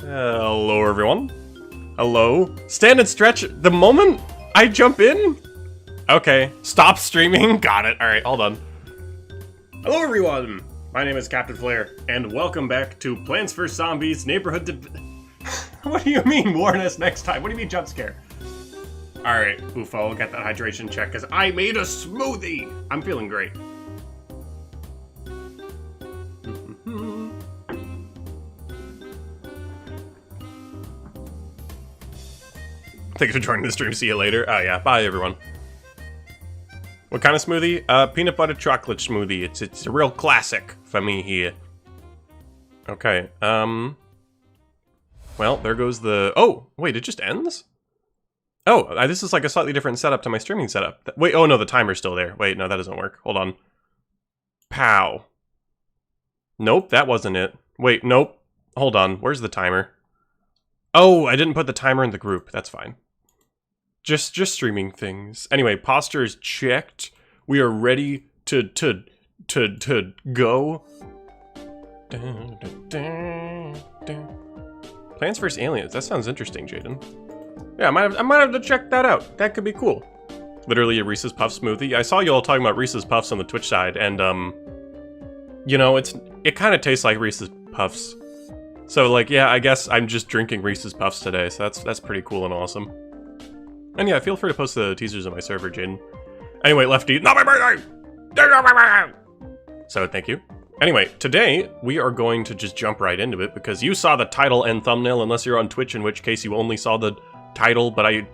Hello, everyone. Hello. Stand and stretch the moment I jump in? Okay. Stop streaming. Got it. Alright, hold on. Hello, everyone. My name is Captain Flare, and welcome back to Plants vs. Zombies Neighborhood What do you mean, warn us next time? What do you mean, jump scare? Alright, Ufo, get that hydration check, because I made a smoothie! I'm feeling great. Thanks for joining the stream. See you later. Oh yeah, bye everyone. What kind of smoothie? Peanut butter chocolate smoothie. It's a real classic for me here. Okay. Well, there goes the. Oh wait, it just ends. Oh, this is like a slightly different setup to my streaming setup. Wait, oh no, the timer's still there. Wait, no, that doesn't work. Hold on. Pow. Nope, that wasn't it. Wait, nope. Hold on. Where's the timer? Oh, I didn't put the timer in the group. That's fine. Just streaming things. Anyway, posture is checked. We are ready to go. Plants vs. Aliens. That sounds interesting, Jaden. Yeah, I might have to check that out. That could be cool. Literally a Reese's Puff smoothie. I saw you all talking about Reese's Puffs on the Twitch side, and you know, it kind of tastes like Reese's Puffs. So like, yeah, I guess I'm just drinking Reese's Puffs today. So that's pretty cool and awesome. And yeah, feel free to post the teasers on my server, Jaden. Anyway, Lefty, not my birthday! So thank you. Anyway, today we are going to just jump right into it because you saw the title and thumbnail, unless you're on Twitch, in which case you only saw the title. But I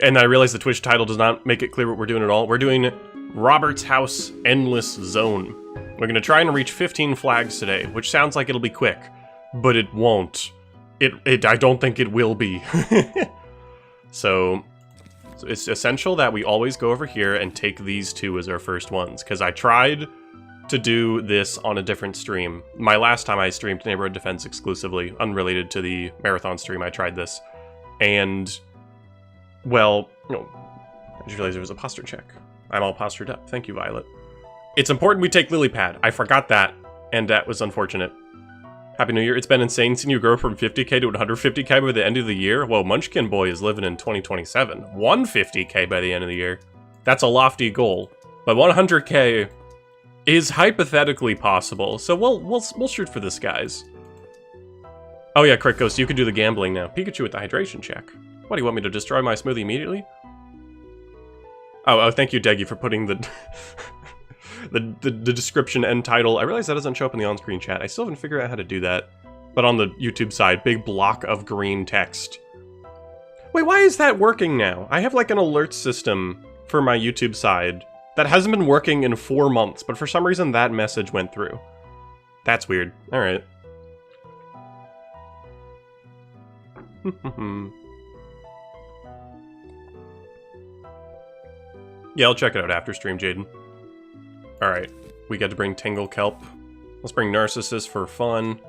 realize the Twitch title does not make it clear what we're doing at all. We're doing Robert's House Endless Zone. We're gonna try and reach 15 flags today, which sounds like it'll be quick, but it won't. I don't think it will be. So it's essential that we always go over here and take these two as our first ones, because I tried to do this on a different stream. My last time I streamed Neighborhood Defense exclusively, unrelated to the marathon stream, I tried this. And, well, no, I just realized there was a posture check. I'm all postured up. Thank you, Violet. It's important we take lily pad. I forgot that, and that was unfortunate. Happy New Year. It's been insane seeing you grow from 50k to 150k by the end of the year. Whoa, Munchkin Boy is living in 2027. 150k by the end of the year. That's a lofty goal. But 100k is hypothetically possible, so we'll shoot for this, guys. Oh yeah, Crit Ghost, you can do the gambling now. Pikachu with the hydration check. What, do you want me to destroy my smoothie immediately? Oh, thank you, Deggy, for putting the... the description and title. I realize that doesn't show up in the on-screen chat. I still haven't figured out how to do that. But on the YouTube side, big block of green text. Wait, why is that working now? I have like an alert system for my YouTube side that hasn't been working in 4 months, but for some reason that message went through. That's weird. Alright. Yeah, I'll check it out after stream, Jaden. Alright, we get to bring Tingle Kelp. Let's bring Narcissus for fun.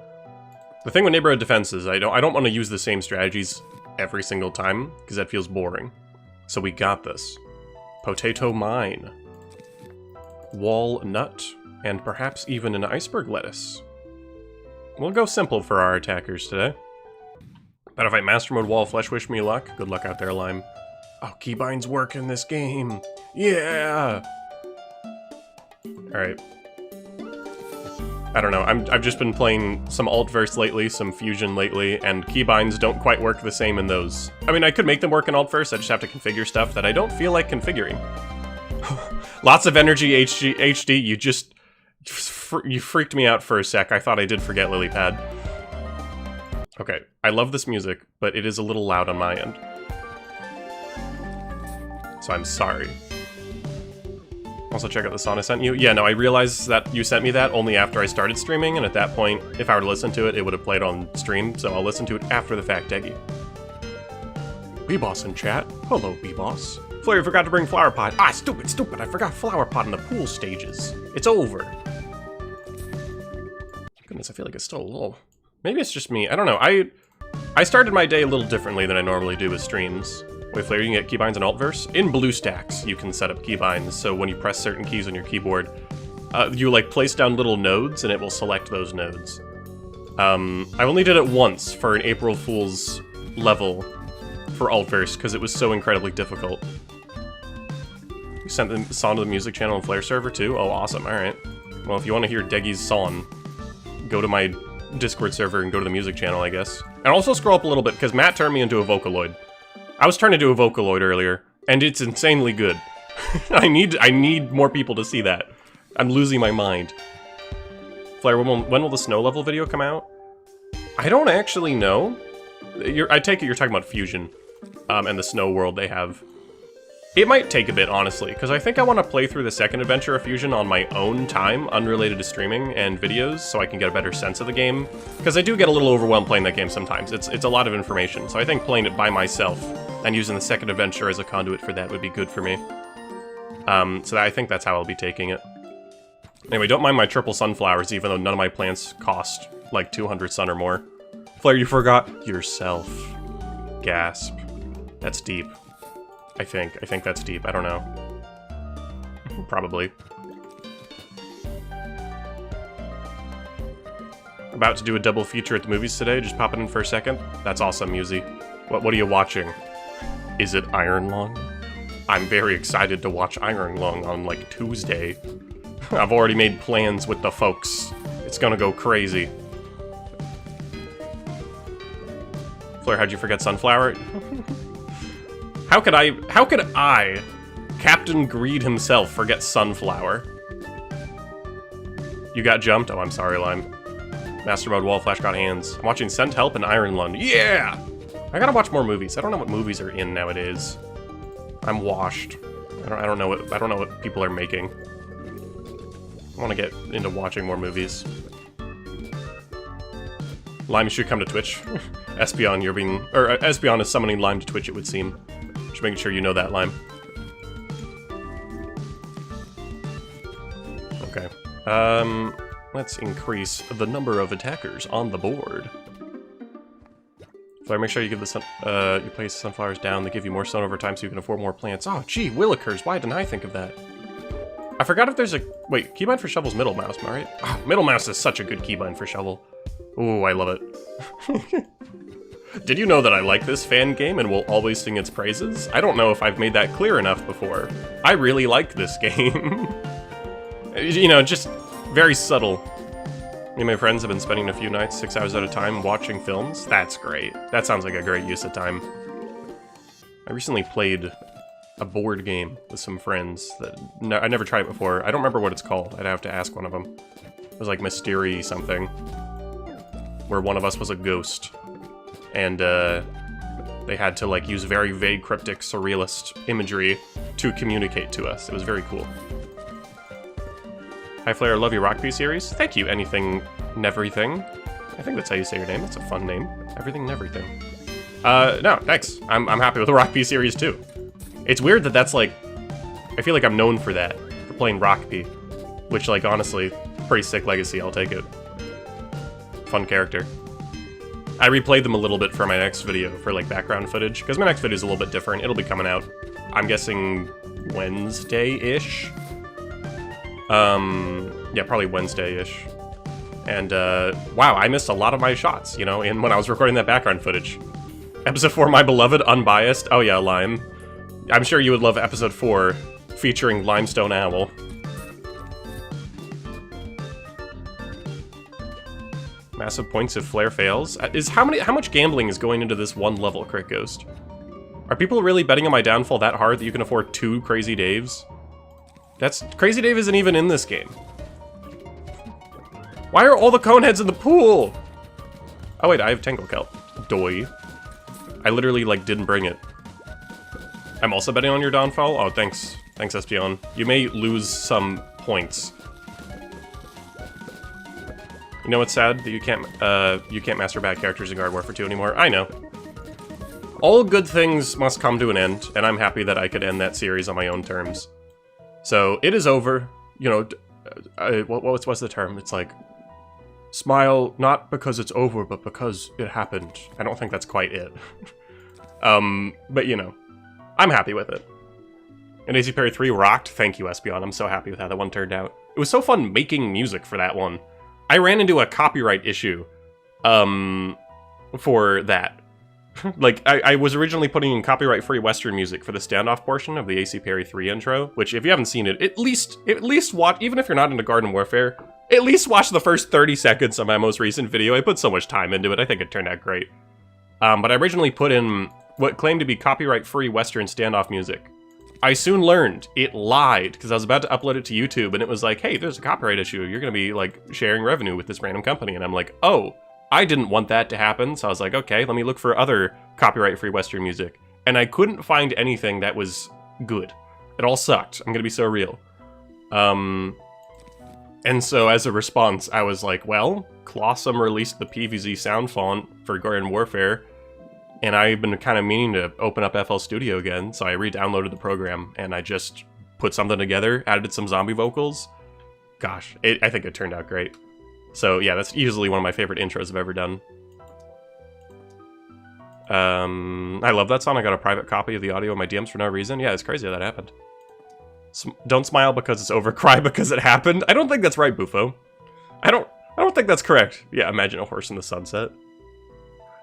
The thing with Neighborhood Defense is I don't want to use the same strategies every single time, because that feels boring. So we got this. Potato Mine. Walnut, and perhaps even an iceberg lettuce. We'll go simple for our attackers today. Better fight Master Mode Wall Flesh, wish me luck. Good luck out there, Lime. Oh, keybinds work in this game. Yeah! Alright. I don't know, I've just been playing some Alt-Verse lately, some Fusion lately, and keybinds don't quite work the same in those. I mean, I could make them work in Alt-Verse, I just have to configure stuff that I don't feel like configuring. Lots of energy, HD, you just... you freaked me out for a sec, I thought I did forget Lily Pad. Okay, I love this music, but it is a little loud on my end. So I'm sorry. Also check out the song I sent you. Yeah, no, I realized that you sent me that only after I started streaming, and at that point, if I were to listen to it, it would have played on stream, so I'll listen to it after the fact, Deggy. B-Boss in chat. Hello, B-Boss. Flurry forgot to bring Flower Pot. Ah, stupid, I forgot Flower Pot in the pool stages. It's over. Goodness, I feel like it's still a little... Maybe it's just me, I don't know. I started my day a little differently than I normally do with streams. With Flare, you can get keybinds in Alt-Verse. In BlueStacks, you can set up keybinds, so when you press certain keys on your keyboard, you like place down little nodes, and it will select those nodes. I only did it once for an April Fool's level for Altverse, because it was so incredibly difficult. You sent the song to the music channel and Flare server too? Oh, awesome, alright. Well, if you want to hear Deggy's song, go to my Discord server and go to the music channel, I guess. And also scroll up a little bit, because Matt turned me into a Vocaloid. I was trying to do a Vocaloid earlier, and it's insanely good. I need more people to see that. I'm losing my mind. Flare, when will the snow level video come out? I don't actually know. I take it you're talking about Fusion, and the snow world they have. It might take a bit, honestly, because I think I want to play through the second adventure of Fusion on my own time, unrelated to streaming and videos, so I can get a better sense of the game. Because I do get a little overwhelmed playing that game sometimes. It's a lot of information, so I think playing it by myself and using the second adventure as a conduit for that would be good for me. So I think that's how I'll be taking it. Anyway, don't mind my triple sunflowers, even though none of my plants cost like 200 sun or more. Flare, you forgot yourself. Gasp. That's deep. I think that's deep. I don't know. Probably. About to do a double feature at the movies today. Just popping in for a second. That's awesome, Musi. What are you watching? Is it Iron Lung? I'm very excited to watch Iron Lung on, like, Tuesday. I've already made plans with the folks. It's gonna go crazy. Flare, how'd you forget Sunflower? How could I, Captain Greed himself, forget Sunflower? You got jumped? Oh, I'm sorry, Lime. Master Mode, Wall Flash got hands. I'm watching Sent Help and Iron Lung. Yeah! I gotta watch more movies. I don't know what movies are in nowadays. I'm washed. I don't know what people are making. I want to get into watching more movies. Lime, you should come to Twitch. Espeon, Espeon is summoning Lime to Twitch, it would seem. Just making sure you know that, Lime. Okay. Let's increase the number of attackers on the board. Flare, make sure you give the sun, you place sunflowers down. They give you more sun over time so you can afford more plants. Oh, gee, Willikers, why didn't I think of that? I forgot if there's a... Wait, keybind for Shovel's middle mouse, am I right? Oh, middle mouse is such a good keybind for Shovel. Ooh, I love it. Did you know that I like this fan game and will always sing its praises? I don't know if I've made that clear enough before. I really like this game. You know, just very subtle. Me and my friends have been spending a few nights, 6 hours at a time, watching films. That's great. That sounds like a great use of time. I recently played a board game with some friends that I never tried it before. I don't remember what it's called. I'd have to ask one of them. It was like Mystery something, where one of us was a ghost. And they had to like use very vague, cryptic, surrealist imagery to communicate to us. It was very cool. Hi Flare, love your Rock P series. Thank you, Anything Neverything. I think that's how you say your name. It's a fun name. Everything Neverything. No, thanks. I'm happy with the Rock P series too. It's weird that that's like, I feel like I'm known for that, for playing Rock P, which like honestly, pretty sick legacy. I'll take it. Fun character. I replayed them a little bit for my next video for like background footage, because my next video is a little bit different. It'll be coming out, I'm guessing, Wednesday-ish? Yeah, probably Wednesday-ish. And, wow, I missed a lot of my shots, you know, when I was recording that background footage. Episode 4, My Beloved, Unbiased. Oh yeah, Lime. I'm sure you would love Episode 4, featuring Limestone Owl. Massive points if Flare fails. How much gambling is going into this one level, Crit Ghost? Are people really betting on my downfall that hard that you can afford 2 Crazy Daves? Crazy Dave isn't even in this game. Why are all the Coneheads in the pool? Oh wait, I have Tangle Kelp. Doi. I literally like didn't bring it. I'm also betting on your downfall? Oh, thanks. Thanks, Espeon. You may lose some points. You know what's sad? That you can't master bad characters in Guard Warfare 2 anymore? I know. All good things must come to an end, and I'm happy that I could end that series on my own terms. So, it is over. You know, what's the term? It's like, smile not because it's over, but because it happened. I don't think that's quite it. But you know, I'm happy with it. And AC Parry 3 rocked. Thank you, Espeon. I'm so happy with how that one turned out. It was so fun making music for that one. I ran into a copyright issue for that. Like, I was originally putting in copyright-free Western music for the standoff portion of the AC Parry 3 intro, which, if you haven't seen it, at least watch, even if you're not into Garden Warfare, at least watch the first 30 seconds of my most recent video. I put so much time into it, I think it turned out great. But I originally put in what claimed to be copyright-free Western standoff music. I soon learned it lied, because I was about to upload it to YouTube, and it was like, hey, there's a copyright issue, you're gonna be, like, sharing revenue with this random company, and I'm like, oh, I didn't want that to happen, so I was like, okay, let me look for other copyright-free Western music. And I couldn't find anything that was good. It all sucked, I'm gonna be so real. And so as a response, I was like, well, Clawsome released the PvZ sound font for Garden Warfare, and I've been kind of meaning to open up FL Studio again, so I re-downloaded the program, and I just put something together, added some zombie vocals. Gosh, I think it turned out great. So yeah, that's easily one of my favorite intros I've ever done. I love that song. I got a private copy of the audio in my DMs for no reason. Yeah, it's crazy how that happened. Don't smile because it's over, cry because it happened. I don't think that's right, Bufo. I don't think that's correct. Yeah, imagine a horse in the sunset.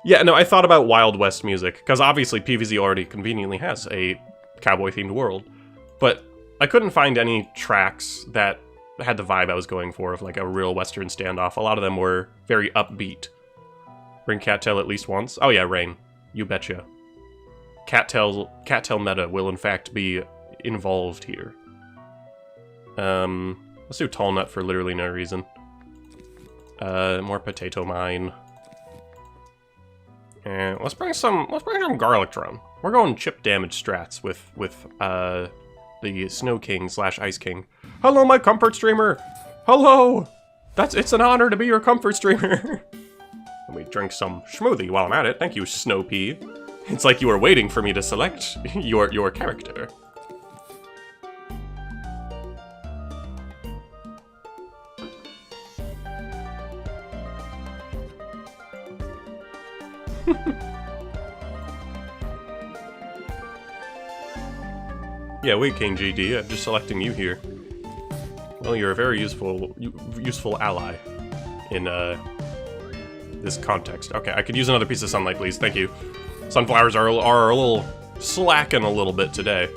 Yeah, no, I thought about Wild West music, because obviously PvZ already conveniently has a cowboy-themed world, but I couldn't find any tracks that had the vibe I was going for of like a real Western standoff. A lot of them were very upbeat. Bring Cattail at least once. Oh yeah, Rain. You betcha. Cattail meta will in fact be involved here. Let's do Tall Nut for literally no reason. More Potato Mine. And let's bring some Garlic Drum. We're going chip damage strats with the Snow King / Ice King. Hello, my comfort streamer! Hello! It's an honor to be your comfort streamer! Let me drink some smoothie while I'm at it. Thank you, Snow Pea. It's like you were waiting for me to select your character. Yeah, wait, King GD, I'm just selecting you here. Well, you're a very useful ally in this context. Okay, I could use another piece of sunlight, please. Thank you. Sunflowers are a little slacking a little bit today.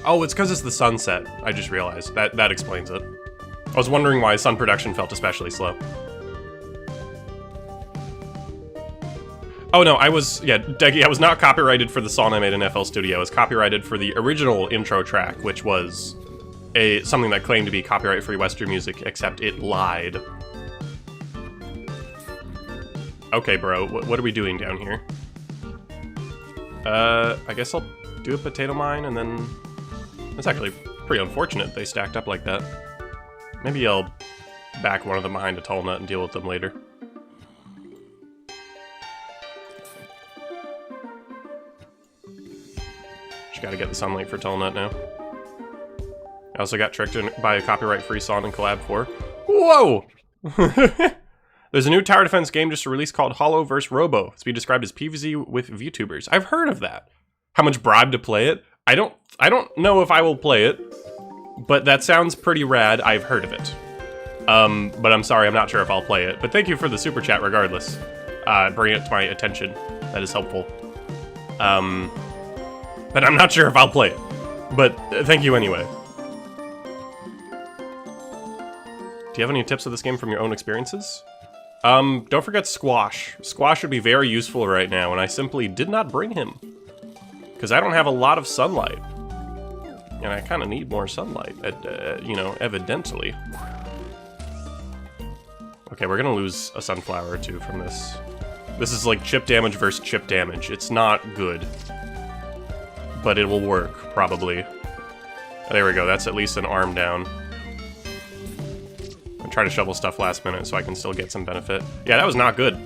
Oh, it's because it's the sunset. I just realized. That explains it. I was wondering why sun production felt especially slow. Oh no, Deggy, I was not copyrighted for the song I made in FL Studio. I was copyrighted for the original intro track, which was something that claimed to be copyright-free Western music, except it lied. Okay, bro, what are we doing down here? I guess I'll do a Potato Mine, and then... It's actually pretty unfortunate they stacked up like that. Maybe I'll back one of them behind a Tall Nut and deal with them later. Just gotta get the sunlight for Tall Nut now. I also got tricked by a copyright-free song and collab for... Whoa! There's a new tower defense game just released called Hollow vs. Robo. It's being described as PvZ with VTubers. I've heard of that. How much bribe to play it? I don't know if I will play it, but that sounds pretty rad. I've heard of it. But I'm sorry, I'm not sure if I'll play it. But thank you for the super chat regardless. Bring it to my attention. That is helpful. But I'm not sure if I'll play it. But thank you anyway. Do you have any tips of this game from your own experiences? Don't forget Squash. Squash would be very useful right now, and I simply did not bring him. Because I don't have a lot of sunlight. And I kind of need more sunlight, you know, evidently. Okay, we're gonna lose a sunflower or two from this. This is like chip damage versus chip damage. It's not good. But it will work, probably. There we go, that's at least an arm down. I'm trying to shovel stuff last minute so I can still get some benefit. Yeah, that was not good.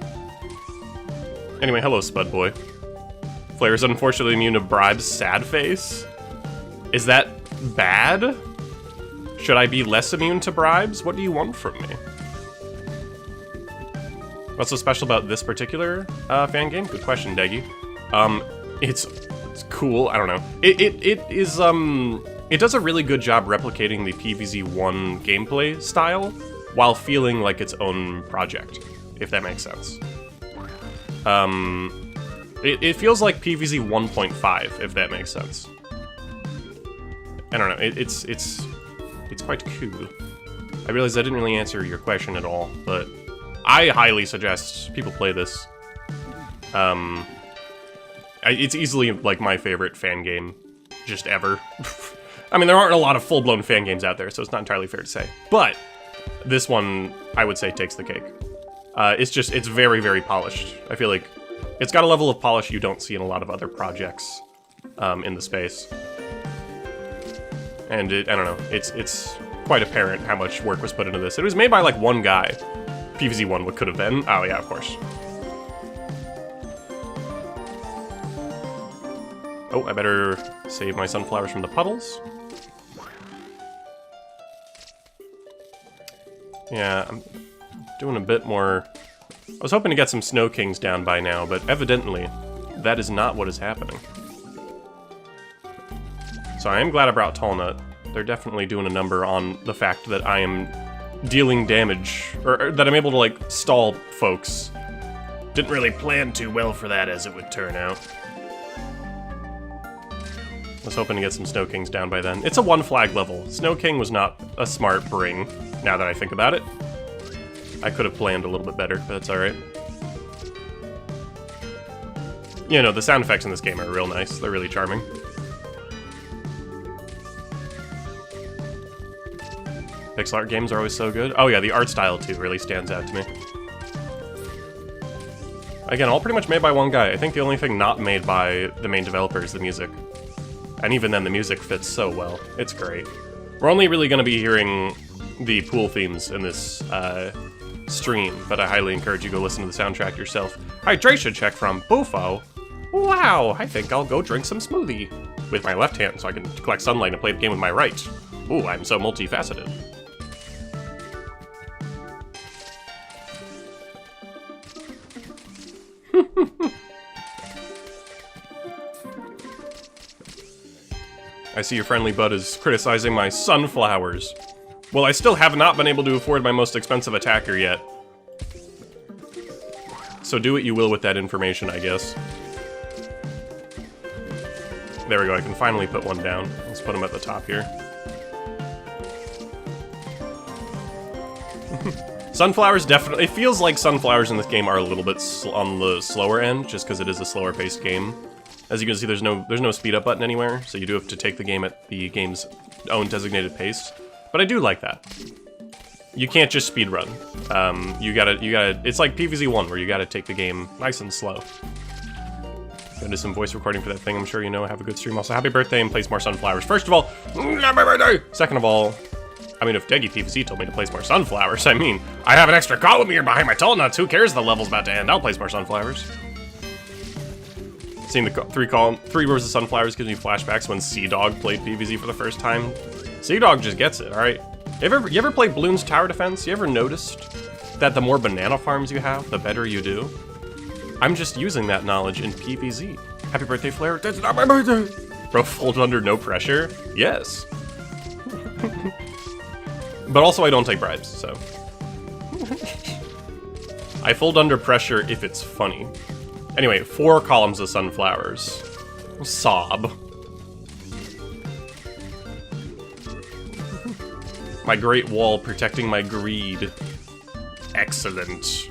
Anyway, hello, Spud Boy. Flare is unfortunately immune to bribes, sad face? Is that bad? Should I be less immune to bribes? What do you want from me? What's so special about this particular fan game? Good question, Deggy. It's cool, I don't know. It does a really good job replicating the PvZ 1 gameplay style, while feeling like its own project, if that makes sense. It feels like PvZ 1.5, if that makes sense. I don't know, it's quite cool. I realize I didn't really answer your question at all, but I highly suggest people play this. It's easily, like, my favorite fan game just ever. I mean, there aren't a lot of full-blown fan games out there, so it's not entirely fair to say. But this one, I would say, takes the cake. It's very, very polished. I feel like it's got a level of polish you don't see in a lot of other projects in the space. And I don't know, it's quite apparent how much work was put into this. It was made by, like, one guy. PvZ 1 what could have been. Oh, yeah, of course. Oh, I better save my sunflowers from the puddles. Yeah, I'm doing a bit more... I was hoping to get some Snow Kings down by now, but evidently, that is not what is happening. So I am glad I brought Tall Nut. They're definitely doing a number on the fact that I am dealing damage, or that I'm able to, like, stall folks. Didn't really plan too well for that, as it would turn out. I was hoping to get some Snow Kings down by then. It's a 1-flag level. Snow King was not a smart bring, now that I think about it. I could have planned a little bit better, but that's alright. You know, the sound effects in this game are real nice. They're really charming. Pixel art games are always so good. Oh yeah, the art style, too, really stands out to me. Again, all pretty much made by one guy. I think the only thing not made by the main developer is the music. And even then, the music fits so well. It's great. We're only really going to be hearing the pool themes in this stream, but I highly encourage you to go listen to the soundtrack yourself. Hydration check from Bufo. Wow, I think I'll go drink some smoothie with my left hand so I can collect sunlight and play the game with my right. Ooh, I'm so multifaceted. I see your friendly bud is criticizing my sunflowers. Well, I still have not been able to afford my most expensive attacker yet. So do what you will with that information, I guess. There we go, I can finally put one down. Let's put him at the top here. Sunflowers definitely... It feels like sunflowers in this game are a little bit on the slower end, just because it is a slower-paced game. As you can see, there's no speed-up button anywhere, so you do have to take the game at the game's own designated pace. But I do like that. You can't just speedrun. You gotta... It's like PvZ 1, where you gotta take the game nice and slow. Gonna do some voice recording for that thing, I'm sure you know. Have a good stream. Also, happy birthday and place more sunflowers. First of all, happy birthday! Second of all, I mean, if Deggy PvZ told me to place more sunflowers, I mean, I have an extra column here behind my tall nuts. Who cares? The level's about to end. I'll place more sunflowers. Seeing the three rows of sunflowers gives me flashbacks when Sea Dog played PvZ for the first time. Sea Dog just gets it, alright? You ever played Bloons Tower Defense? You ever noticed that the more banana farms you have, the better you do? I'm just using that knowledge in PvZ. Happy birthday, Flare. That's not my birthday! Bro, fold under no pressure? Yes. But also I don't take bribes, so. I fold under pressure if it's funny. Anyway, 4 columns of sunflowers. Sob. My great wall protecting my greed. Excellent.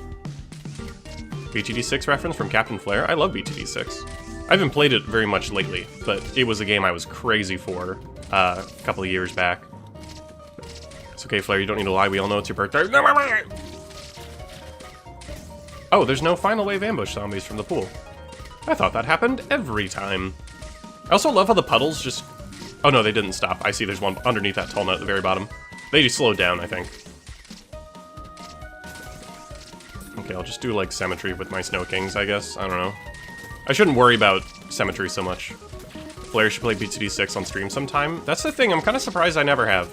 BTD 6 reference from Captain Flare? I love BTD 6. I haven't played it very much lately, but it was a game I was crazy for a couple of years back. It's okay, Flare, you don't need to lie, we all know it's your birthday. Oh, there's no final wave ambush zombies from the pool. I thought that happened every time. I also love how the puddles just... Oh no, they didn't stop. I see there's one underneath that tall nut at the very bottom. They just slowed down, I think. Okay, I'll just do, like, Symmetry with my Snow Kings, I guess. I don't know. I shouldn't worry about Symmetry so much. Flare should play BTD 6 on stream sometime. That's the thing, I'm kind of surprised I never have.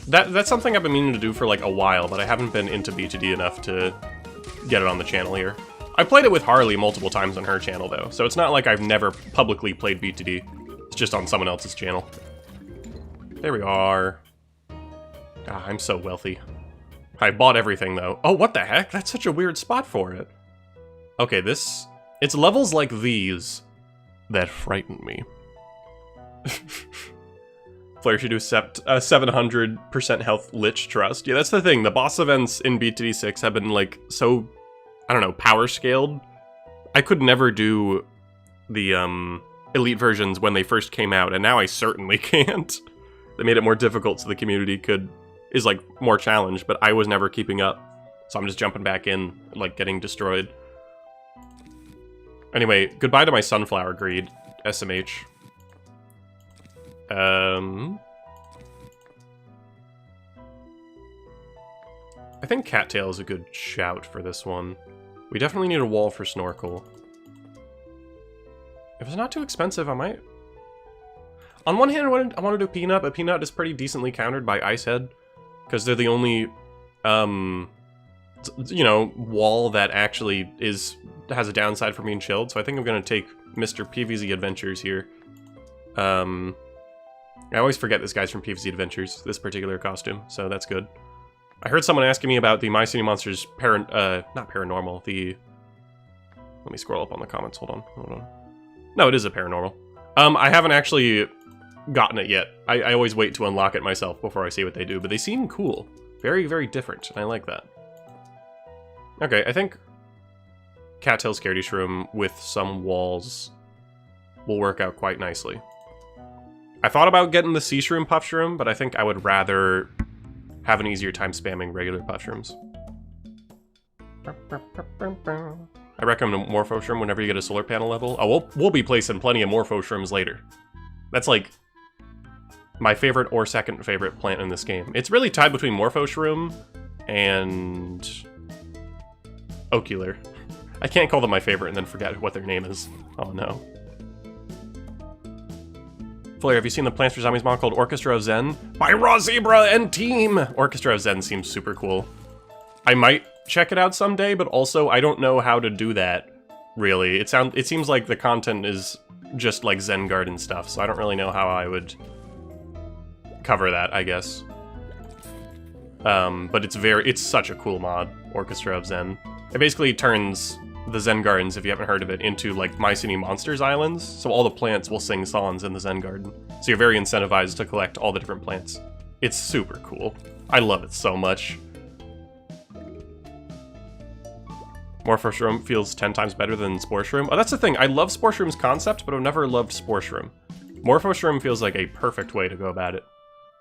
That's something I've been meaning to do for, like, a while, but I haven't been into BTD enough to get it on the channel here. I played it with Harley multiple times on her channel, though, so it's not like I've never publicly played BTD. It's just on someone else's channel. There we are. Ah, I'm so wealthy. I bought everything, though. Oh, what the heck? That's such a weird spot for it. Okay, it's levels like these that frighten me. Flare should do 700% health Lich Trust. Yeah, that's the thing. The boss events in BTD6 have been, like, so, I don't know, power scaled. I could never do the, elite versions when they first came out, and now I certainly can't. They made it more difficult so the community is like more challenged, but I was never keeping up. So I'm just jumping back in, like getting destroyed. Anyway, goodbye to my sunflower greed, SMH. I think Cattail is a good shout for this one. We definitely need a wall for Snorkel. If it's not too expensive, I might... On one hand, I want to do Peanut, but Peanut is pretty decently countered by Icehead, because they're the only, you know, wall that actually has a downside for being chilled, so I think I'm going to take Mr. PvZ Adventures here. I always forget this guy's from PvZ Adventures, this particular costume, so that's good. I heard someone asking me about the My City Monsters not paranormal, the... Let me scroll up on the comments, hold on. No, it is a paranormal. I haven't actually gotten it yet. I always wait to unlock it myself before I see what they do, but they seem cool. Very, very different, and I like that. Okay, I think Cattail Scaredy Shroom with some walls will work out quite nicely. I thought about getting the Sea Shroom Puff Shroom, but I think I would rather have an easier time spamming regular Puff Shrooms. I recommend a Morpho Shroom whenever you get a solar panel level. Oh, we'll be placing plenty of Morpho Shrooms later. That's like my favorite or second favorite plant in this game. It's really tied between Morpho Shroom and Ocular. I can't call them my favorite and then forget what their name is. Oh no. Flare, have you seen the Plants for Zombies mod called Orchestra of Zen? By Raw Zebra and team! Orchestra of Zen seems super cool. I might check it out someday, but also I don't know how to do that, really. It seems like the content is just like Zen Garden stuff, so I don't really know how I would cover that, I guess. But it's such a cool mod, Orchestra of Zen. It basically turns the Zen Gardens, if you haven't heard of it, into like My City Monsters islands, so all the plants will sing songs in the Zen Garden. So you're very incentivized to collect all the different plants. It's super cool. I love it so much. Morpho Shroom feels 10 times better than Spore Shroom. Oh, that's the thing. I love Spore Shroom's concept, but I've never loved Spore Shroom. Morpho Shroom feels like a perfect way to go about it.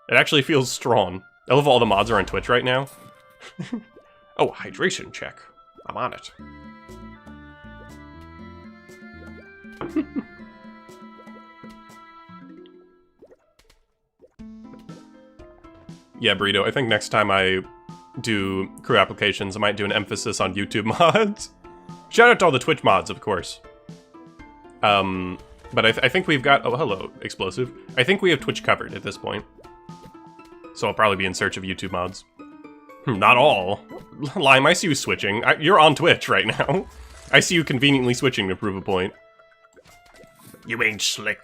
It actually feels strong. I love all the mods are on Twitch right now. Oh, hydration check. I'm on it. Yeah, Burrito, I think next time I do crew applications, I might do an emphasis on YouTube mods. Shout out to all the Twitch mods, of course. But I think we've got... Oh, hello, Explosive. I think we have Twitch covered at this point. So I'll probably be in search of YouTube mods. Not all. Lime, I see you switching. You're on Twitch right now. I see you conveniently switching to prove a point. You ain't slick.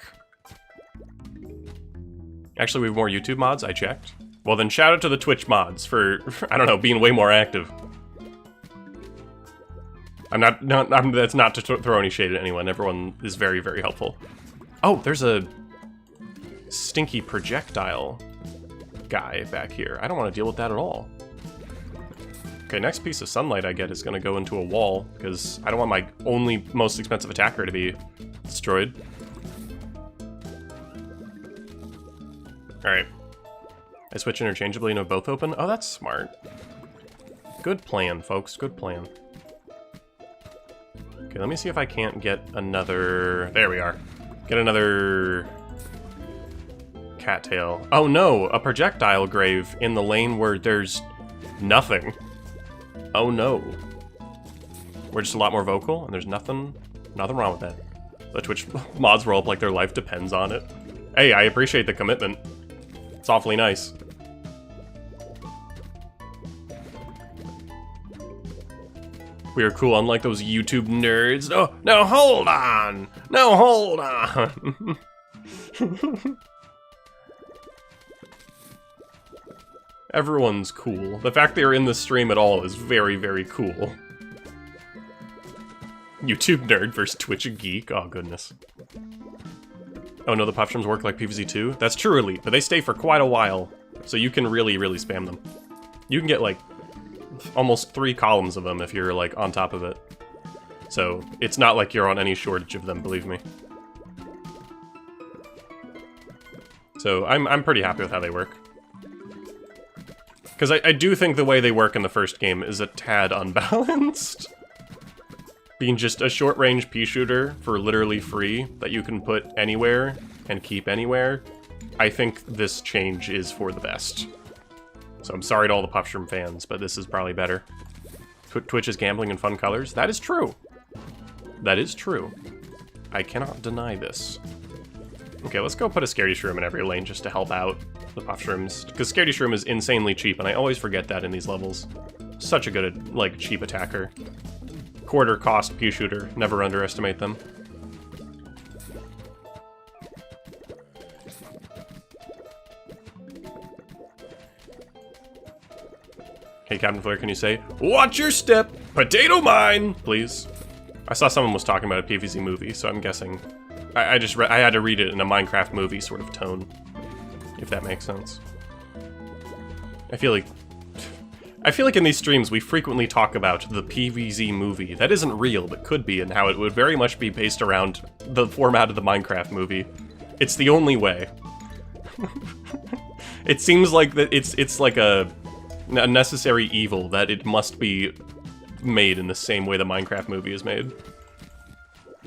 Actually, we have more YouTube mods, I checked. Well then, shout out to the Twitch mods for I don't know, being way more active. That's not to throw any shade at anyone. Everyone is very, very helpful. Oh, there's a stinky projectile guy back here. I don't want to deal with that at all. Okay, next piece of sunlight I get is going to go into a wall, because I don't want my only most expensive attacker to be destroyed. Alright. I switch interchangeably and have both open? Oh, that's smart. Good plan, folks. Good plan. Okay, let me see if I can't get another... There we are. Get another... cattail. Oh no! A projectile grave in the lane where there's nothing. Oh no. We're just a lot more vocal, and there's nothing wrong with that. The Twitch mods roll up like their life depends on it. Hey, I appreciate the commitment. It's awfully nice. We are cool, unlike those YouTube nerds. No, no, hold on! No, hold on! Everyone's cool. The fact they're in the stream at all is very, very cool. YouTube nerd versus Twitch geek. Oh, goodness. Oh no, the Puffshrooms work like PvZ too? That's true, Elite, but they stay for quite a while. So you can really, really spam them. You can get, like, almost 3 columns of them if you're, like, on top of it. So it's not like you're on any shortage of them, believe me. So I'm pretty happy with how they work. Because I do think the way they work in the first game is a tad unbalanced. Being just a short-range pea shooter for literally free that you can put anywhere and keep anywhere, I think this change is for the best. So I'm sorry to all the Puffshroom fans, but this is probably better. Twitch is gambling in fun colors? That is true. That is true. I cannot deny this. Okay, let's go put a Scaredy Shroom in every lane just to help out the Puffshrooms. Because Scaredy Shroom is insanely cheap, and I always forget that in these levels. Such a good, like, cheap attacker. Quarter cost pea shooter. Never underestimate them. Hey, Captain Flare, can you say, "Watch your step, potato mine," please? I saw someone was talking about a PvZ movie, so I'm guessing. I had to read it in a Minecraft movie sort of tone, if that makes sense. I feel like in these streams we frequently talk about the PvZ movie that isn't real but could be, and how it would very much be based around the format of the Minecraft movie. It's the only way. It seems like that it's like a necessary evil that it must be made in the same way the Minecraft movie is made.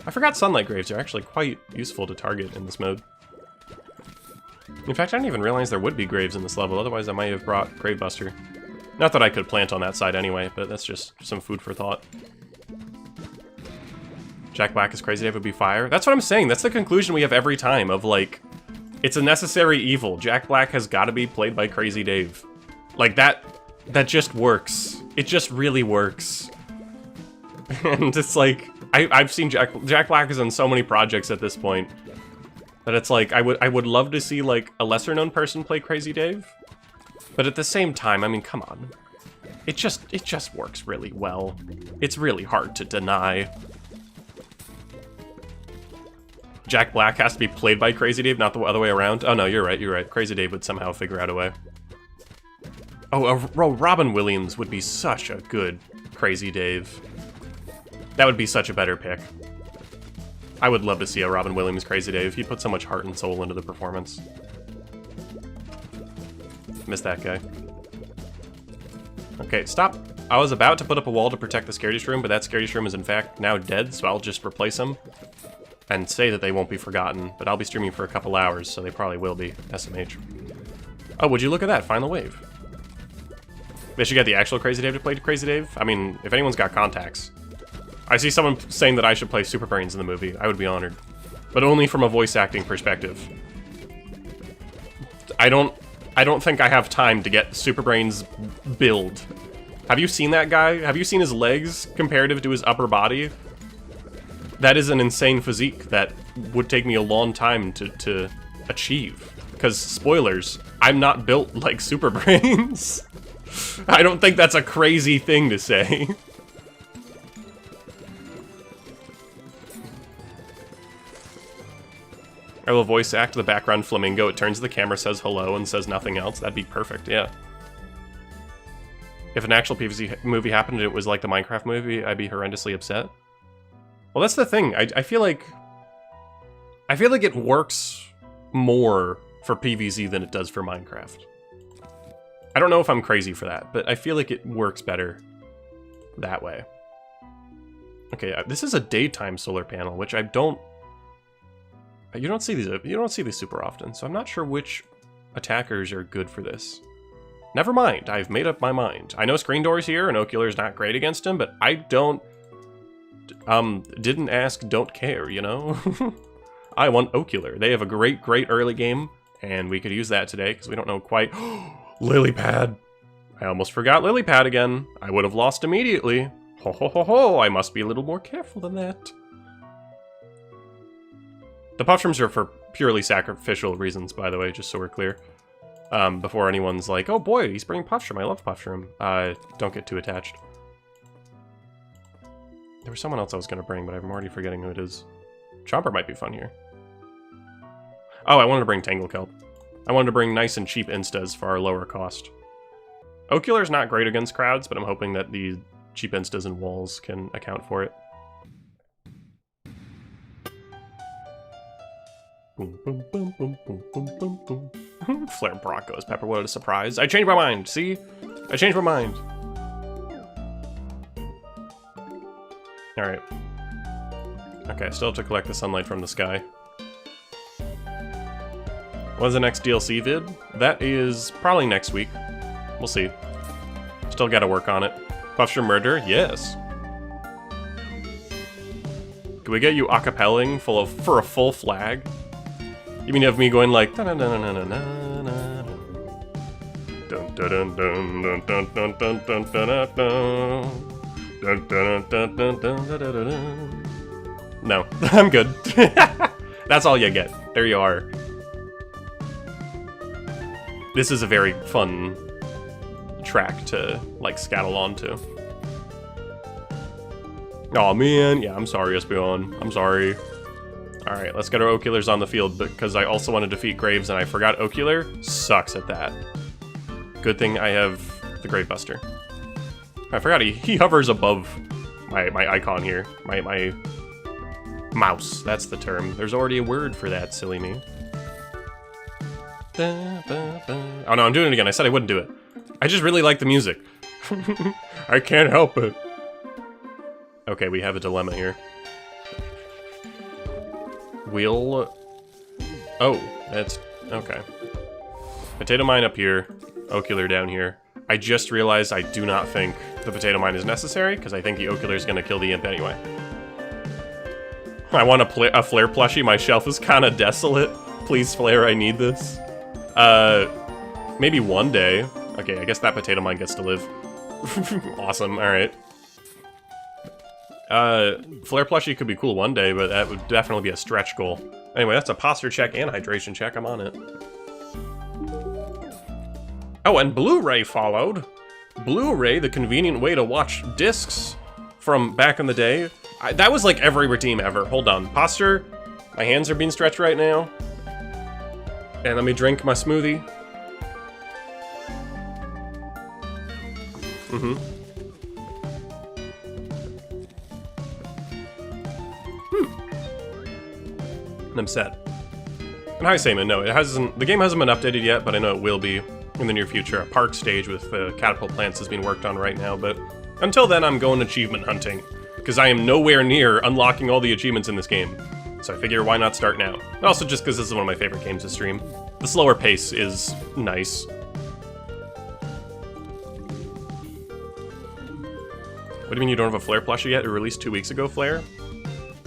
I forgot Sunlight Graves are actually quite useful to target in this mode. In fact, I didn't even realize there would be graves in this level, otherwise I might have brought Gravebuster. Not that I could plant on that side anyway, but that's just some food for thought. Jack Black is Crazy Dave would be fire? That's what I'm saying, that's the conclusion we have every time, of like, it's a necessary evil. Jack Black has gotta be played by Crazy Dave. Like, that just works. It just really works. And it's like, I've seen Jack Black is on so many projects at this point that it's like, I would love to see, like, a lesser-known person play Crazy Dave. But at the same time, I mean, come on. It just works really well. It's really hard to deny. Jack Black has to be played by Crazy Dave, not the other way around? Oh no, you're right. Crazy Dave would somehow figure out a way. Oh, Robin Williams would be such a good Crazy Dave. That would be such a better pick. I would love to see a Robin Williams Crazy Dave. He put so much heart and soul into the performance. Miss that guy. Okay, stop. I was about to put up a wall to protect the Scaredy Shroom, but that Scaredy Shroom is in fact now dead, so I'll just replace him. And say that they won't be forgotten, but I'll be streaming for a couple hours, so they probably will be. SMH. Oh, would you look at that? Final wave. They should get the actual Crazy Dave to play Crazy Dave? I mean, if anyone's got contacts. I see someone saying that I should play Super Brains in the movie. I would be honored. But only from a voice acting perspective. I don't think I have time to get Super Brains build. Have you seen that guy? Have you seen his legs comparative to his upper body? That is an insane physique that would take me a long time to achieve. Because, spoilers, I'm not built like Super Brains. I don't think that's a crazy thing to say. I will voice act the background flamingo. It turns to the camera, says hello, and says nothing else. That'd be perfect, yeah. If an actual PvZ movie happened and it was like the Minecraft movie, I'd be horrendously upset. Well, that's the thing. I feel like it works more for PvZ than it does for Minecraft. I don't know if I'm crazy for that, but I feel like it works better that way. Okay, this is a daytime solar panel, which I don't... You don't see these super often, so I'm not sure which attackers are good for this. Never mind, I've made up my mind. I know Screen Door's here, and Ocular's not great against him, but I don't... didn't ask, don't care, you know? I want Ocular. They have a great early game, and we could use that today, because we don't know quite... Lily Pad! I almost forgot Lily Pad again. I would have lost immediately. Ho ho ho ho, I must be a little more careful than that. The Puffshrooms are for purely sacrificial reasons, by the way, just so we're clear. Before anyone's like, oh boy, he's bringing Puffshroom. I love Puffshroom. Don't get too attached. There was someone else I was going to bring, but I'm already forgetting who it is. Chomper might be fun here. Oh, I wanted to bring Tanglekelp. I wanted to bring nice and cheap instas for our lower cost. Ocular's not great against crowds, but I'm hoping that the cheap instas and walls can account for it. Boom, boom, boom, boom, boom, boom, boom, boom. Flare Broncos, Pepper, what a surprise. I changed my mind, see? I changed my mind. Alright. Okay, I still have to collect the sunlight from the sky. When's the next DLC vid? That is probably next week. We'll see. Still gotta work on it. Puffshroom Murder? Yes. Can we get you acapelling for a full flag? You mean you have me going like dun dun dun dun dun dun dun dun dun dun dun dun dun dun dun dun dun. No, I'm good. That's all you get. There you are. This is a very fun track to like scattle onto. Oh man, yeah, I'm sorry, Espeon. I'm sorry. Alright, let's get our Oculars on the field, because I also want to defeat Graves, and I forgot Ocular sucks at that. Good thing I have the Grave Buster. I forgot he hovers above my icon here. My mouse, that's the term. There's already a word for that, silly me. Oh no, I'm doing it again. I said I wouldn't do it. I just really like the music. I can't help it. Okay, we have a dilemma here. We'll... Oh, that's... Okay. Potato Mine up here, Ocular down here. I just realized I do not think the Potato Mine is necessary, because I think the Ocular is going to kill the Imp anyway. I want a Flare plushie. My shelf is kind of desolate. Please, Flare, I need this. Maybe one day. Okay, I guess that Potato Mine gets to live. Awesome, alright. Flare plushie could be cool one day, but that would definitely be a stretch goal. Anyway, that's a posture check and hydration check. I'm on it. Oh, and Blu-ray followed. Blu-ray, the convenient way to watch discs from back in the day. That was like every redeem ever. Hold on. Posture. My hands are being stretched right now. And let me drink my smoothie. Mm-hmm. I'm set. And hi, Seaman. No, it hasn't. The game hasn't been updated yet, but I know it will be in the near future. A park stage with catapult plants is being worked on right now, but until then, I'm going achievement hunting because I am nowhere near unlocking all the achievements in this game. So I figure why not start now? And also just because this is one of my favorite games to stream. The slower pace is nice. What do you mean you don't have a Flare plushie yet? It released 2 weeks ago, Flare?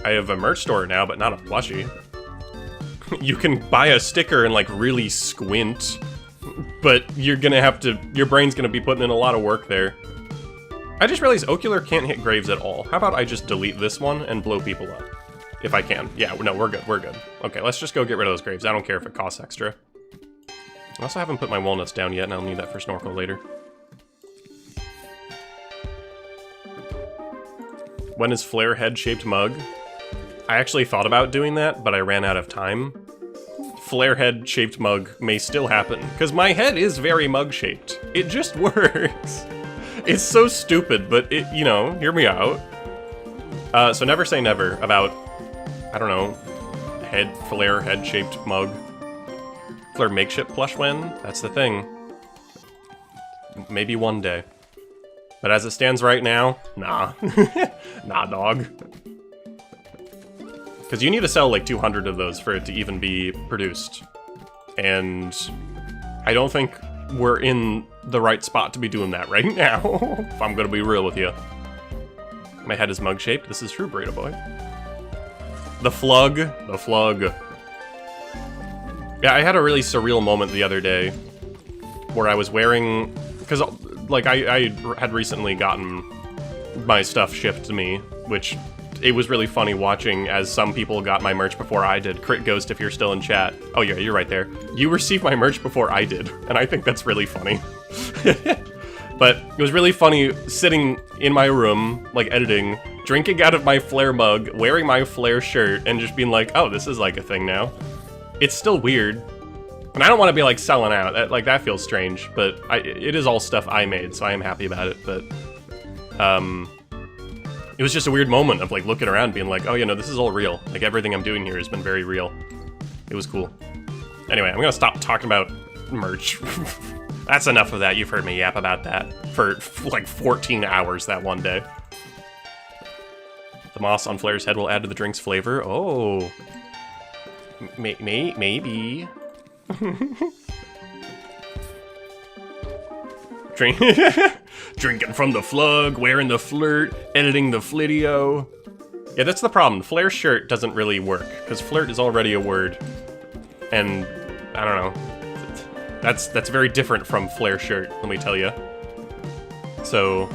I have a merch store now, but not a plushie. You can buy a sticker and like really squint, but you're gonna have to, your brain's gonna be putting in a lot of work there. I just realized Ocular can't hit Graves at all. How about I just delete this one and blow people up? If I can. Yeah, no, we're good, we're good. Okay, let's just go get rid of those Graves. I don't care if it costs extra. I also haven't put my walnuts down yet, and I'll need that for Snorkel later. When is Flare head-shaped mug? I actually thought about doing that, but I ran out of time. Flare head-shaped mug may still happen, because my head is very mug-shaped. It just works. It's so stupid, but it, you know, hear me out. So never say never about, I don't know, Flare head-shaped mug. Flare makeshift plush when? That's the thing. Maybe one day. But as it stands right now, nah. Nah, dog. Because you need to sell like 200 of those for it to even be produced. And I don't think we're in the right spot to be doing that right now, if I'm gonna be real with you. My head is mug-shaped. This is true, Burrito Boy. The Flug. The Flug. Yeah, I had a really surreal moment the other day where I was wearing... Because, like, I had recently gotten my stuff shipped to me, which it was really funny watching as some people got my merch before I did. Crit Ghost, if you're still in chat. Oh yeah, you're right there. You received my merch before I did, and I think that's really funny. But it was really funny sitting in my room, like editing, drinking out of my Flare mug, wearing my Flare shirt, and just being like, oh, this is like a thing now. It's still weird. And I don't want to be like selling out, that feels strange, but it is all stuff I made, so I am happy about it, but it was just a weird moment of like looking around being like, oh, you know, this is all real. Like everything I'm doing here has been very real. It was cool. Anyway, I'm gonna stop talking about merch. That's enough of that. You've heard me yap about that for like 14 hours that one day. The moss on Flare's head will add to the drink's flavor. Oh. Maybe. Drinking from the flug, wearing the flirt, editing the flitio. Yeah, that's the problem. Flare shirt doesn't really work, because flirt is already a word. And, I don't know. That's very different from flare shirt, let me tell you. So,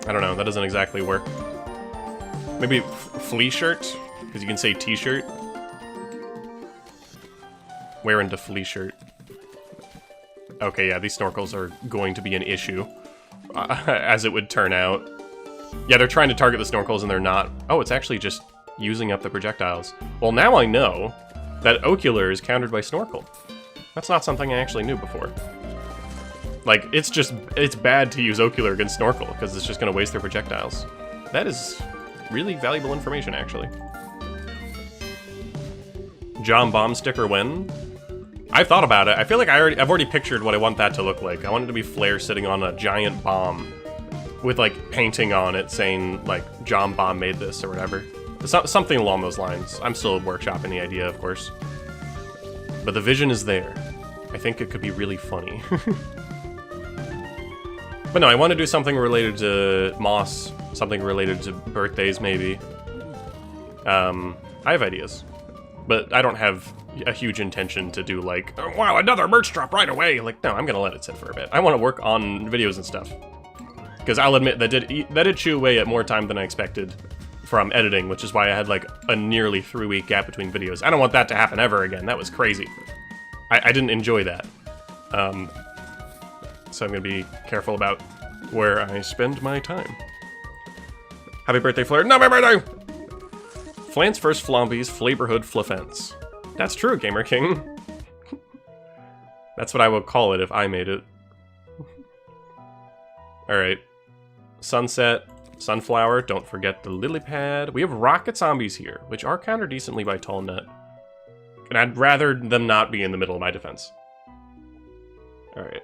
I don't know, that doesn't exactly work. Maybe flea shirt, because you can say t-shirt. Wearing the flea shirt. Okay, yeah, these snorkels are going to be an issue, as it would turn out. Yeah, they're trying to target the snorkels and they're not. Oh, it's actually just using up the projectiles. Well, now I know that ocular is countered by snorkel. That's not something I actually knew before. Like, it's bad to use ocular against snorkel, because it's just going to waste their projectiles. That is really valuable information, actually. John Bomb sticker win? I've thought about it. I feel like I've already pictured what I want that to look like. I want it to be Flare sitting on a giant bomb with, like, painting on it saying, like, John Bomb made this or whatever. Something along those lines. I'm still workshopping the idea, of course. But the vision is there. I think it could be really funny. But no, I want to do something related to Moss, something related to birthdays, maybe. I have ideas. But I don't have a huge intention to do, like, oh, wow, another merch drop right away! Like, no, I'm gonna let it sit for a bit. I want to work on videos and stuff. Because I'll admit, that did chew away at more time than I expected from editing, which is why I had, like, a nearly 3-week gap between videos. I don't want that to happen ever again. That was crazy. I didn't enjoy that. So I'm gonna be careful about where I spend my time. Happy birthday, Flare. No, my birthday! Flant's first Flombies, Flavorhood Fluffence. That's true, Gamer King. That's what I would call it if I made it. Alright. Sunset, Sunflower, don't forget the Lily Pad. We have Rocket Zombies here, which are countered decently by Tall Nut. And I'd rather them not be in the middle of my defense. Alright.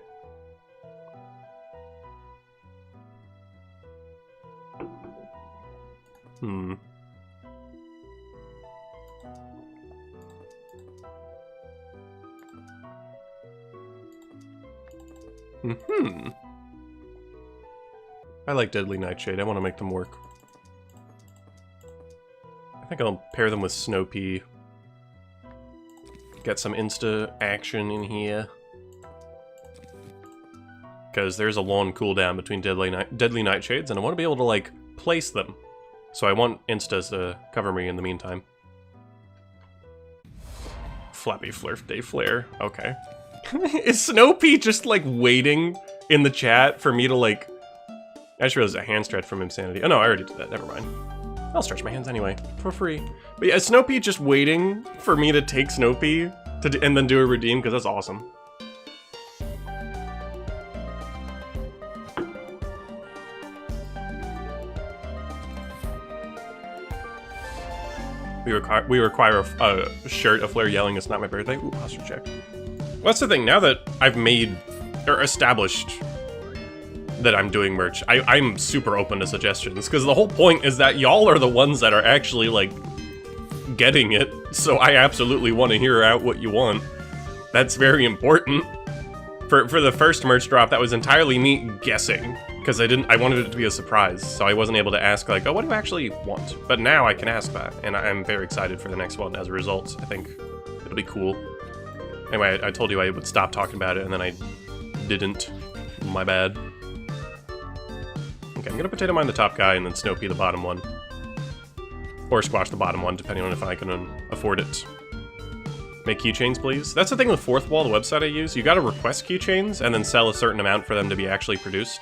I like Deadly Nightshade. I want to make them work. I think I'll pair them with Snow Pea. Get some insta action in here. Because there's a long cooldown between Deadly Nightshades, and I want to be able to, like, place them. So I want instas to cover me in the meantime. Flappy Flurf Day Flare. Okay. Is Snow Pea just, like, waiting in the chat for me to, like... I just realized a hand stretch from Insanity. Oh no, I already did that. Never mind. I'll stretch my hands anyway, for free. But yeah, is Snow Pea just waiting for me to take Snow Pea and then do a redeem? Because that's awesome. We require a shirt of Flare yelling, "It's not my birthday." Ooh, posture check. Well, that's the thing. Now that I've made or established that I'm doing merch, I'm super open to suggestions, because the whole point is that y'all are the ones that are actually, like, getting it, so I absolutely want to hear out what you want. That's very important. For the first merch drop, that was entirely me guessing, because I wanted it to be a surprise, so I wasn't able to ask, like, oh, what do you actually want? But now I can ask that, and I'm very excited for the next one as a result. I think it'll be cool. Anyway, I told you I would stop talking about it, and then I didn't. My bad. Okay, I'm gonna Potato Mine the top guy and then Snow Pea the bottom one. Or squash the bottom one, depending on if I can afford it. Make keychains, please. That's the thing with Fourth Wall, the website I use. You gotta request keychains and then sell a certain amount for them to be actually produced.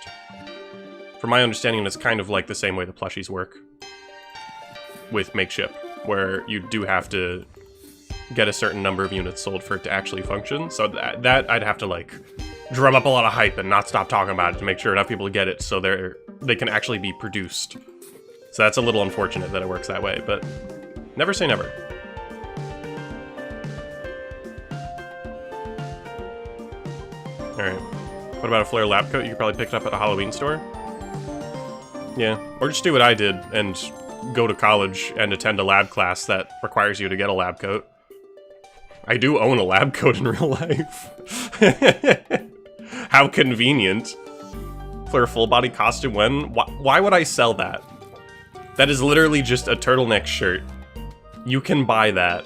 From my understanding, it's kind of like the same way the plushies work with Makeship, where you do have to get a certain number of units sold for it to actually function. So that I'd have to, like, drum up a lot of hype and not stop talking about it to make sure enough people get it so they can actually be produced. So that's a little unfortunate that it works that way, but never say never. Alright. What about a flare lab coat? You could probably pick it up at a Halloween store. Yeah. Or just do what I did and go to college and attend a lab class that requires you to get a lab coat. I do own a lab coat in real life. How convenient. Flare full body costume when? Why would I sell that? That is literally just a turtleneck shirt. You can buy that.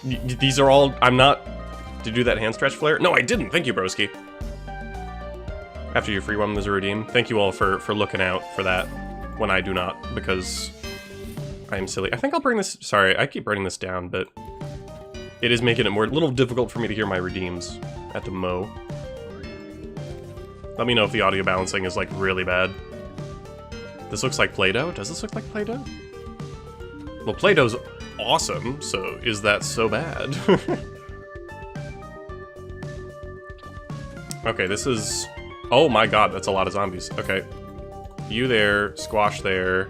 These are all... I'm not... Did you do that hand stretch flare? No, I didn't. Thank you, broski. After your free one, there's a redeem. Thank you all for looking out for that when I do not, because I am silly. I think I'll bring this... Sorry, I keep writing this down, but it is making it a little difficult for me to hear my redeems at the mo. Let me know if the audio balancing is, like, really bad. This looks like Play-Doh? Does this look like Play-Doh? Well, Play-Doh's awesome, so is that so bad? Okay, this is... Oh my god, that's a lot of zombies. Okay. You there, Squash there,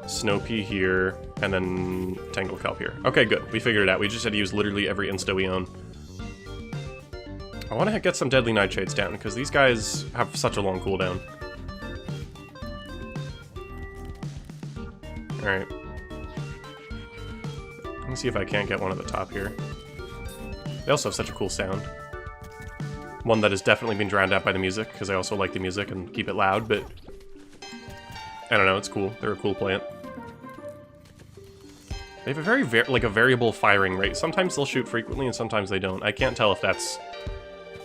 Snow Pea here, and then Tangle Kelp here. Okay, good. We figured it out. We just had to use literally every insta we own. I want to get some Deadly Nightshades down, because these guys have such a long cooldown. Alright. Let me see if I can't get one at the top here. They also have such a cool sound. One that has definitely been drowned out by the music, because I also like the music and keep it loud, but... I don't know, it's cool. They're a cool plant. They have a very, like a variable firing rate. Sometimes they'll shoot frequently, and sometimes they don't. I can't tell if that's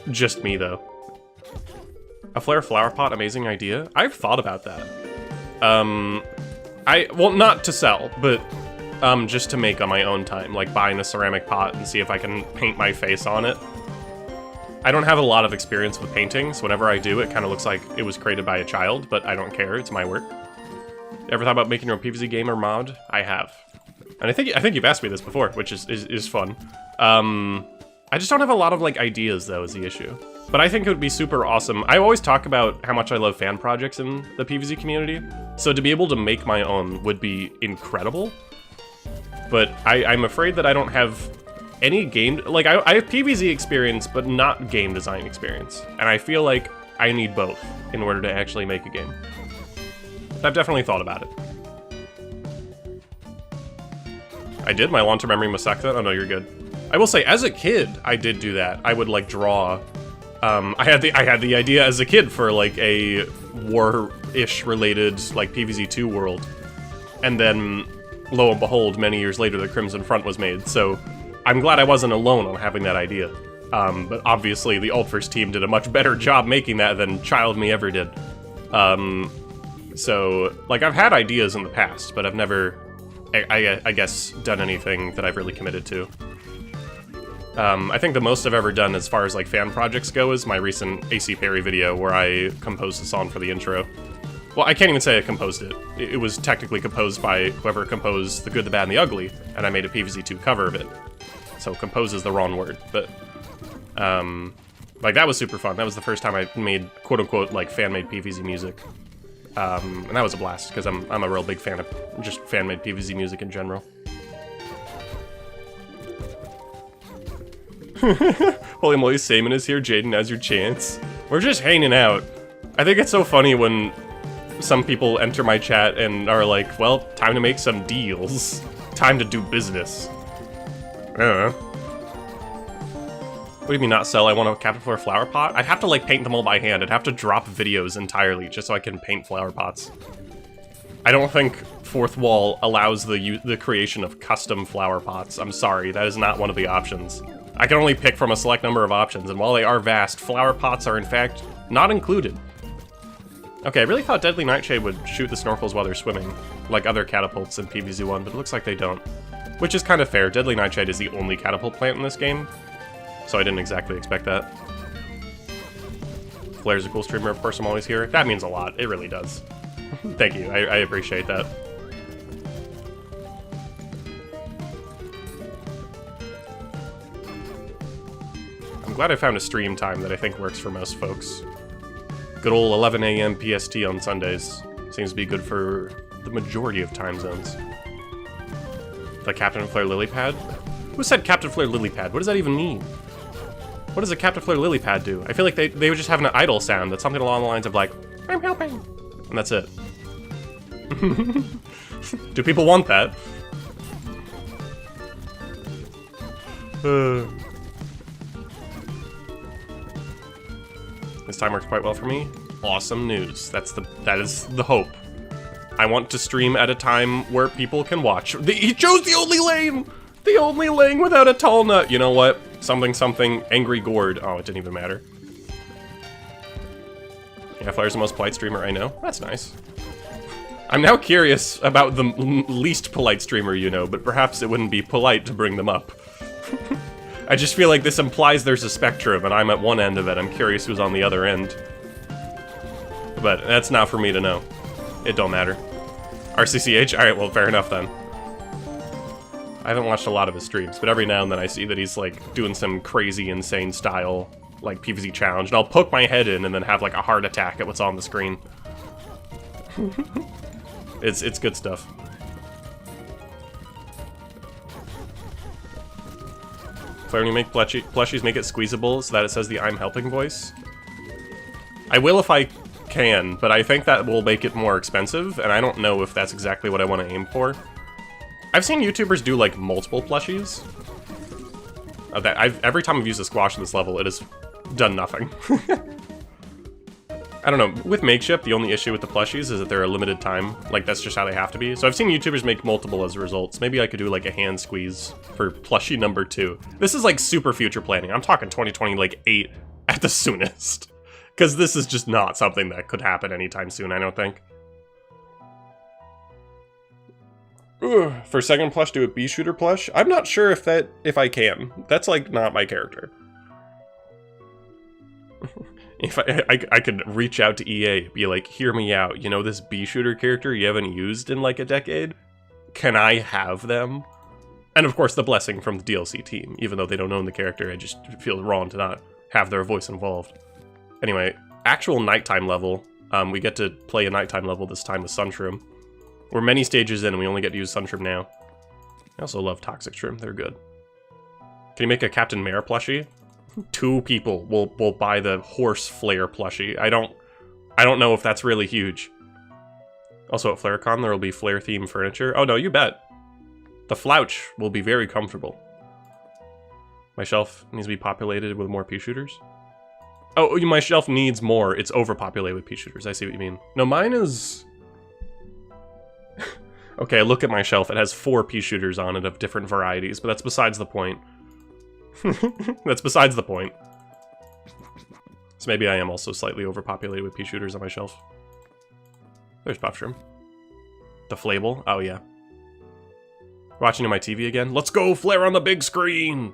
just me, though. A flare flower pot, amazing idea. I've thought about that. Well, not to sell, but just to make on my own time, like buying a ceramic pot and see if I can paint my face on it. I don't have a lot of experience with painting, so whenever I do, it kind of looks like it was created by a child, but I don't care, it's my work. Ever thought about making your own PvZ game or mod? I have. And I think you've asked me this before, which is fun. I just don't have a lot of, like, ideas, though, is the issue. But I think it would be super awesome. I always talk about how much I love fan projects in the PvZ community, so to be able to make my own would be incredible. But I'm afraid that I don't have any game... Like, I have PvZ experience, but not game design experience. And I feel like I need both in order to actually make a game. I've definitely thought about it. I did? My long-term memory must suck then? Oh no, you're good. I will say, as a kid, I did do that. I would, like, draw... I had the idea as a kid for, like, a war-ish related, like, PvZ 2 world. And then, lo and behold, many years later, the Crimson Front was made, so I'm glad I wasn't alone on having that idea. But obviously, the Ultverse team did a much better job making that than Child Me ever did. So, like, I've had ideas in the past, but I've never, I guess, done anything that I've really committed to. I think the most I've ever done as far as, like, fan projects go is my recent AC Perry video where I composed a song for the intro. Well, I can't even say I composed it. It was technically composed by whoever composed The Good, the Bad, and the Ugly, and I made a PvZ 2 cover of it. So compose is the wrong word, but, like, that was super fun. That was the first time I made, quote-unquote, like, fan-made PvZ music. And that was a blast, because I'm a real big fan of just fan-made PvZ music in general. Holy moly, Saman is here. Jaden, now's your chance. We're just hanging out. I think it's so funny when some people enter my chat and are like, well, time to make some deals. Time to do business. I don't know. What do you mean not sell? I want a Captain Flora flower pot? I'd have to, like, paint them all by hand. I'd have to drop videos entirely just so I can paint flower pots. I don't think Fourth Wall allows the creation of custom flower pots. I'm sorry, that is not one of the options. I can only pick from a select number of options, and while they are vast, flower pots are in fact not included. Okay, I really thought Deadly Nightshade would shoot the snorkels while they're swimming, like other catapults in PvZ1, but it looks like they don't. Which is kind of fair. Deadly Nightshade is the only catapult plant in this game, so I didn't exactly expect that. Flair's a cool streamer, of course I'm always here. That means a lot, it really does. Thank you, I appreciate that. I'm glad I found a stream time that I think works for most folks. Good old 11 a.m. PST on Sundays. Seems to be good for the majority of time zones. The Captain Flare lily pad? Who said Captain Flare lily pad? What does that even mean? What does a Captain Flare lily pad do? I feel like they would just have an idle sound that's something along the lines of like, I'm helping, and that's it. Do people want that? This time works quite well for me. Awesome news. That is the hope. I want to stream at a time where people can watch. He chose the only lane! The only lane without a tall nut! You know what? Something, Angry Gourd. Oh, it didn't even matter. Yeah, Flair's the most polite streamer I know. That's nice. I'm now curious about the least polite streamer you know, but perhaps it wouldn't be polite to bring them up. I just feel like this implies there's a spectrum, and I'm at one end of it. I'm curious who's on the other end. But that's not for me to know. It don't matter. RCCH? Alright, well, fair enough then. I haven't watched a lot of his streams, but every now and then I see that he's, like, doing some crazy, insane style, like, PvZ challenge, and I'll poke my head in and then have, like, a heart attack at what's on the screen. It's good stuff. So when you make plushies, make it squeezable so that it says the I'm helping voice. I will if I can, but I think that will make it more expensive, and I don't know if that's exactly what I want to aim for. I've seen YouTubers do, like, multiple plushies. Every time I've used a squash in this level, it has done nothing. I don't know, with Makeship, the only issue with the plushies is that they're a limited time. Like, that's just how they have to be. So I've seen YouTubers make multiple as a result. Maybe I could do, like, a hand squeeze for plushie number 2. This is, like, super future planning. I'm talking 2020, like, 8 at the soonest. Because this is just not something that could happen anytime soon, I don't think. Ugh, for second plush, do a bee shooter plush? I'm not sure if I can. That's, like, not my character. If I could reach out to EA, be like, hear me out, you know this bee shooter character you haven't used in like a decade? Can I have them? And of course the blessing from the DLC team, even though they don't own the character, I just feel wrong to not have their voice involved. Anyway, actual nighttime level, we get to play a nighttime level this time with Sunshroom. We're many stages in and we only get to use Sunshroom now. I also love Toxic Shroom, they're good. Can you make a Captain Mare plushie? 2 people will buy the horse flare plushie. I don't know if that's really huge. Also at FlareCon there will be flare themed furniture. Oh no, you bet. The Flouch will be very comfortable. My shelf needs to be populated with more pea shooters. Oh, my shelf needs more. It's overpopulated with pea shooters. I see what you mean. No, mine is... Okay, look at my shelf. It has 4 pea shooters on it of different varieties, but that's besides the point. That's besides the point. So maybe I am also slightly overpopulated with pea shooters on my shelf. There's Puffshroom. The Flable. Oh yeah. Watching on my TV again. Let's go, Flare on the big screen!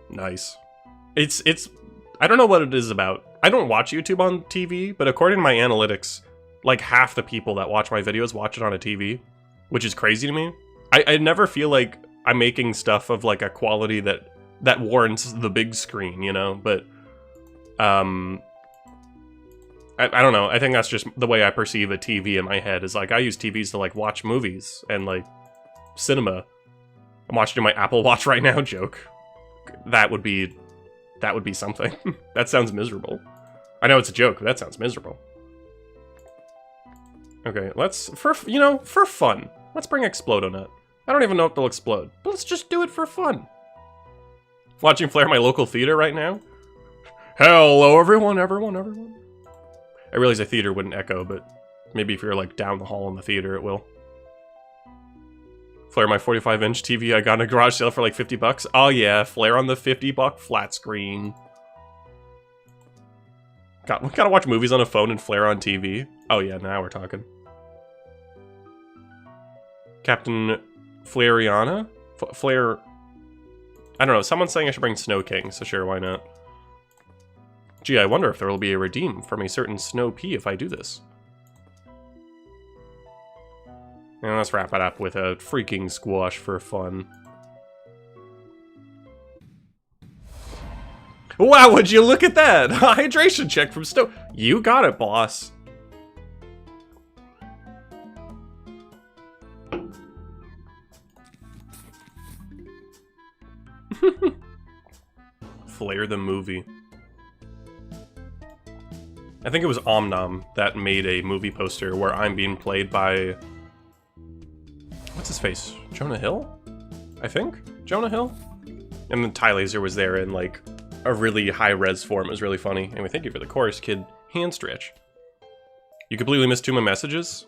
Nice. It's I don't know what it is about. I don't watch YouTube on TV, but according to my analytics, like half the people that watch my videos watch it on a TV, which is crazy to me. I never feel like I'm making stuff of like a quality that warrants the big screen, you know, but I don't know. I think that's just the way I perceive a TV in my head is like I use TVs to like watch movies and like cinema. I'm watching my Apple Watch right now joke. That would be something. That sounds miserable. I know it's a joke, but that sounds miserable. Okay, let's for fun. Let's bring Explodonut. I don't even know if they'll explode, but let's just do it for fun. Watching Flare my local theater right now. Hello, everyone. I realize a theater wouldn't echo, but maybe if you're like down the hall in the theater, it will. Flare my 45-inch TV I got in a garage sale for like 50 bucks. Oh yeah, Flare on the $50 flat screen. God, we gotta watch movies on a phone and flare on TV. Oh yeah, now we're talking. Captain Flareana? Flare... I don't know, someone's saying I should bring Snow King, so sure, why not? Gee, I wonder if there will be a redeem from a certain Snow P if I do this. And let's wrap it up with a freaking squash for fun. Wow, would you look at that? Hydration check from Snow. You got it, boss. Flare the movie. I think it was Omnom that made a movie poster where I'm being played by... What's his face? Jonah Hill? I think? Jonah Hill? And then Ty Laser was there in, like, a really high-res form. It was really funny. Anyway, thank you for the chorus, kid. Hand stretch. You completely missed 2 of my messages?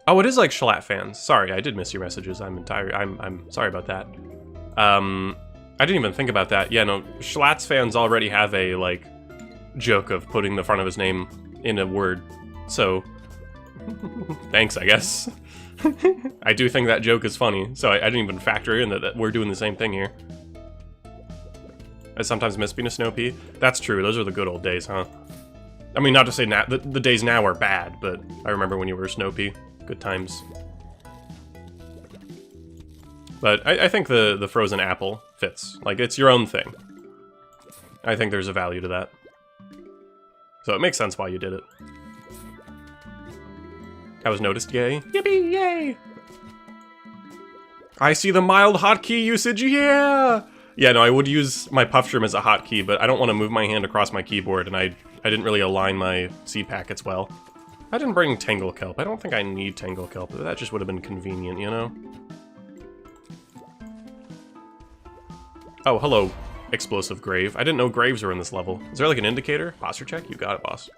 Oh, it is like Schlatt fans. Sorry, I did miss your messages. I'm sorry about that. I didn't even think about that. Yeah, no, Schlatt's fans already have a, like, joke of putting the front of his name in a word. So, thanks, I guess. I do think that joke is funny, so I didn't even factor in that we're doing the same thing here. I sometimes miss being a Snow Pea. That's true, those are the good old days, huh? I mean, not to say the days now are bad, but I remember when you were a Snow Pea. Good times. But I think the frozen apple fits. Like, it's your own thing. I think there's a value to that. So it makes sense why you did it. I was noticed gay. Yippee, yay! I see the mild hotkey usage, yeah! Yeah, no, I would use my puff shroom as a hotkey, but I don't want to move my hand across my keyboard, and I didn't really align my seed packets well. I didn't bring Tangle Kelp. I don't think I need Tangle Kelp, but that just would have been convenient, you know? Oh, hello, Explosive Grave. I didn't know graves were in this level. Is there like an indicator? Posture check? You got it, boss.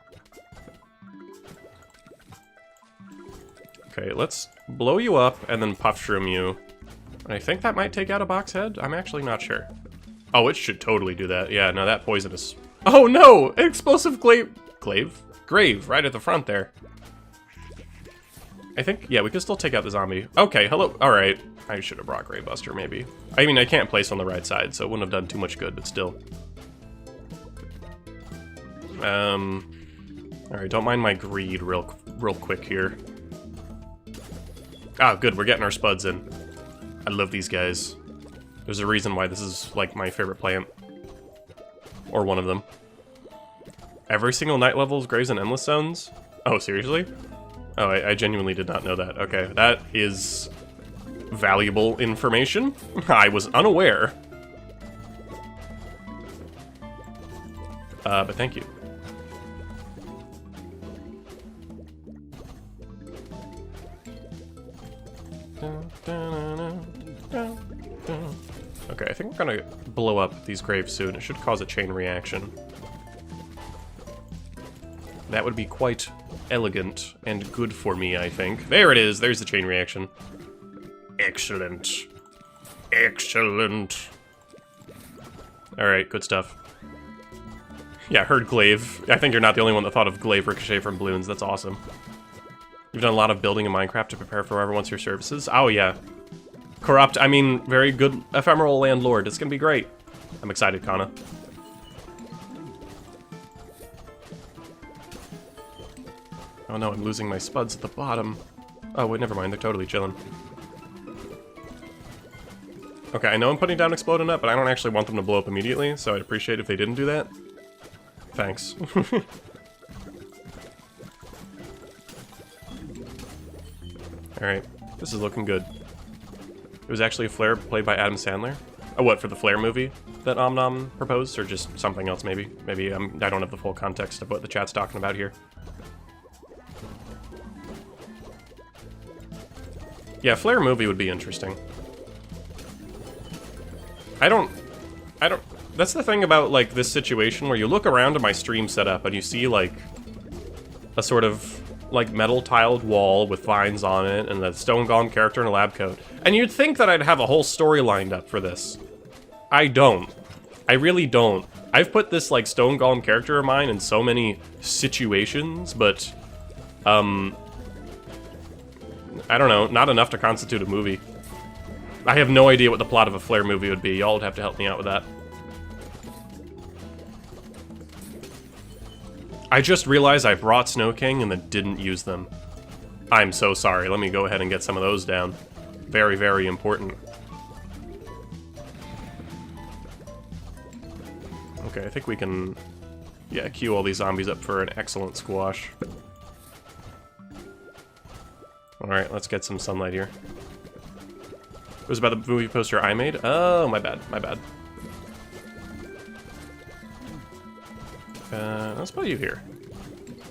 Okay, let's blow you up and then puff shroom you. And I think that might take out a box head? I'm actually not sure. Oh, it should totally do that. Yeah, no, that poisonous... Oh no! Explosive Grave, right at the front there. I think, yeah, we could still take out the zombie. Okay, hello, alright. I should have brought Gravebuster, maybe. I mean, I can't place on the right side, so it wouldn't have done too much good, but still. Alright, don't mind my greed real quick here. Ah, good, we're getting our spuds in. I love these guys. There's a reason why this is, like, my favorite plant. Or one of them. Every single night level is graves and endless zones? Oh, seriously? Oh, I genuinely did not know that. Okay, that is valuable information. I was unaware. But thank you. Okay, I think we're gonna blow up these graves soon. It should cause a chain reaction. That would be quite elegant and good for me, I think. There it is! There's the chain reaction. Excellent. Excellent. Alright, good stuff. Yeah, heard Glaive. I think you're not the only one that thought of Glaive Ricochet from Bloons. That's awesome. You've done a lot of building in Minecraft to prepare for whoever wants your services. Oh, yeah. Corrupt, I mean, very good ephemeral landlord. It's gonna be great. I'm excited, Kana. Oh no, I'm losing my spuds at the bottom. Oh, wait, never mind. They're totally chilling. Okay, I know I'm putting down Explode Nut, but I don't actually want them to blow up immediately, so I'd appreciate if they didn't do that. Thanks. Alright, this is looking good. It was actually a flare played by Adam Sandler. Oh, what, for the Flare movie that Omnom proposed? Or just something else, maybe? Maybe I don't have the full context of what the chat's talking about here. Yeah, Flare movie would be interesting. I don't... That's the thing about, like, this situation where you look around at my stream setup and you see, like, a sort of, like, metal-tiled wall with vines on it and a stone golem character in a lab coat. And you'd think that I'd have a whole story lined up for this. I don't. I really don't. I've put this, like, stone golem character of mine in so many situations, but, I don't know, not enough to constitute a movie. I have no idea what the plot of a Flare movie would be. Y'all would have to help me out with that. I just realized I brought Snow King and then didn't use them. I'm so sorry. Let me go ahead and get some of those down. Very, very important. Okay, I think we can, yeah, queue all these zombies up for an excellent squash. Alright, let's get some sunlight here. It was about the movie poster I made? Oh, my bad, my bad. Let's put you here.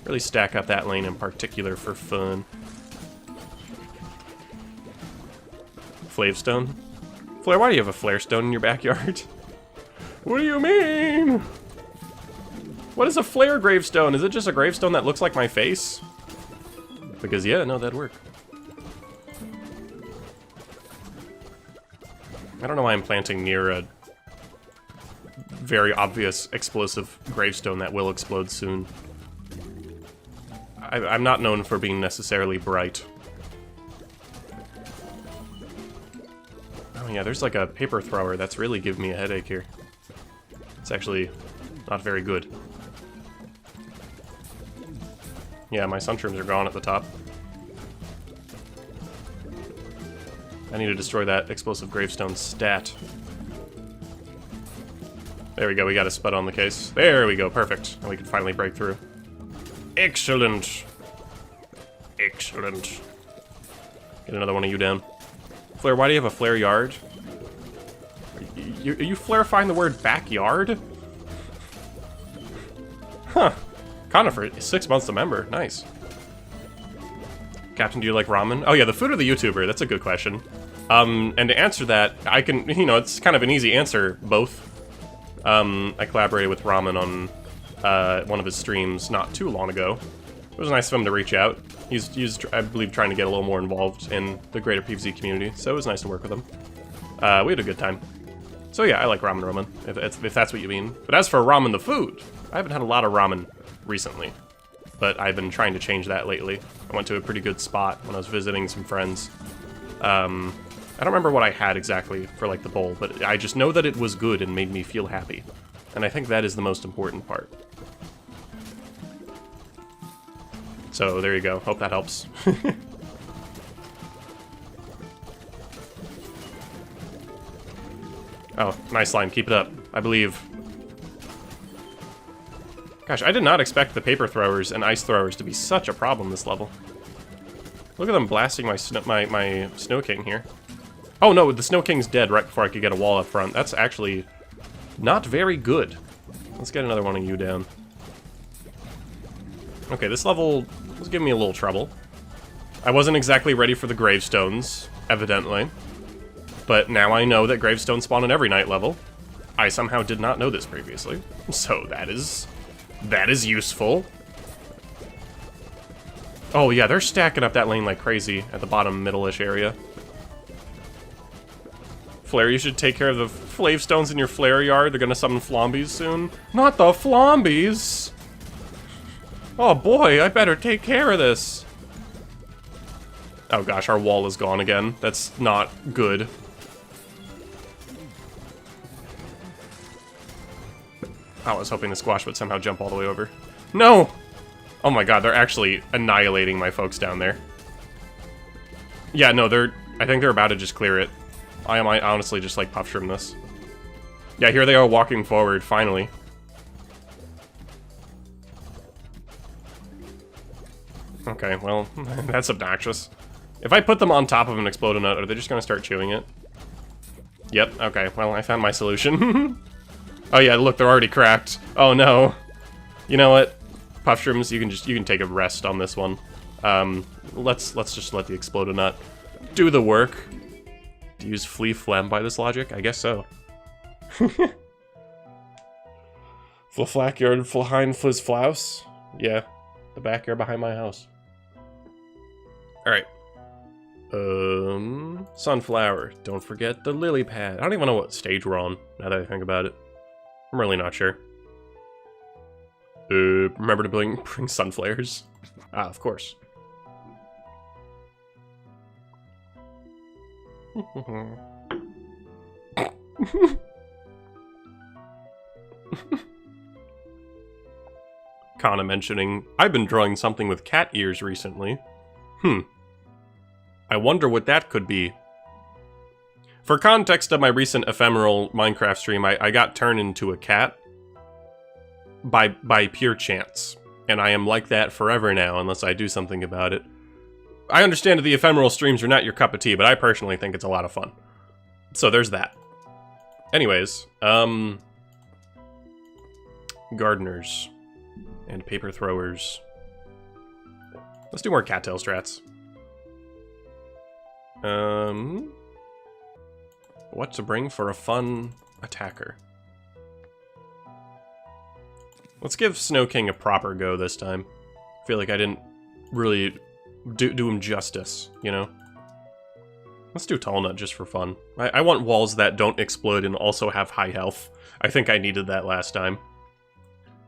Really stack up that lane in particular for fun. Flavestone? Flare, why do you have a flare stone in your backyard? What do you mean? What is a flare gravestone? Is it just a gravestone that looks like my face? Because yeah, no, that'd work. I don't know why I'm planting near a very obvious explosive gravestone that will explode soon. I'm not known for being necessarily bright. Oh yeah, there's like a paper thrower that's really giving me a headache here. It's actually not very good. Yeah, my sunshrooms are gone at the top. I need to destroy that explosive gravestone stat. There we go, we got a spud on the case. There we go, perfect. And we can finally break through. Excellent. Excellent. Get another one of you down. Flare, why do you have a flare yard? Are you clarifying the word backyard? Huh. Conifer, 6 months a member. Nice. Captain, do you like ramen? Oh yeah, the food or the YouTuber? That's a good question. And to answer that, I can, you know, it's kind of an easy answer, both. I collaborated with Ramen on one of his streams not too long ago. It was nice of him to reach out. He's I believe, trying to get a little more involved in the greater PvZ community, so it was nice to work with him. We had a good time. So yeah, I like ramen, if that's what you mean. But as for ramen the food, I haven't had a lot of ramen recently, but I've been trying to change that lately. I went to a pretty good spot when I was visiting some friends. I don't remember what I had exactly for like the bowl, but I just know that it was good and made me feel happy. And I think that is the most important part. So there you go, hope that helps. Oh, nice line, keep it up, I believe. Gosh, I did not expect the paper throwers and ice throwers to be such a problem this level. Look at them blasting my Snow King here. Oh no, the Snow King's dead right before I could get a wall up front. That's actually not very good. Let's get another one of you down. Okay, this level was giving me a little trouble. I wasn't exactly ready for the gravestones, evidently. But now I know that gravestones spawn in every night level. I somehow did not know this previously. So that is useful. Oh yeah, they're stacking up that lane like crazy at the bottom middle-ish area. Flare, you should take care of the flavestones in your flare yard. They're gonna summon flombies soon. Not the flombies! Oh boy, I better take care of this. Oh gosh, our wall is gone again. That's not good. I was hoping the squash would somehow jump all the way over. No! Oh my god, they're actually annihilating my folks down there. Yeah, no, I think they're about to just clear it. I might honestly just, like, puff shroom this. Yeah, here they are walking forward, finally. Okay, well, that's obnoxious. If I put them on top of an Explode-A-Nut, are they just gonna start chewing it? Yep, okay, well, I found my solution. Oh yeah, look, they're already cracked. Oh no. You know what? Puff shrooms, you can take a rest on this one. Let's just let the Explode-A-Nut do the work. To use Flea Phlegm by this logic? I guess so. Flaflakyard Flahind Fliz Flouse? Yeah, the backyard behind my house. Alright. Sunflower. Don't forget the lily pad. I don't even know what stage we're on, now that I think about it. I'm really not sure. Remember to bring sun flares. Ah, of course. Kana mentioning, I've been drawing something with cat ears recently. I wonder what that could be. For context of my recent ephemeral Minecraft stream, I got turned into a cat by pure chance. And I am like that forever now, unless I do something about it. I understand that the ephemeral streams are not your cup of tea, but I personally think it's a lot of fun. So there's that. Anyways, gardeners and paper throwers. Let's do more cattail strats. What to bring for a fun attacker? Let's give Snow King a proper go this time. I feel like I didn't really do him justice, you know? Let's do Tall Nut just for fun. I want walls that don't explode and also have high health. I think I needed that last time.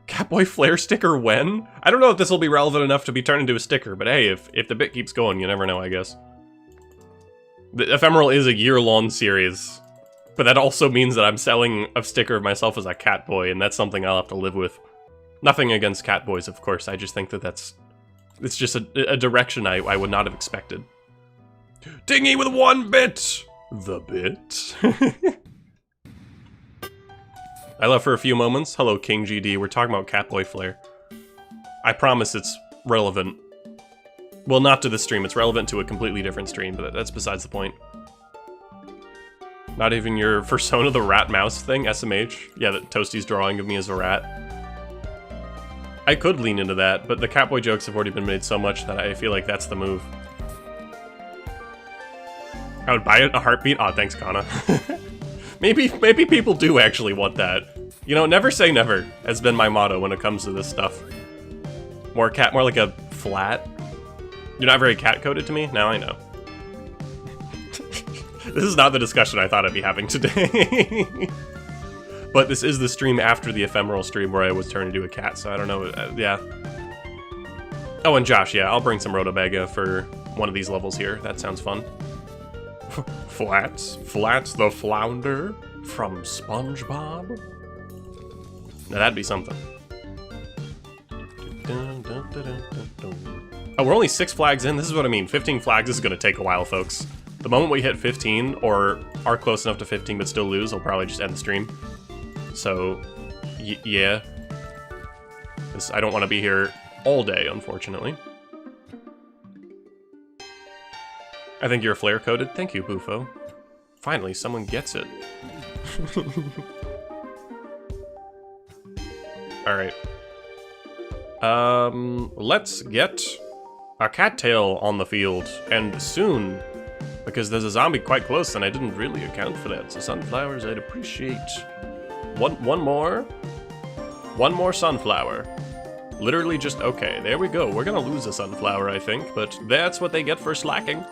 Catboy Flare sticker when? I don't know if this will be relevant enough to be turned into a sticker, but hey, if the bit keeps going, you never know, I guess. The Ephemeral is a year-long series, but that also means that I'm selling a sticker of myself as a Catboy, and that's something I'll have to live with. Nothing against Catboys, of course, I just think that it's just a direction I would not have expected. Dingy with 1 bit! The bit? I left for a few moments. Hello, King GD. We're talking about Catboy Flare. I promise it's relevant. Well, not to this stream. It's relevant to a completely different stream, but that's besides the point. Not even your Persona the Rat Mouse thing, SMH? Yeah, that Toasty's drawing of me as a rat. I could lean into that, but the Catboy jokes have already been made so much that I feel like that's the move. I would buy it in a heartbeat. Aw, thanks, Kana. Maybe people do actually want that. You know, never say never has been my motto when it comes to this stuff. More like a flat. You're not very cat-coded to me? Now I know. This is not the discussion I thought I'd be having today. But this is the stream after the ephemeral stream where I was turned into a cat, so I don't know, yeah. Oh, and Josh, yeah, I'll bring some Rhodobaga for one of these levels here. That sounds fun. Flats the flounder from SpongeBob? Now that'd be something. Oh, we're only 6 flags in? This is what I mean. 15 flags is gonna take a while, folks. The moment we hit 15, or are close enough to 15 but still lose, I'll probably just end the stream. So, yeah. I don't want to be here all day, unfortunately. I think you're flare-coded. Thank you, Bufo. Finally, someone gets it. Alright. Let's get a cattail on the field, and soon, because there's a zombie quite close, and I didn't really account for that. So sunflowers, I'd appreciate. One more sunflower. Literally just, okay, there we go. We're gonna lose a sunflower, I think, but that's what they get for slacking.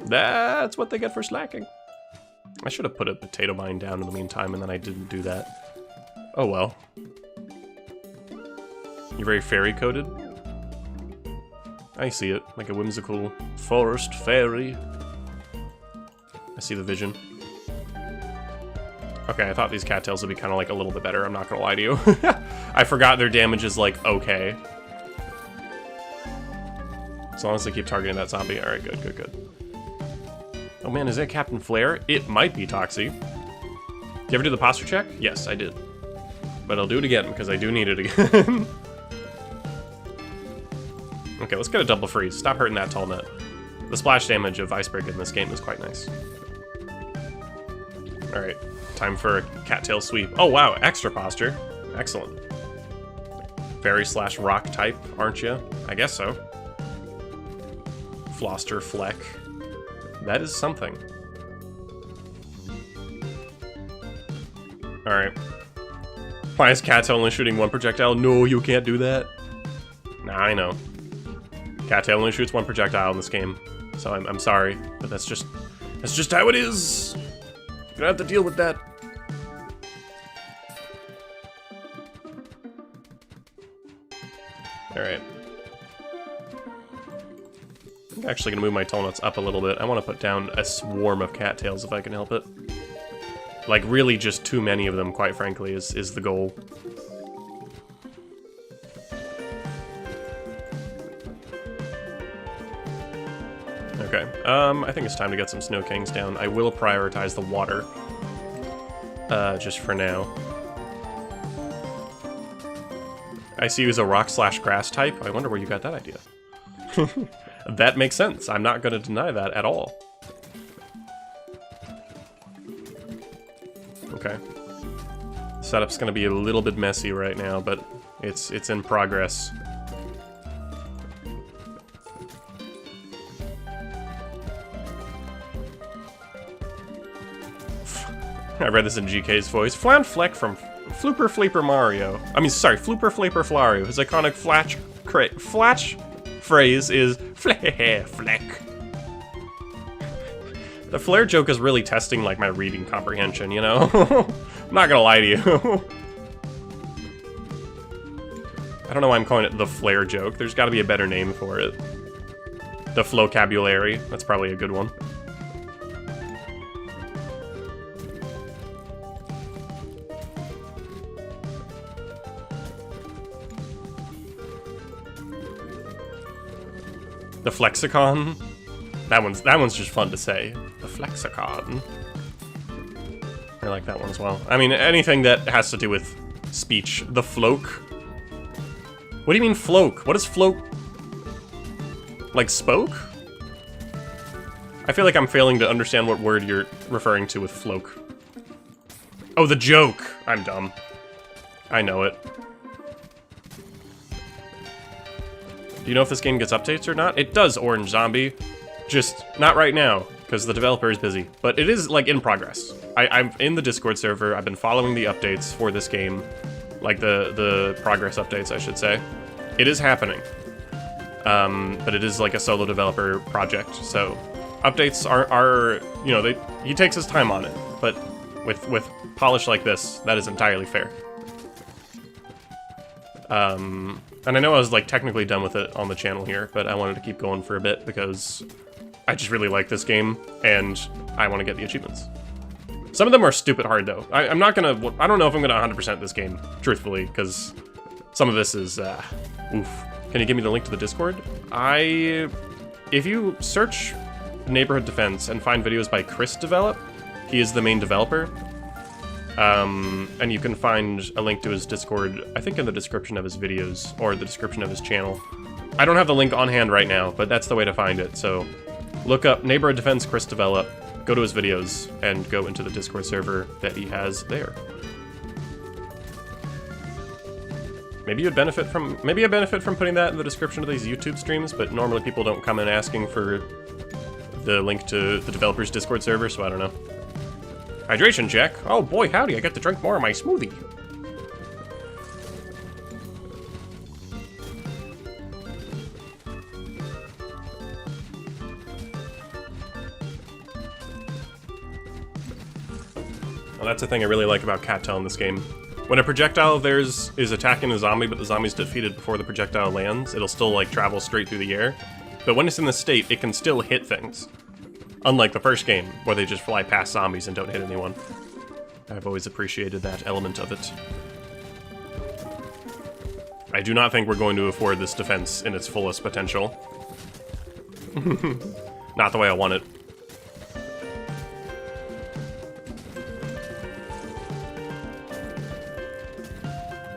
That's what they get for slacking. I should have put a potato mine down in the meantime, and then I didn't do that. Oh well. You're very fairy-coded? I see it, like a whimsical forest fairy. I see the vision. Okay, I thought these cattails would be kind of like a little bit better, I'm not gonna lie to you. I forgot their damage is like okay. As long as they keep targeting that zombie. Alright, good. Oh man, is that Captain Flare? It might be Toxie. Did you ever do the posture check? Yes, I did. But I'll do it again, because I do need it again. Okay, let's get a double freeze. Stop hurting that Tall Nut. The splash damage of Iceberg in this game is quite nice. Alright, time for a cattail sweep. Oh wow, extra posture. Excellent. Fairy/rock type, aren't you? I guess so. Floster Fleck. That is something. Alright. Why is Cattail only shooting 1 projectile? No, you can't do that. Nah, I know. Cattail only shoots 1 projectile in this game. So I'm sorry, but that's just how it is. You're gonna have to deal with that. Alright. I'm actually gonna move my tall nuts up a little bit. I want to put down a swarm of cattails if I can help it. Like, really just too many of them, quite frankly, is the goal. Okay, I think it's time to get some Snow Kings down. I will prioritize the water, just for now. I see you as a rock/grass type. I wonder where you got that idea. That makes sense. I'm not going to deny that at all. Okay. Setup's going to be a little bit messy right now, but it's in progress. I read this in GK's voice. Flan Fleck from Flooper Fleeper Mario. I mean, sorry, Flooper Fleeper Flario. His iconic flash phrase is Fleck. The flare joke is really testing, like, my reading comprehension, you know? I'm not gonna lie to you. I don't know why I'm calling it the flare joke. There's gotta be a better name for it. The flocabulary. That's probably a good one. The flexicon. That one's just fun to say. The flexicon. I like that one as well. I mean, anything that has to do with speech. The floke. What do you mean floke? What is floke? Like spoke? I feel like I'm failing to understand what word you're referring to with floke. Oh, the joke. I'm dumb. I know it. Do you know if this game gets updates or not? It does, Orange Zombie. Just not right now, because the developer is busy. But it is, like, in progress. I'm in the Discord server. I've been following the updates for this game. Like, the progress updates, I should say. It is happening. But it is, like, a solo developer project. So, updates are you know, he takes his time on it. But with polish like this, that is entirely fair. And I know I was, like, technically done with it on the channel here, but I wanted to keep going for a bit because I just really like this game, and I want to get the achievements. Some of them are stupid hard, though. I'm not gonna... I don't know if I'm gonna 100% this game, truthfully, because some of this is, oof. Can you give me the link to the Discord? If you search Neighborhood Defense and find videos by Chris Develop, he is the main developer. And you can find a link to his Discord, I think in the description of his videos, or the description of his channel. I don't have the link on hand right now, but that's the way to find it, so look up Neighborhood Defense Chris Develop, go to his videos, and go into the Discord server that he has there. Maybe I benefit from putting that in the description of these YouTube streams, but normally people don't come in asking for the link to the developer's Discord server, so I don't know. Hydration check. Oh boy, howdy, I get to drink more of my smoothie. Well, that's the thing I really like about Cattail in this game. When a projectile of theirs is attacking a zombie, but the zombie's defeated before the projectile lands, it'll still, like, travel straight through the air. But when it's in this state, it can still hit things. Unlike the first game, where they just fly past zombies and don't hit anyone. I've always appreciated that element of it. I do not think we're going to afford this defense in its fullest potential. Not the way I want it.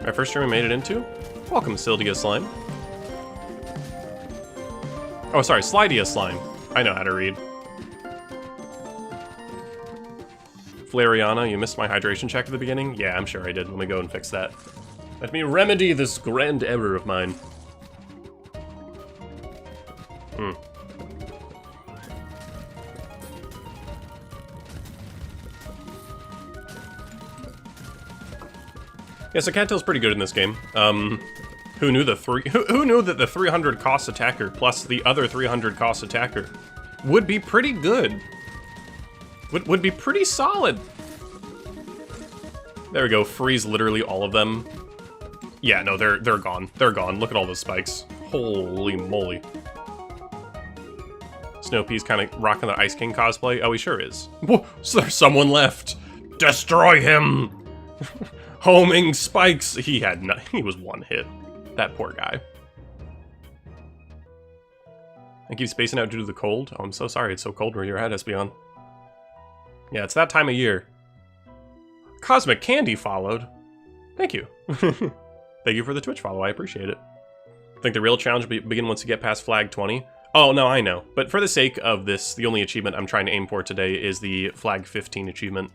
My first stream I made it into? Welcome, Sildia Slime. Oh, sorry, Slidia Slime. I know how to read. Flariana, you missed my hydration check at the beginning? Yeah, I'm sure I did. Let me go and fix that. Let me remedy this grand error of mine. Yeah, so Cattail's pretty good in this game. Who knew that the 300 cost attacker plus the other 300 cost attacker would be pretty good? Would be pretty solid. There we go, freeze literally all of them. Yeah, no, they're gone. They're gone. Look at all those spikes. Holy moly. Snow-Pea's kind of rocking the Ice King cosplay. Oh, he sure is. Whoa, so there's someone left. Destroy him! Homing spikes. He was one hit. That poor guy. I keep spacing out due to the cold. Oh, I'm so sorry. It's so cold where you're at, Espeon. Yeah, it's that time of year. Cosmic Candy followed. Thank you. Thank you for the Twitch follow. I appreciate it. I think the real challenge will begin once you get past flag 20. Oh, no, I know. But for the sake of this, the only achievement I'm trying to aim for today is the flag 15 achievement.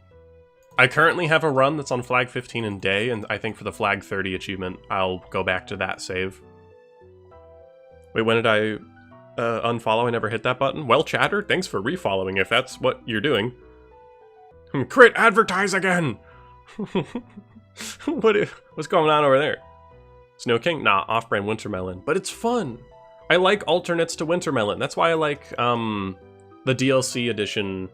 I currently have a run that's on flag 15 in day, and I think for the flag 30 achievement, I'll go back to that save. Wait, when did I unfollow? I never hit that button. Well, Chatter, thanks for refollowing if that's what you're doing. Crit advertise again! What's going on over there? Snow King? Nah, off-brand Wintermelon. But it's fun! I like alternates to Wintermelon. That's why I like the DLC edition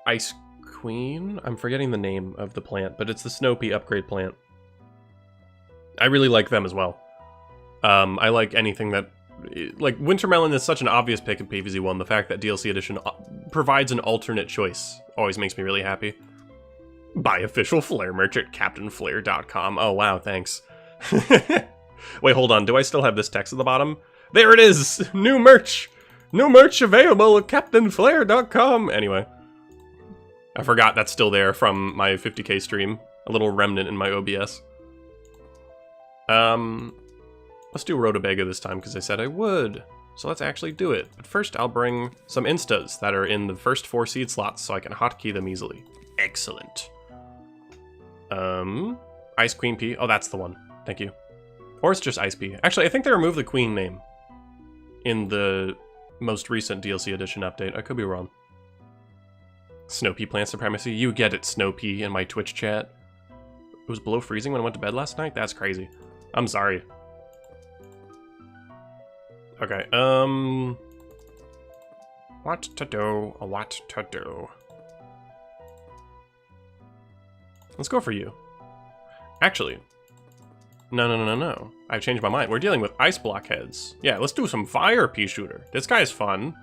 Ice Queen? I'm forgetting the name of the plant, but it's the Snow-Pea upgrade plant. I really like them as well. I like anything that... Like, Wintermelon is such an obvious pick in PvZ 1. The fact that DLC edition provides an alternate choice always makes me really happy. Buy official Flare merch at CaptainFlare.com. Oh, wow, thanks. Wait, hold on. Do I still have this text at the bottom? There it is! New merch! New merch available at CaptainFlare.com! Anyway. I forgot that's still there from my 50k stream. A little remnant in my OBS. Let's do Rhodobaga this time, because I said I would. So let's actually do it. But first, I'll bring some instas that are in the first 4 seed slots, so I can hotkey them easily. Excellent. Ice Queen P. Oh, that's the one. Thank you. Or it's just Ice P. Actually, I think they removed the Queen name in the most recent DLC edition update. I could be wrong. Snow-Pea Plant Supremacy. You get it, Snow-Pea, in my Twitch chat. It was below freezing when I went to bed last night? That's crazy. I'm sorry. Okay, what to do, what to do. Let's go for you. Actually, no. I've changed my mind. We're dealing with ice blockheads. Yeah, let's do some fire pea shooter. This guy's fun.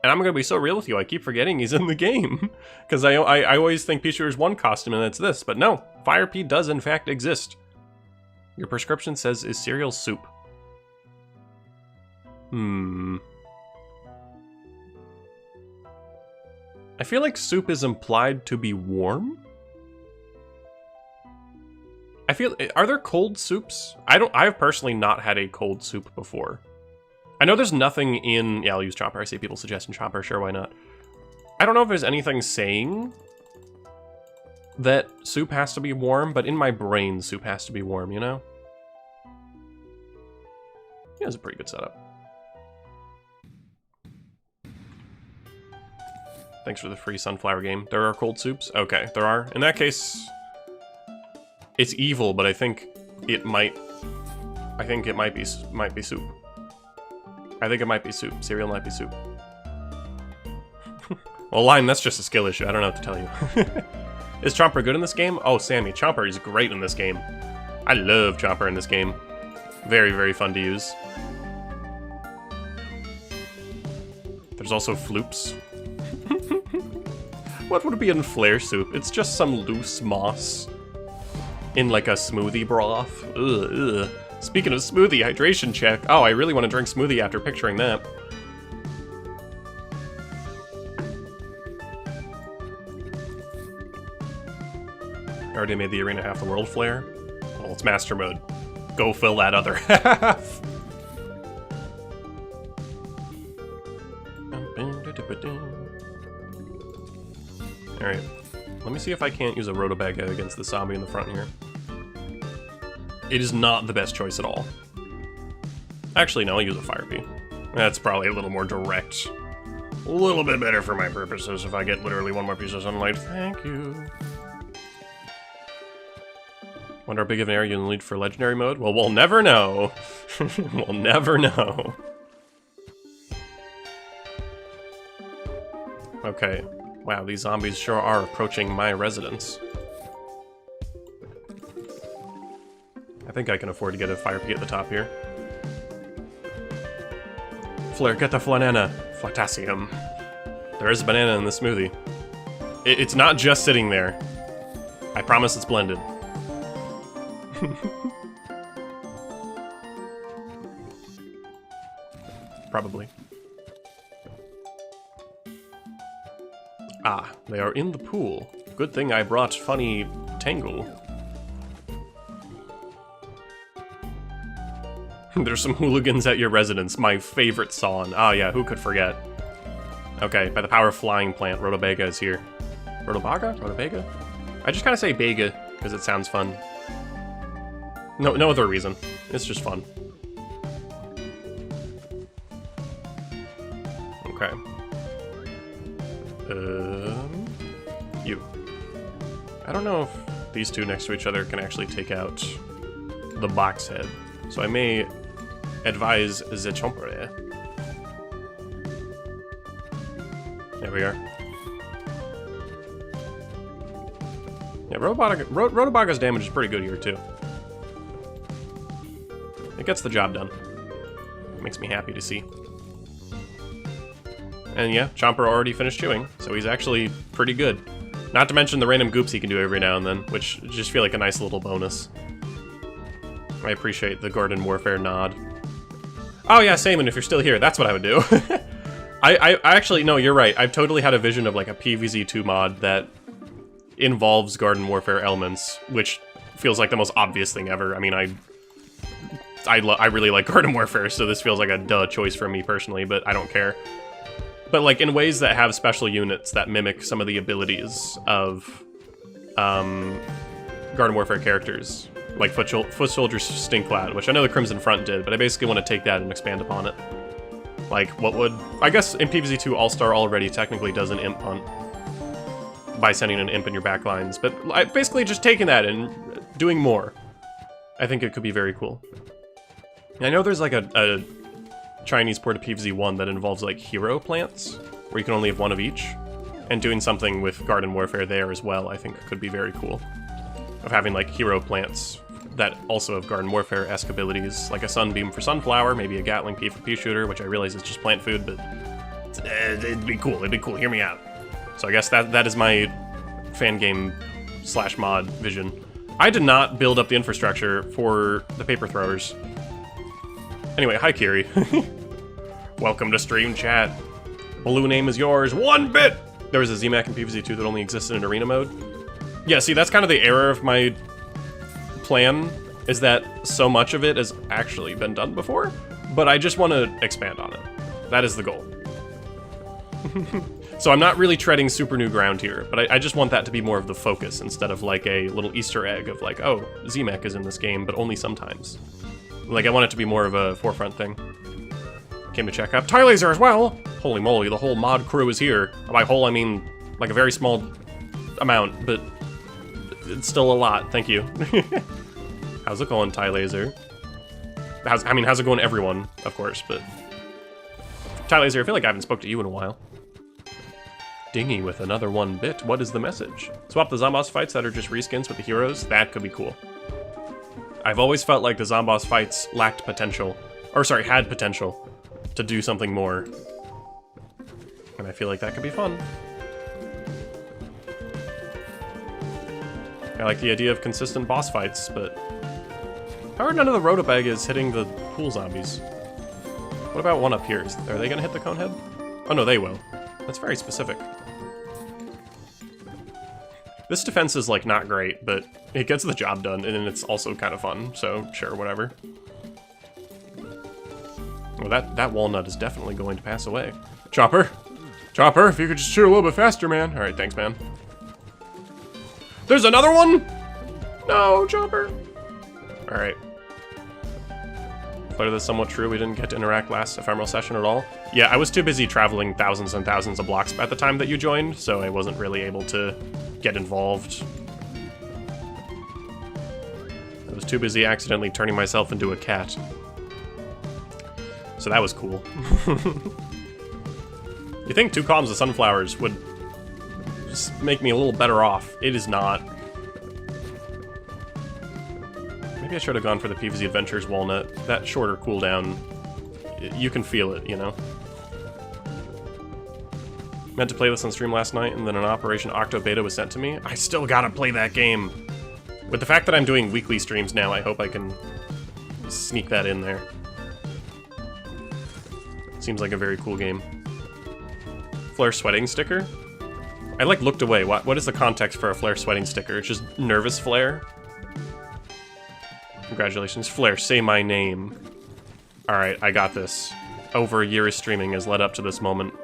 And I'm gonna be so real with you, I keep forgetting he's in the game. Because I always think pea shooter's one costume and it's this, but no, fire pea does in fact exist. Your prescription says is cereal soup. I feel like soup is implied to be warm? Are there cold soups? I've personally not had a cold soup before. I know there's nothing in, yeah, I'll use Chomper. I see people suggesting Chomper, sure, why not? I don't know if there's anything saying that soup has to be warm, but in my brain, soup has to be warm, you know? Yeah, it's a pretty good setup. Thanks for the free sunflower game. There are cold soups? Okay, there are. In that case, it's evil, but I think it might be soup. I think it might be soup. Cereal might be soup. Well, Lime, that's just a skill issue. I don't know what to tell you. Is Chomper good in this game? Oh, Sammy, Chomper is great in this game. I love Chomper in this game. Very, very fun to use. There's also floops. What would be in flare soup? It's just some loose moss in like a smoothie broth. Ugh. Speaking of smoothie, hydration check. Oh, I really want to drink smoothie after picturing that. I already made the arena half the world flare. Well, it's master mode. Go fill that other half. Alright, let me see if I can't use a Rhodobaga against the zombie in the front here. It is not the best choice at all. Actually, no, I'll use a Fire Pea. That's probably a little more direct. A little bit better for my purposes if I get literally one more piece of sunlight. Thank you. Wonder how big of an area you'll need for legendary mode? Well, we'll never know. We'll never know. Okay. Wow, these zombies sure are approaching my residence. I think I can afford to get a fire pea at the top here. Flare, get the flanana. Flatassium. There is a banana in this smoothie. It's not just sitting there. I promise it's blended. Probably. Ah, they are in the pool. Good thing I brought funny Tangle. There's some hooligans at your residence. My favorite song. Ah, yeah, who could forget? Okay, by the power of flying plant, Rhodobaga is here. Rhodobaga? Rhodobaga? I just kind of say Bega because it sounds fun. No other reason. It's just fun. Okay. You. I don't know if these two next to each other can actually take out the box head, so I may advise the Chompere. There we are. Yeah, Rhodobaga's damage is pretty good here, too. It gets the job done. Makes me happy to see. And yeah, Chomper already finished chewing, so he's actually pretty good. Not to mention the random goops he can do every now and then, which just feel like a nice little bonus. I appreciate the Garden Warfare nod. Oh yeah, Saman, if you're still here, that's what I would do. I actually, no, you're right. I've totally had a vision of like a PvZ2 mod that involves Garden Warfare elements, which feels like the most obvious thing ever. I mean, I really like Garden Warfare, so this feels like a duh choice for me personally, but I don't care. But like in ways that have special units that mimic some of the abilities of Garden Warfare characters, like Foot Soldier Stinkclad, which I know the Crimson Front did, but I basically want to take that and expand upon it. Like, what would... I guess in PvZ2 All-Star already technically does an imp hunt by sending an imp in your backlines, but basically just taking that and doing more. I think it could be very cool. And I know there's like a Chinese port of PvZ1 that involves like hero plants, where you can only have one of each, and doing something with Garden Warfare there as well I think could be very cool. Of having like hero plants that also have Garden Warfare-esque abilities, like a Sunbeam for Sunflower, maybe a Gatling Pea for Pea Shooter, which I realize is just plant food, but it'd be cool, hear me out. So I guess that is my fan game / mod vision. I did not build up the infrastructure for the paper throwers. Anyway, hi Kiri. Welcome to stream chat. Blue name is yours, 1 bit! There was a ZMAC in PvZ2 that only existed in arena mode. Yeah, see, that's kind of the error of my plan, is that so much of it has actually been done before, but I just want to expand on it. That is the goal. So I'm not really treading super new ground here, but I just want that to be more of the focus instead of like a little Easter egg of like, oh, ZMAC is in this game, but only sometimes. Like, I want it to be more of a forefront thing. Came to check out Tie Laser as well! Holy moly, the whole mod crew is here. By whole, I mean like a very small amount, but it's still a lot, thank you. How's it going, Tie Laser? How's it going, everyone, of course, but... Tie Laser, I feel like I haven't spoke to you in a while. Dingy with another 1 bit, what is the message? Swap the Zomboss fights that are just reskins with the heroes? That could be cool. I've always felt like the Zomboss fights lacked potential, or sorry, had potential to do something more. And I feel like that could be fun. I like the idea of consistent boss fights, but... How are none of the Rhodobag is hitting the pool zombies? What about one up here? Are they gonna hit the cone head? Oh no, they will. That's very specific. This defense is, like, not great, but it gets the job done, and it's also kind of fun, so sure, whatever. Well, that walnut is definitely going to pass away. Chopper! Chopper, if you could just shoot a little bit faster, man. Alright, thanks, man. There's another one?! No, Chopper! Alright. But it is somewhat true, we didn't get to interact last ephemeral session at all. Yeah, I was too busy traveling thousands and thousands of blocks at the time that you joined, so I wasn't really able to get involved. I was too busy accidentally turning myself into a cat. So that was cool. You think 2 columns of sunflowers would just make me a little better off. It is not. Maybe Maybe I should have gone for the PvZ Adventures Walnut. That shorter cooldown, you can feel it, you know? Meant to play this on stream last night, and then an Operation Octo Beta was sent to me. I still gotta play that game! With the fact that I'm doing weekly streams now, I hope I can sneak that in there. Seems like a very cool game. Flare sweating sticker? I like looked away. What is the context for a Flare sweating sticker? It's just nervous Flare? Congratulations. Flare, say my name. Alright, I got this. Over a year of streaming has led up to this moment.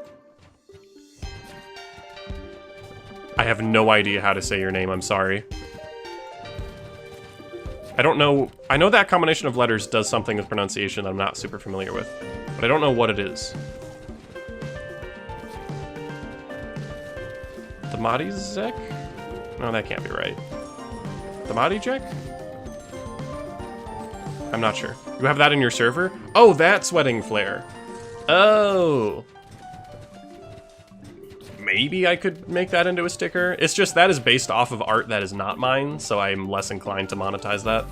I have no idea how to say your name, I'm sorry. I don't know... I know that combination of letters does something with pronunciation that I'm not super familiar with. But I don't know what it is. Thematizek? No, that can't be right. Thematizek? I'm not sure. You have that in your server? Oh, that's Sweating Flare. Oh. Maybe I could make that into a sticker. It's just that is based off of art that is not mine, so I'm less inclined to monetize that.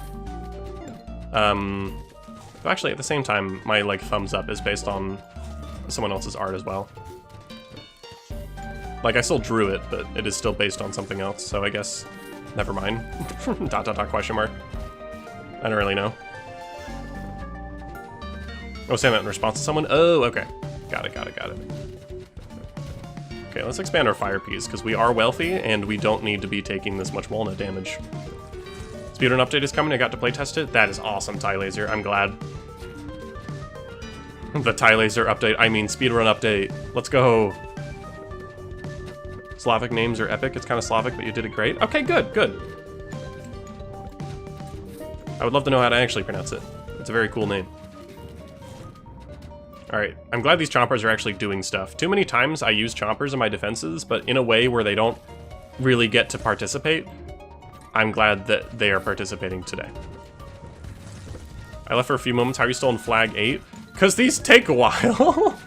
Actually, at the same time, my like thumbs up is based on someone else's art as well. Like, I still drew it, but it is still based on something else, so I guess never mind. ... question mark. I don't really know. Oh, saying that in response to someone? Oh, okay. Got it. Okay, let's expand our fire piece, because we are wealthy, and we don't need to be taking this much walnut damage. Speedrun update is coming, I got to playtest it. That is awesome, Tie Laser, I'm glad. The Tie Laser update, I mean speedrun update. Let's go. Slavic names are epic, it's kind of Slavic, but you did it great. Okay, good. I would love to know how to actually pronounce it. It's a very cool name. Alright, I'm glad these chompers are actually doing stuff. Too many times I use chompers in my defenses, but in a way where they don't really get to participate. I'm glad that they are participating today. I left for a few moments. How are you still in flag 8? Because these take a while.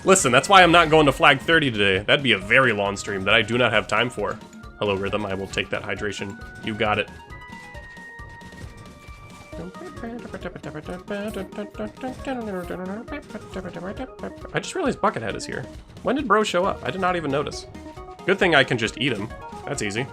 Listen, that's why I'm not going to flag 30 today. That'd be a very long stream that I do not have time for. Hello, Rhythm. I will take that hydration. You got it. I just realized Buckethead is here. When did Bro show up? I did not even notice. Good thing I can just eat him. That's easy.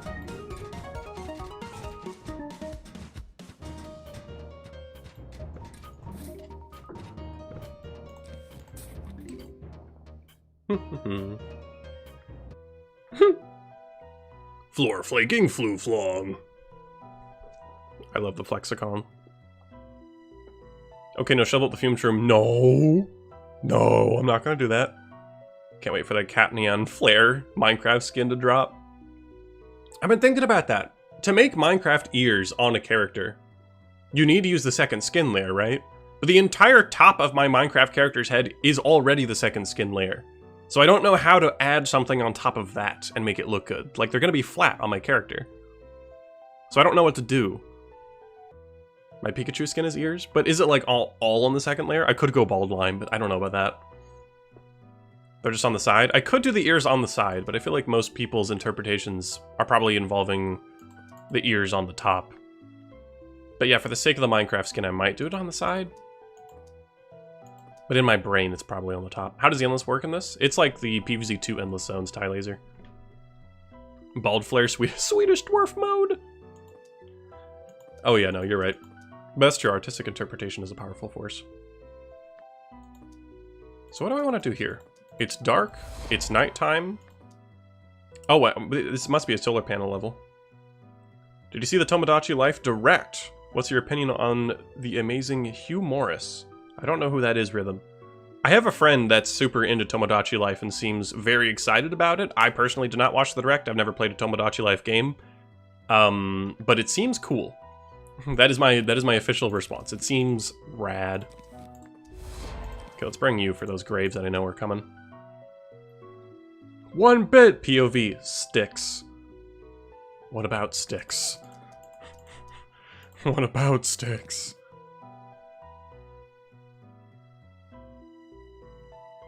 Floor flaking floo-flong. I love the flexicon. Okay, no, shovel up the fume shroom. No, I'm not gonna do that. Can't wait for that Cat Neon Flare Minecraft skin to drop. I've been thinking about that. To make Minecraft ears on a character, you need to use the second skin layer, right? But the entire top of my Minecraft character's head is already the second skin layer. So I don't know how to add something on top of that and make it look good. Like, they're gonna be flat on my character. So I don't know what to do. My Pikachu skin is ears, but is it like all on the second layer? I could go bald line, but I don't know about that. They're just on the side. I could do the ears on the side, but I feel like most people's interpretations are probably involving the ears on the top. But yeah, for the sake of the Minecraft skin, I might do it on the side. But in my brain, it's probably on the top. How does the Endless work in this? It's like the PvZ 2 Endless Zones Tie Laser. Bald Flare Swedish Dwarf mode! Oh yeah, no, you're right. But that's true, artistic interpretation is a powerful force. So what do I want to do here? It's dark, it's nighttime. Oh, wait, this must be a solar panel level. Did you see the Tomodachi Life Direct? What's your opinion on the amazing Hugh Morris? I don't know who that is, Rhythm. I have a friend that's super into Tomodachi Life and seems very excited about it. I personally did not watch the Direct. I've never played a Tomodachi Life game. But it seems cool. That is my official response. It seems rad. Okay, let's bring you for those graves that I know are coming. 1 bit POV sticks. What about sticks? What about sticks?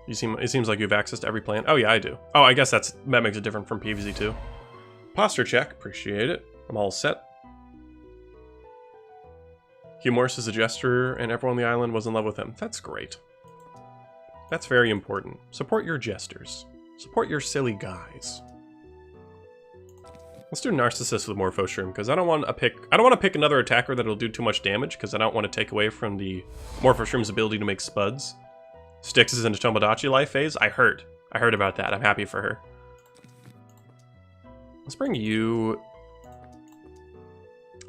It seems like you have access to every plant. Oh yeah, I do. Oh, I guess that makes it different from PvZ 2. Posture check, appreciate it. I'm all set. Humorous is a jester, and everyone on the island was in love with him. That's great. That's very important. Support your jesters. Support your silly guys. Let's do Narcissus with Morphoshroom, because I don't want to pick another attacker that'll do too much damage, because I don't want to take away from the Morphoshroom's ability to make spuds. Styx is in a Tomodachi life phase. I heard about that. I'm happy for her. Let's bring you...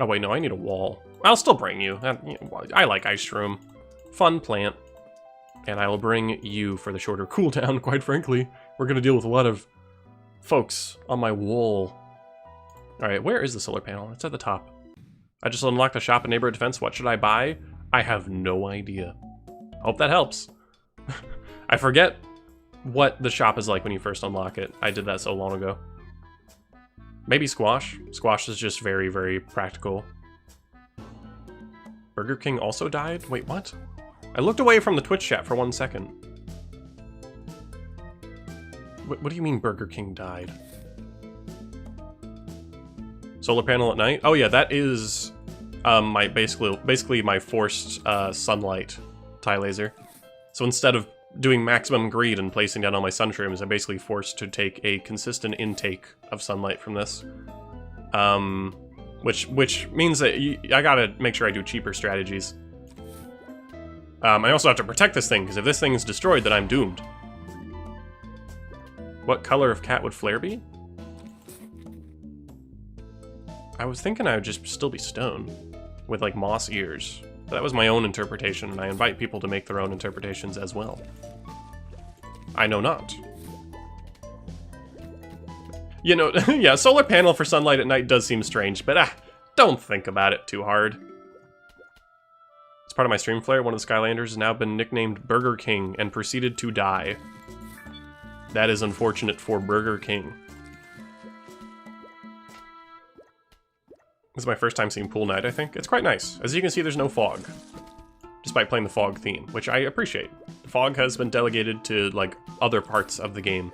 Oh wait, no, I need a wall. I'll still bring you. I like Ice Shroom. Fun plant. And I will bring you for the shorter cooldown, quite frankly. We're going to deal with a lot of folks on my wall. Alright, where is the solar panel? It's at the top. I just unlocked the shop in Neighborhood Defense. What should I buy? I have no idea. Hope that helps. I forget what the shop is like when you first unlock it. I did that so long ago. Maybe Squash. Squash is just very, very practical. Burger King also died? Wait, what? I looked away from the Twitch chat for 1 second. What do you mean Burger King died? Solar panel at night? Oh yeah, that is my basically my forced sunlight tie laser. So instead of doing maximum greed and placing down all my sun shrooms, I'm basically forced to take a consistent intake of sunlight from this. Which means that I gotta make sure I do cheaper strategies. I also have to protect this thing, because if this thing is destroyed, then I'm doomed. What color of cat would Flare be? I was thinking I would just still be stone, with like moss ears. But that was my own interpretation, and I invite people to make their own interpretations as well. I know not. You know, yeah, solar panel for sunlight at night does seem strange, but don't think about it too hard. As part of my stream flare, one of the Skylanders has now been nicknamed Burger King and proceeded to die. That is unfortunate for Burger King. This is my first time seeing Pool Night, I think. It's quite nice. As you can see, there's no fog, despite playing the fog theme, which I appreciate. The fog has been delegated to, like, other parts of the game,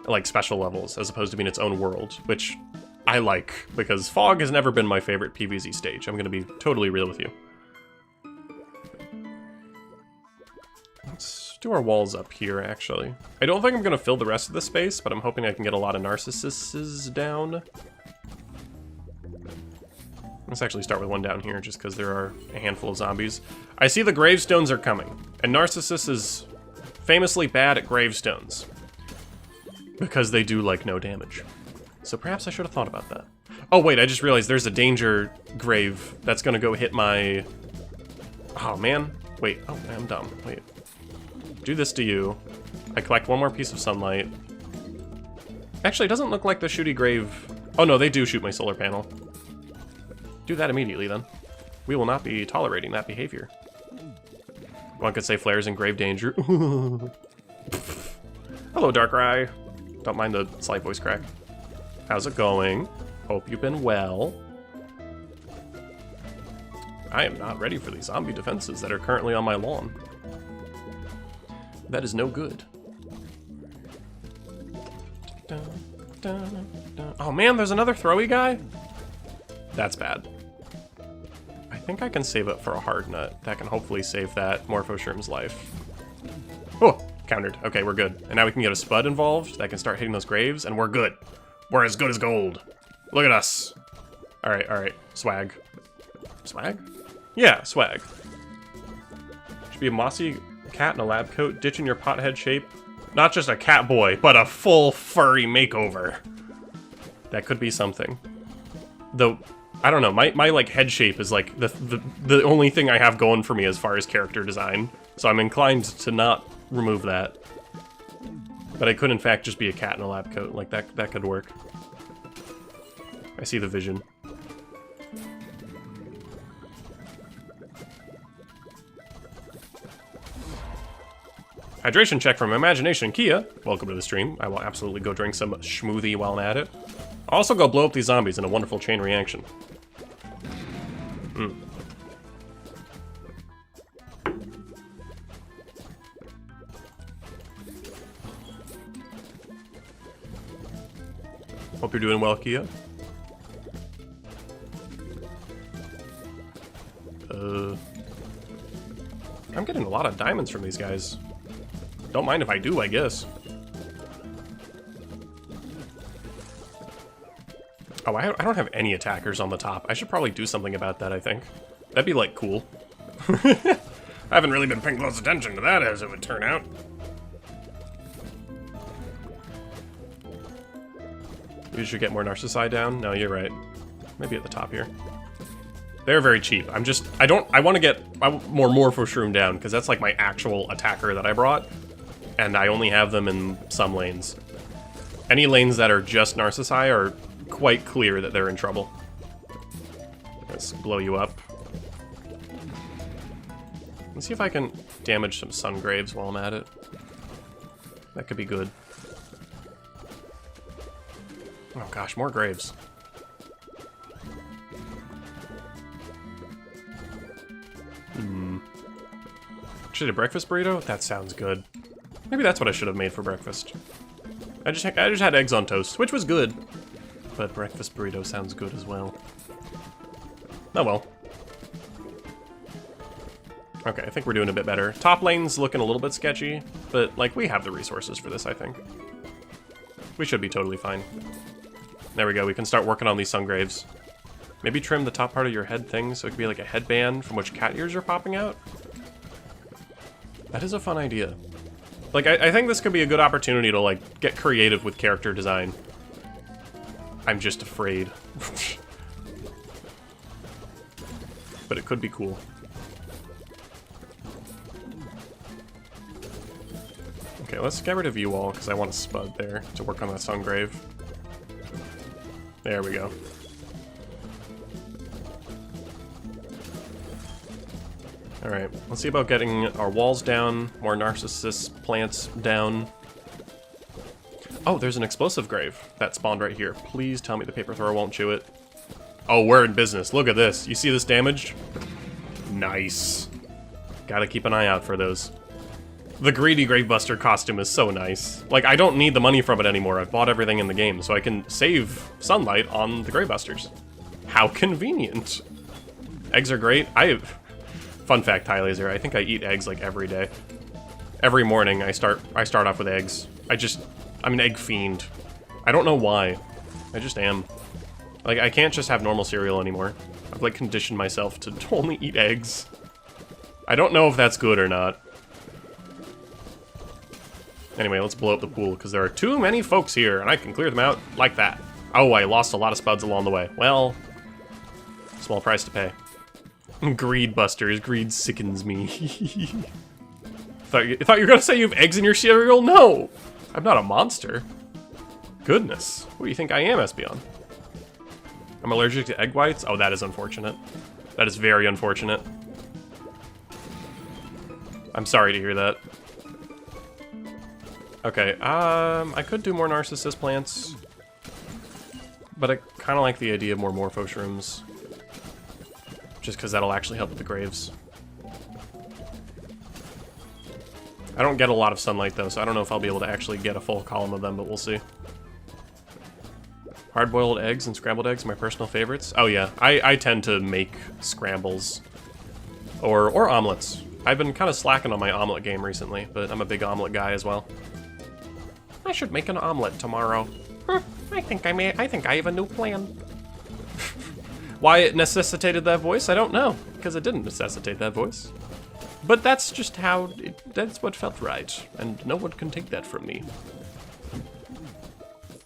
like special levels, as opposed to being its own world, which I like, because fog has never been my favorite PvZ stage. I'm gonna be totally real with you. Let's do our walls up here, actually. I don't think I'm gonna fill the rest of the space, but I'm hoping I can get a lot of Narcissuses down. Let's actually start with one down here, just because there are a handful of zombies. I see the gravestones are coming, and Narcissus is famously bad at gravestones, because they do, like, no damage. So perhaps I should have thought about that. Oh wait, I just realized there's a danger grave that's gonna go hit my... Oh man, wait, oh I'm dumb, wait. Do this to you. I collect one more piece of sunlight. Actually, it doesn't look like the shooty grave... Oh no, they do shoot my solar panel. Do that immediately, then. We will not be tolerating that behavior. One could say Flare's in grave danger. Hello, Darkrai. Don't mind the slight voice crack. How's it going? Hope you've been well. I am not ready for these zombie defenses that are currently on my lawn. That is no good. Oh man, there's another throwy guy? That's bad. I think I can save up for a hard nut. That can hopefully save that Morphoshroom's life. Oh, countered. Okay, we're good. And now we can get a Spud involved that can start hitting those graves, and we're good. We're as good as gold. Look at us. All right. Swag. Swag? Yeah, swag. Should be a mossy cat in a lab coat, ditching your pothead shape. Not just a cat boy, but a full furry makeover. That could be something. Though, I don't know, my like head shape is like the only thing I have going for me as far as character design. So I'm inclined to not remove that. But I could in fact just be a cat in a lab coat, like that could work. I see the vision. Hydration check from Imagination Kia. Welcome to the stream. I will absolutely go drink some schmoothie while I'm at it. I'll also go blow up these zombies in a wonderful chain reaction. Hope you're doing well, Kia. I'm getting a lot of diamonds from these guys. Don't mind if I do, I guess. Oh, I don't have any attackers on the top. I should probably do something about that, I think. That'd be, like, cool. I haven't really been paying close attention to that, as it would turn out. You should get more Narcissi down. No, you're right. Maybe at the top here. They're very cheap. I want to get more Morphoshroom down, because that's like my actual attacker that I brought. And I only have them in some lanes. Any lanes that are just Narcissi are quite clear that they're in trouble. Let's blow you up. Let's see if I can damage some Sungraves while I'm at it. That could be good. Oh gosh, more graves. Should I breakfast burrito? That sounds good. Maybe that's what I should have made for breakfast. I just had eggs on toast, which was good. But breakfast burrito sounds good as well. Oh well. Okay, I think we're doing a bit better. Top lane's looking a little bit sketchy, but like we have the resources for this, I think. We should be totally fine. There we go, we can start working on these Sungraves. Maybe trim the top part of your head thing so it could be like a headband from which cat ears are popping out. That is a fun idea. Like, I think this could be a good opportunity to, like, get creative with character design. I'm just afraid. But it could be cool. Okay, let's get rid of you all, because I want a Spud there to work on that Sungrave. There we go. Alright, let's see about getting our walls down, more Narcissus plants down. Oh, there's an explosive grave that spawned right here. Please tell me the paper thrower won't chew it. Oh, we're in business. Look at this. You see this damage? Nice. Gotta keep an eye out for those. The Greedy Gravebuster costume is so nice. Like, I don't need the money from it anymore. I've bought everything in the game, so I can save sunlight on the Gravebusters. How convenient. Eggs are great. Fun fact, Tylaser, I think I eat eggs like every day. Every morning I start off with eggs. I'm an egg fiend. I don't know why. I just am. Like, I can't just have normal cereal anymore. I've like conditioned myself to only eat eggs. I don't know if that's good or not. Anyway, let's blow up the pool, because there are too many folks here, and I can clear them out like that. Oh, I lost a lot of spuds along the way. Well, small price to pay. Greed busters. Greed sickens me. thought you were gonna say you have eggs in your cereal? No! I'm not a monster. Goodness. Who do you think I am, Espeon? I'm allergic to egg whites? Oh, that is unfortunate. That is very unfortunate. I'm sorry to hear that. Okay, I could do more Narcissus plants. But I kind of like the idea of more Morphoshrooms. Just because that'll actually help with the graves. I don't get a lot of sunlight though, so I don't know if I'll be able to actually get a full column of them, but we'll see. Hard-boiled eggs and scrambled eggs are my personal favorites. Oh yeah, I tend to make scrambles. Or omelets. I've been kind of slacking on my omelet game recently, but I'm a big omelet guy as well. I should make an omelet tomorrow. I think I have a new plan. Why it necessitated that voice, I don't know, because it didn't necessitate that voice. But that's just how, that's what felt right, and no one can take that from me.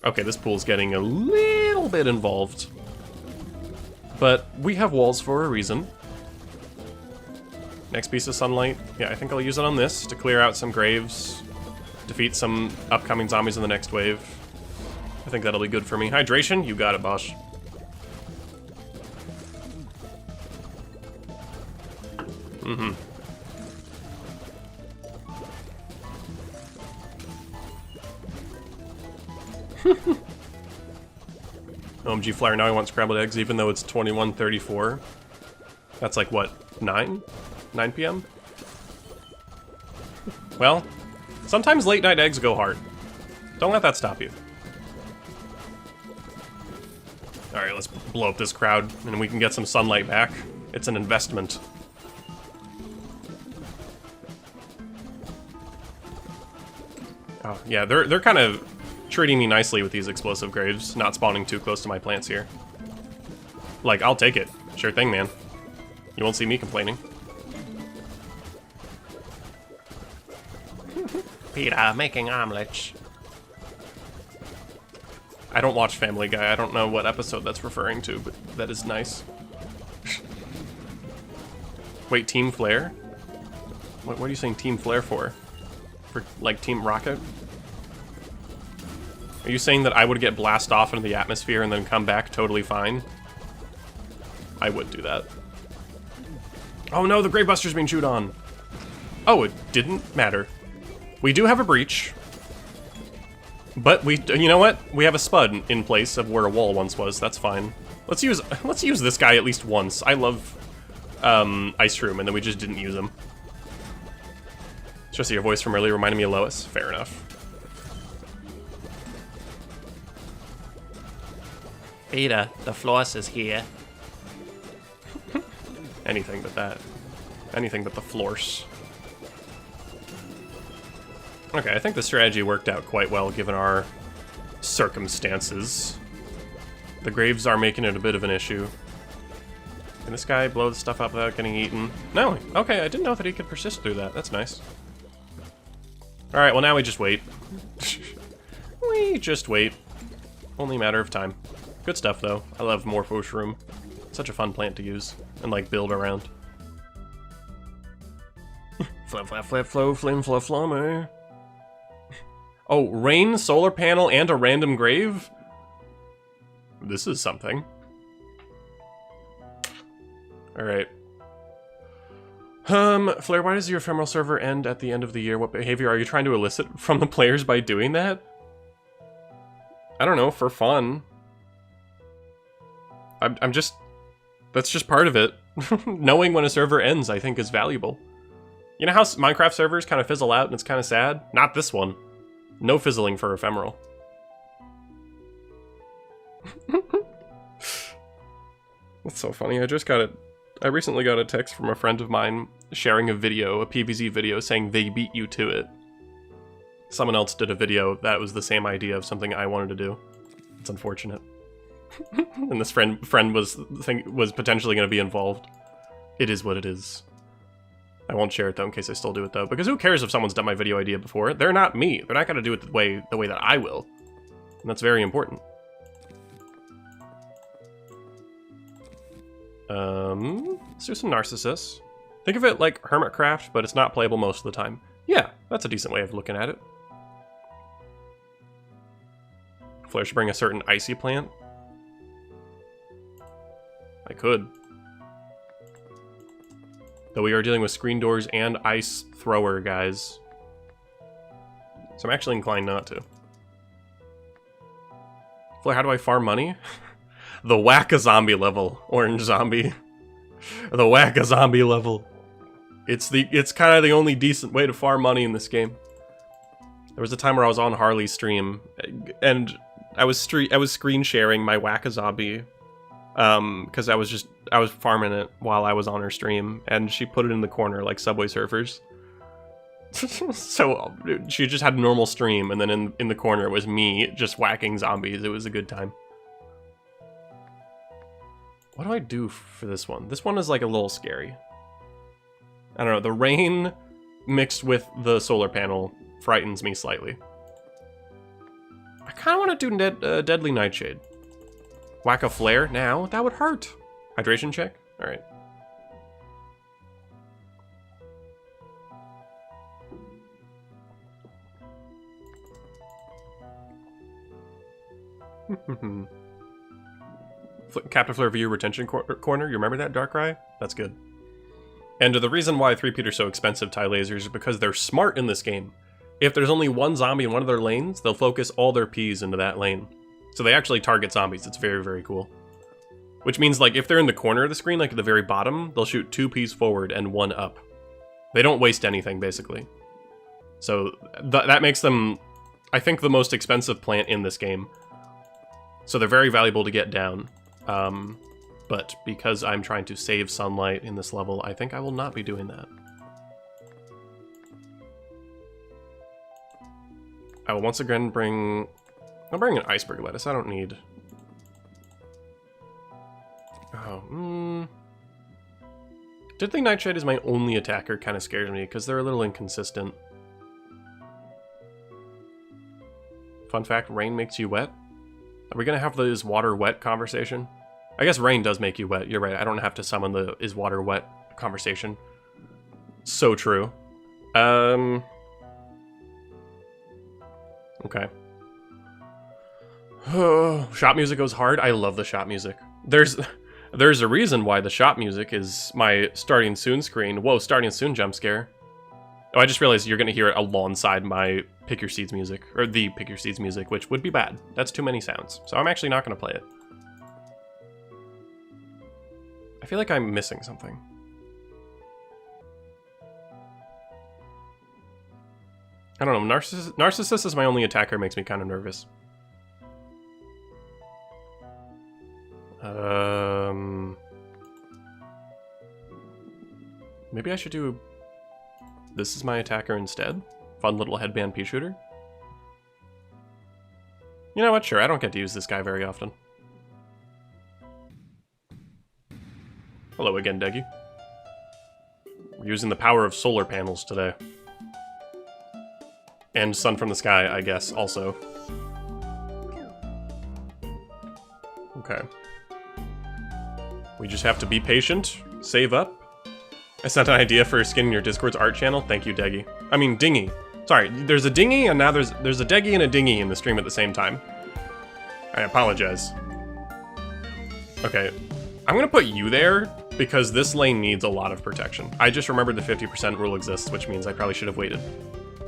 Okay, this pool's getting a little bit involved. But we have walls for a reason. Next piece of sunlight. Yeah, I think I'll use it on this to clear out some graves, defeat some upcoming zombies in the next wave. I think that'll be good for me. Hydration? You got it, Bosch. Mm-hmm. OMG Flyer, now I want scrambled eggs even though it's 21:34. That's like, what, 9? 9 p.m.? Well, sometimes late night eggs go hard. Don't let that stop you. Alright, let's blow up this crowd and we can get some sunlight back. It's an investment. Oh, yeah, they're kind of treating me nicely with these explosive graves, not spawning too close to my plants here. Like, I'll take it. Sure thing, man. You won't see me complaining. Peter making omelets. I don't watch Family Guy. I don't know what episode that's referring to, but that is nice. Wait, Team Flare? What are you saying Team Flare for? For, like, Team Rocket? Are you saying that I would get blasted off into the atmosphere and then come back totally fine? I would do that. Oh no, the Gravebuster's being chewed on. Oh, it didn't matter. We do have a breach. But you know what? We have a spud in place of where a wall once was. That's fine. Let's use this guy at least once. I love Ice Room, and then we just didn't use him. Just your voice from earlier reminded me of Lois. Fair enough. Peter, the floss is here. Anything but that. Anything but the floors. Okay, I think the strategy worked out quite well given our circumstances. The graves are making it a bit of an issue. Can this guy blow the stuff up without getting eaten? No. Okay, I didn't know that he could persist through that. That's nice. Alright, well now we just wait. We just wait. Only a matter of time. Good stuff, though. I love Morphos Room. Such a fun plant to use and, like, build around. Flip, flap, flip, flow, flim, fluff, flummer. Oh, rain, solar panel, and a random grave? This is something. Alright. Flare, why does your ephemeral server end at the end of the year? What behavior are you trying to elicit from the players by doing that? I don't know, for fun. I'm just... That's just part of it. Knowing when a server ends, I think, is valuable. You know how Minecraft servers kind of fizzle out and it's kind of sad? Not this one. No fizzling for ephemeral. That's so funny. I recently got a text from a friend of mine sharing a video, a PvZ video, saying they beat you to it. Someone else did a video that was the same idea of something I wanted to do. It's unfortunate. And this friend was potentially going to be involved. It is what it is. I won't share it though in case I still do it though, because who cares if someone's done my video idea before? They're not me. They're not going to do it the way that I will. And that's very important. Let's do some Narcissus. Think of it like Hermitcraft, but it's not playable most of the time. Yeah, that's a decent way of looking at it. Flare should bring a certain icy plant. I could. Though we are dealing with screen doors and ice thrower guys. So I'm actually inclined not to. Flare, how do I farm money? The Whack-a-Zombie level, Orange Zombie. The Whack-a-Zombie level. It's kind of the only decent way to farm money in this game. There was a time where I was on Harley's stream, and I was screen sharing my Whack-a-Zombie, because I was farming it while I was on her stream, and she put it in the corner like Subway Surfers. So she just had a normal stream, and then in the corner was me just whacking zombies. It was a good time. What do I do for this one? This one is like a little scary. I don't know, the rain mixed with the solar panel frightens me slightly. I kind of want to do Deadly Nightshade. Whack a flare now? That would hurt. Hydration check? Alright. Captain Flare View Retention Corner, you remember that, Darkrai? That's good. And the reason why 3Pete are so expensive, TIE lasers, is because they're smart in this game. If there's only one zombie in one of their lanes, they'll focus all their Ps into that lane. So they actually target zombies. It's very, very cool. Which means, like, if they're in the corner of the screen, like at the very bottom, they'll shoot 2 Ps forward and 1 up. They don't waste anything, basically. So that makes them, I think, the most expensive plant in this game. So they're very valuable to get down. But because I'm trying to save sunlight in this level, I think I will not be doing that. I will once again bring... I'll bring an iceberg lettuce. I don't need... Oh, Diddly Nightshade is my only attacker. Kind of scares me because they're a little inconsistent. Fun fact, rain makes you wet. Are we going to have the is water wet conversation? I guess rain does make you wet. You're right. I don't have to summon the is water wet conversation. So true. Okay. Shop music goes hard. I love the shop music. There's a reason why the shop music is my starting soon screen. Whoa, starting soon jump scare. Oh, I just realized you're going to hear it alongside my Pick Your Seeds music, or the Pick Your Seeds music, which would be bad. That's too many sounds. So I'm actually not going to play it. I feel like I'm missing something. I don't know, Narcissus is my only attacker, makes me kind of nervous. Maybe I should do... This is my attacker instead? Fun little headband pea shooter? You know what, sure, I don't get to use this guy very often. Hello again, Deggy. We're using the power of solar panels today. And sun from the sky, I guess, also. Okay. We just have to be patient, save up. I sent an idea for a skin in your Discord's art channel. Thank you, Deggy. I mean, Dingy. Sorry, there's a Dingy, and now there's a Deggy and a Dingy in the stream at the same time. I apologize. Okay, I'm gonna put you there, because this lane needs a lot of protection. I just remembered the 50% rule exists, which means I probably should have waited.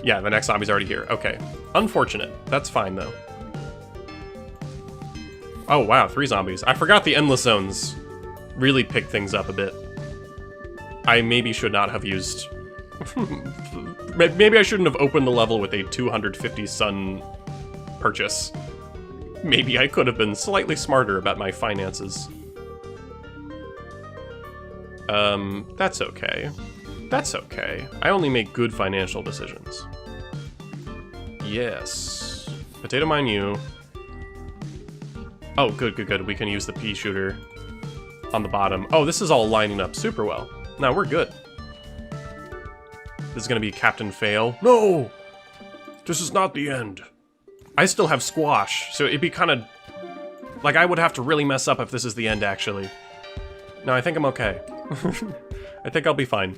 Yeah, the next zombie's already here. Okay. Unfortunate. That's fine, though. Oh, wow, 3 zombies. I forgot the endless zones really pick things up a bit. I maybe should not have used... Maybe I shouldn't have opened the level with a 250 sun purchase. Maybe I could have been slightly smarter about my finances. That's okay. That's okay. I only make good financial decisions. Yes. Potato mine you. Oh, good, good, good. We can use the pea shooter on the bottom. Oh, this is all lining up super well. Now we're good. This is gonna be Captain Fail. No! This is not the end. I still have squash, so it'd be kind of... Like, I would have to really mess up if this is the end, actually. No, I think I'm okay. I think I'll be fine.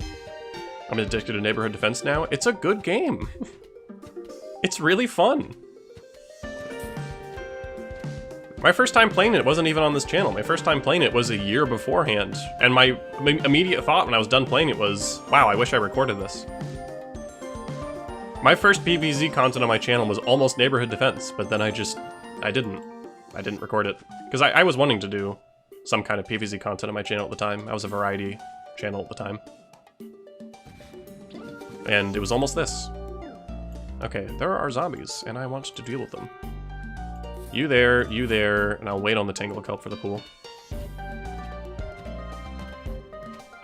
I'm addicted to Neighborhood Defense now. It's a good game. It's really fun. My first time playing it wasn't even on this channel. My first time playing it was a year beforehand. And my immediate thought when I was done playing it was, wow, I wish I recorded this. My first PvZ content on my channel was almost Neighborhood Defense, but then I didn't record it. Because I was wanting to do some kind of PvZ content on my channel at the time. I was a variety channel at the time. And it was almost this. Okay, there are zombies, and I want to deal with them. You there, and I'll wait on the Tangle Kelp for the pool.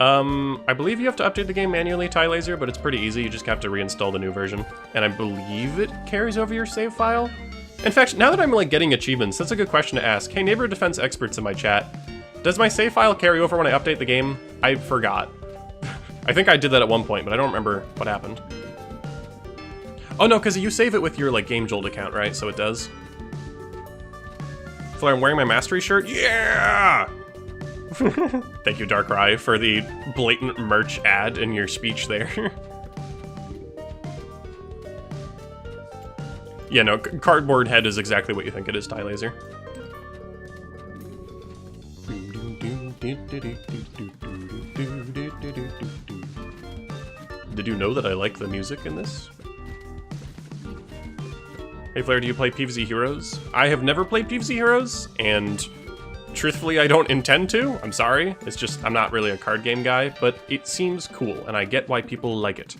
I believe you have to update the game manually, Tie Laser, but it's pretty easy. You just have to reinstall the new version. And I believe it carries over your save file? In fact, now that I'm like getting achievements, that's a good question to ask. Hey, Neighborhood Defense experts in my chat, does my save file carry over when I update the game? I forgot. I think I did that at one point, but I don't remember what happened. Oh no, because you save it with your like GameJolt account, right? So it does. So I'm wearing my Mastery shirt? Yeah! Thank you, Darkrai, for the blatant merch ad in your speech there. Yeah, no, cardboard head is exactly what you think it is, Tie Laser. Did you know that I like the music in this? Hey Flair, do you play PvZ Heroes? I have never played PvZ Heroes, and truthfully I don't intend to. I'm sorry, it's just I'm not really a card game guy, but it seems cool, and I get why people like it.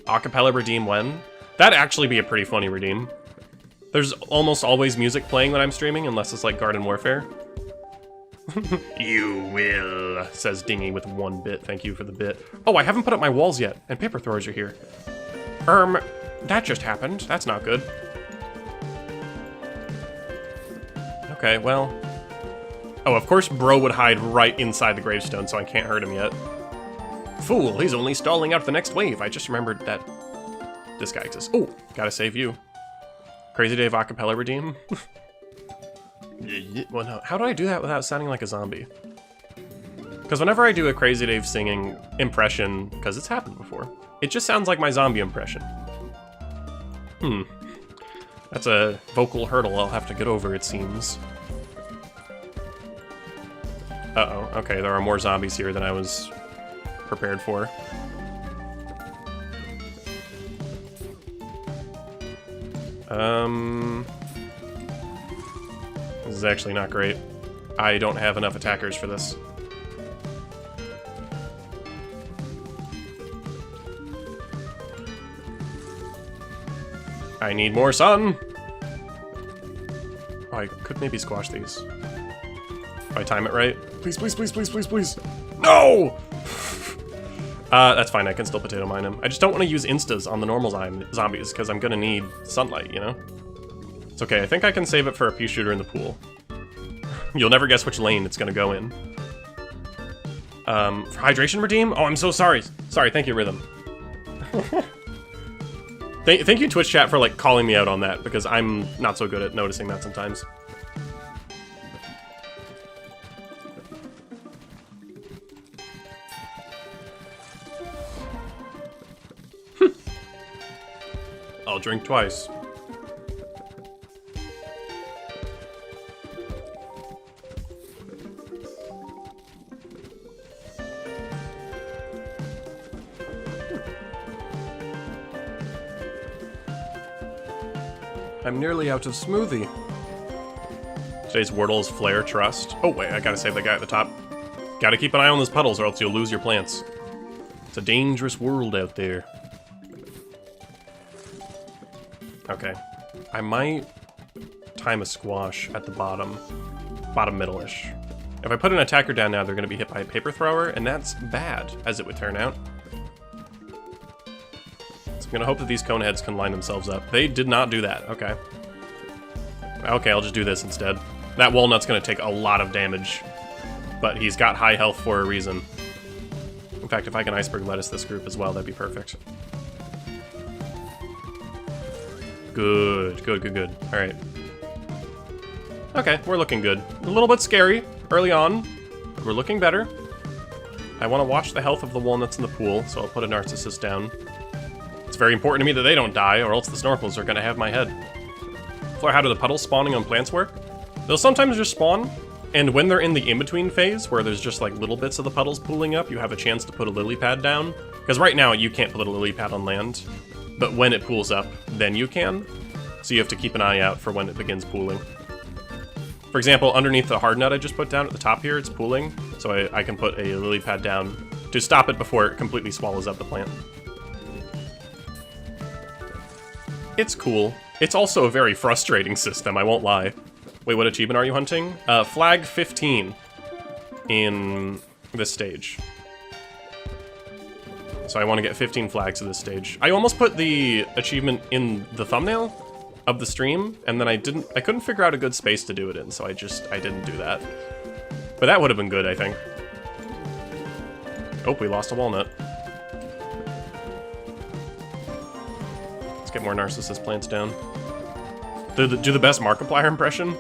Acapella redeem when? That'd actually be a pretty funny redeem. There's almost always music playing when I'm streaming, unless it's like Garden Warfare. You will, says Dingy with 1 bit. Thank you for the bit. Oh, I haven't put up my walls yet, and paper throwers are here. That just happened. That's not good. Okay, well... Oh, of course Bro would hide right inside the gravestone, so I can't hurt him yet. Fool, he's only stalling out the next wave. I just remembered that this guy exists. Oh, gotta save you. Crazy Dave acapella redeem? Well, no. How do I do that without sounding like a zombie? Because whenever I do a Crazy Dave singing impression, because it's happened before, it just sounds like my zombie impression. That's a vocal hurdle I'll have to get over, it seems. Uh-oh, okay, there are more zombies here than I was prepared for. This is actually not great. I don't have enough attackers for this. I need more sun! Oh, I could maybe squash these. If I time it right. Please, please, please, please, please, please. No! That's fine, I can still potato mine him. I just don't want to use instas on the normal zombies, because I'm gonna need sunlight, you know? It's okay, I think I can save it for a pea shooter in the pool. You'll never guess which lane it's gonna go in. For hydration redeem? Oh, I'm so sorry. Sorry, thank you, Rhythm. Thank you, Twitch chat, for, like, calling me out on that, because I'm not so good at noticing that sometimes. I'll drink twice. I'm nearly out of smoothie. Today's Wordle is Flare Trust. Oh wait, I gotta save the guy at the top. Gotta keep an eye on those puddles or else you'll lose your plants. It's a dangerous world out there. Okay. I might time a squash at the bottom middle-ish. If I put an attacker down now, they're gonna be hit by a paper thrower, and that's bad, as it would turn out. So I'm gonna hope that these cone heads can line themselves up. They did not do that, okay. Okay, I'll just do this instead. That walnut's gonna take a lot of damage, but he's got high health for a reason. In fact, if I can iceberg lettuce this group as well, that'd be perfect. Good, good, good, good. Alright. Okay, we're looking good. A little bit scary early on, but we're looking better. I want to watch the health of the walnuts in the pool, so I'll put a narcissist down. It's very important to me that they don't die, or else the snorkels are going to have my head. Flora, how do the puddles spawning on plants work? They'll sometimes just spawn, and when they're in the in-between phase, where there's just like little bits of the puddles pooling up, you have a chance to put a lily pad down. Because right now, you can't put a lily pad on land. But when it pools up, then you can. So you have to keep an eye out for when it begins pooling. For example, underneath the hard nut I just put down at the top here, it's pooling. So I can put a lily pad down to stop it before it completely swallows up the plant. It's cool. It's also a very frustrating system, I won't lie. Wait, what achievement are you hunting? Flag 15 in this stage. So I want to get 15 flags at this stage. I almost put the achievement in the thumbnail of the stream, and then I couldn't figure out a good space to do it in, so I didn't do that. But that would have been good, I think. Oh, we lost a walnut. Let's get more Narcissus plants down. Do the best Markiplier impression?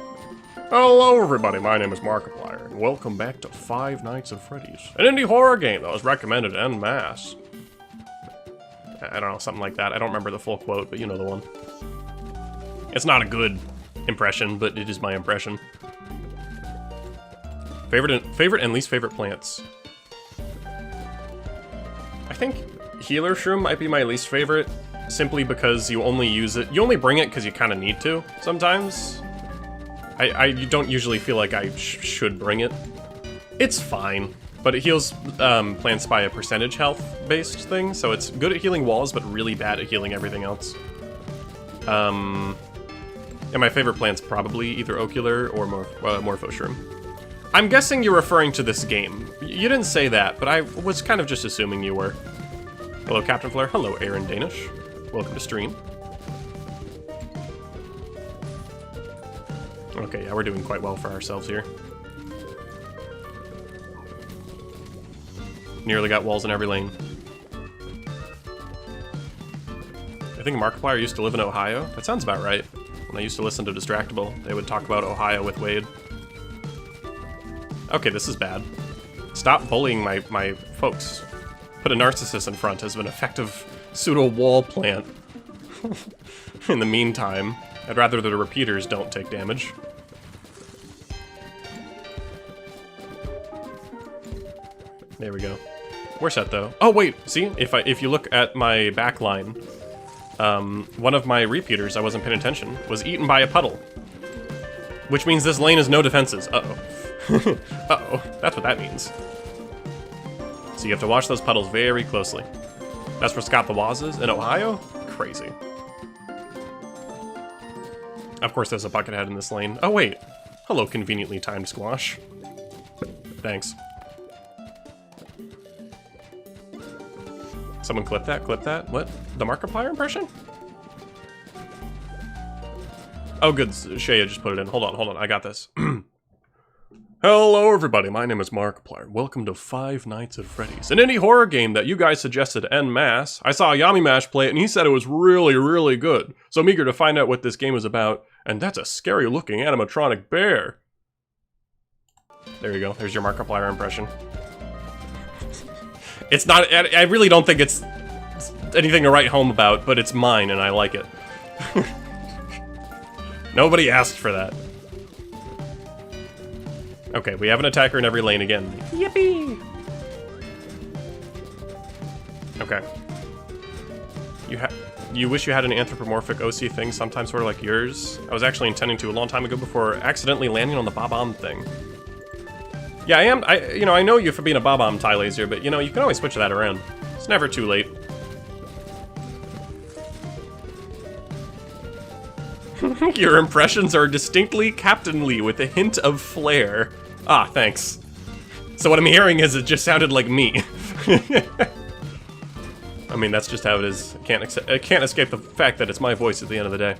Hello everybody, my name is Markiplier, and welcome back to Five Nights at Freddy's, an indie horror game that was recommended en masse. I don't know, something like that. I don't remember the full quote, but you know the one. It's not a good impression, but it is my impression. Favorite and least favorite plants. I think Healer Shroom might be my least favorite, simply because you only use it. You only bring it because you kind of need to sometimes. You don't usually feel like I should bring it. It's fine. But it heals plants by a percentage health-based thing, so it's good at healing walls, but really bad at healing everything else. And my favorite plant's probably either Ocular or Morphoshroom. I'm guessing you're referring to this game. You didn't say that, but I was kind of just assuming you were. Hello, Captain Flare. Hello, Aaron Danish. Welcome to stream. Okay, yeah, we're doing quite well for ourselves here. Nearly got walls in every lane. I think Markiplier used to live in Ohio. That sounds about right. When I used to listen to Distractable, they would talk about Ohio with Wade. Okay, this is bad. Stop bullying my folks. Put a narcissist in front as an effective pseudo-wall plant. In the meantime, I'd rather the repeaters don't take damage. There we go. We're set though. Oh wait, see? If you look at my back line, one of my repeaters, I wasn't paying attention, was eaten by a puddle. Which means this lane has no defenses. Uh-oh. Uh-oh. That's what that means. So you have to watch those puddles very closely. That's where Scott the Waz is in Ohio? Crazy. Of course there's a buckethead in this lane. Oh wait. Hello, conveniently timed squash. Thanks. Someone clip that, clip that. What? The Markiplier impression? Oh good, Shea just put it in. Hold on, I got this. Hello everybody, my name is Markiplier. Welcome to Five Nights at Freddy's, an indie horror game that you guys suggested en masse. I saw Yami Mash play it and he said it was really, really good. So I'm eager to find out what this game is about, and that's a scary looking animatronic bear. There you go, there's your Markiplier impression. It's not, I really don't think it's anything to write home about, but it's mine and I like it. Nobody asked for that. Okay, we have an attacker in every lane again. Yippee! Okay. You wish you had an anthropomorphic OC thing, sometimes sort of like yours? I was actually intending to a long time ago before accidentally landing on the Bob-omb thing. Yeah, I know you for being a Bob-omb tie laser, but you know, you can always switch that around. It's never too late. Your impressions are distinctly captainly with a hint of flair. Ah, thanks. So what I'm hearing is it just sounded like me. I mean, that's just how it is. I can't escape the fact that it's my voice at the end of the day.